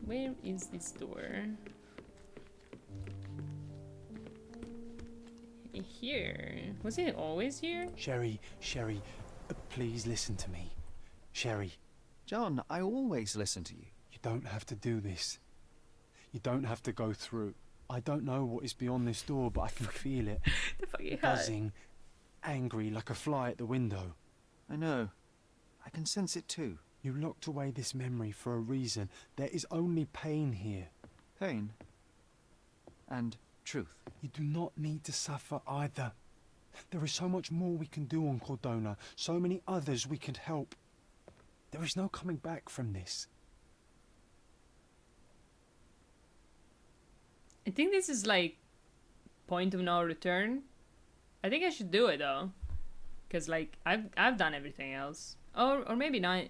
where is this door? Here. Was it always here? Sherry, please listen to me. Sherry. John, I always listen to you. You don't have to do this. You don't have to go through. I don't know what is beyond this door, but I can feel it. The fucking buzzing, angry like a fly at the window. I know. I can sense it too. You locked away this memory for a reason. There is only pain here. Pain? And truth. You do not need to suffer either. There is so much more we can do on Cordona, so many others we can help. There is no coming back from this. I think this is like point of no return. I think I should do it though, because like I've done everything else. Or maybe not.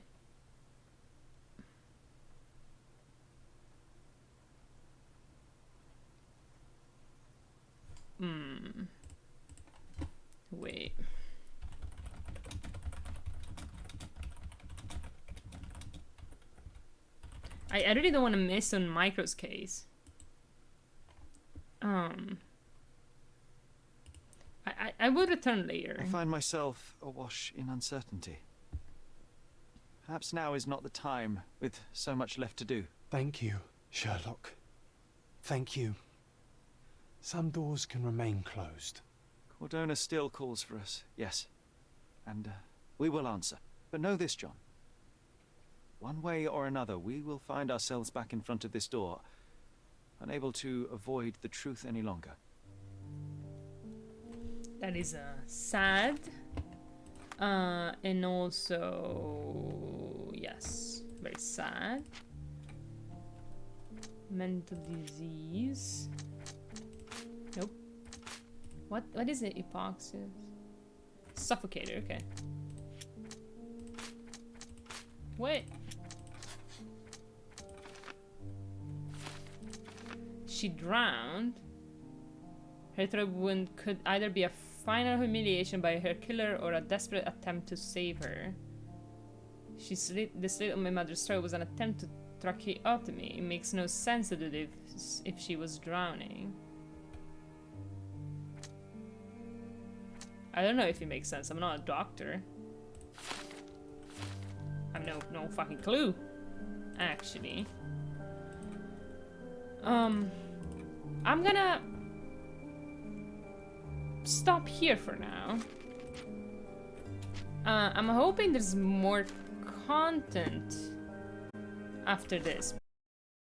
Wait. I really don't want to miss on Micro's case. I will return later. I find myself awash in uncertainty. Perhaps now is not the time, with so much left to do. Thank you, Sherlock. Thank you. Some doors can remain closed. Cordona still calls for us, yes. And we will answer. But know this, John. One way or another, we will find ourselves back in front of this door, unable to avoid the truth any longer. That is sad. And also, yes, very sad. Mental disease. Nope. What is it? Hypoxia? Suffocator, okay. What? She drowned. Her throat wound could either be a final humiliation by her killer or a desperate attempt to save her. The slit on my mother's throat was an attempt to tracheotomy. It makes no sense to do this if she was drowning. I don't know if it makes sense. I'm not a doctor. I have no fucking clue, actually. I'm gonna stop here for now. I'm hoping there's more content after this,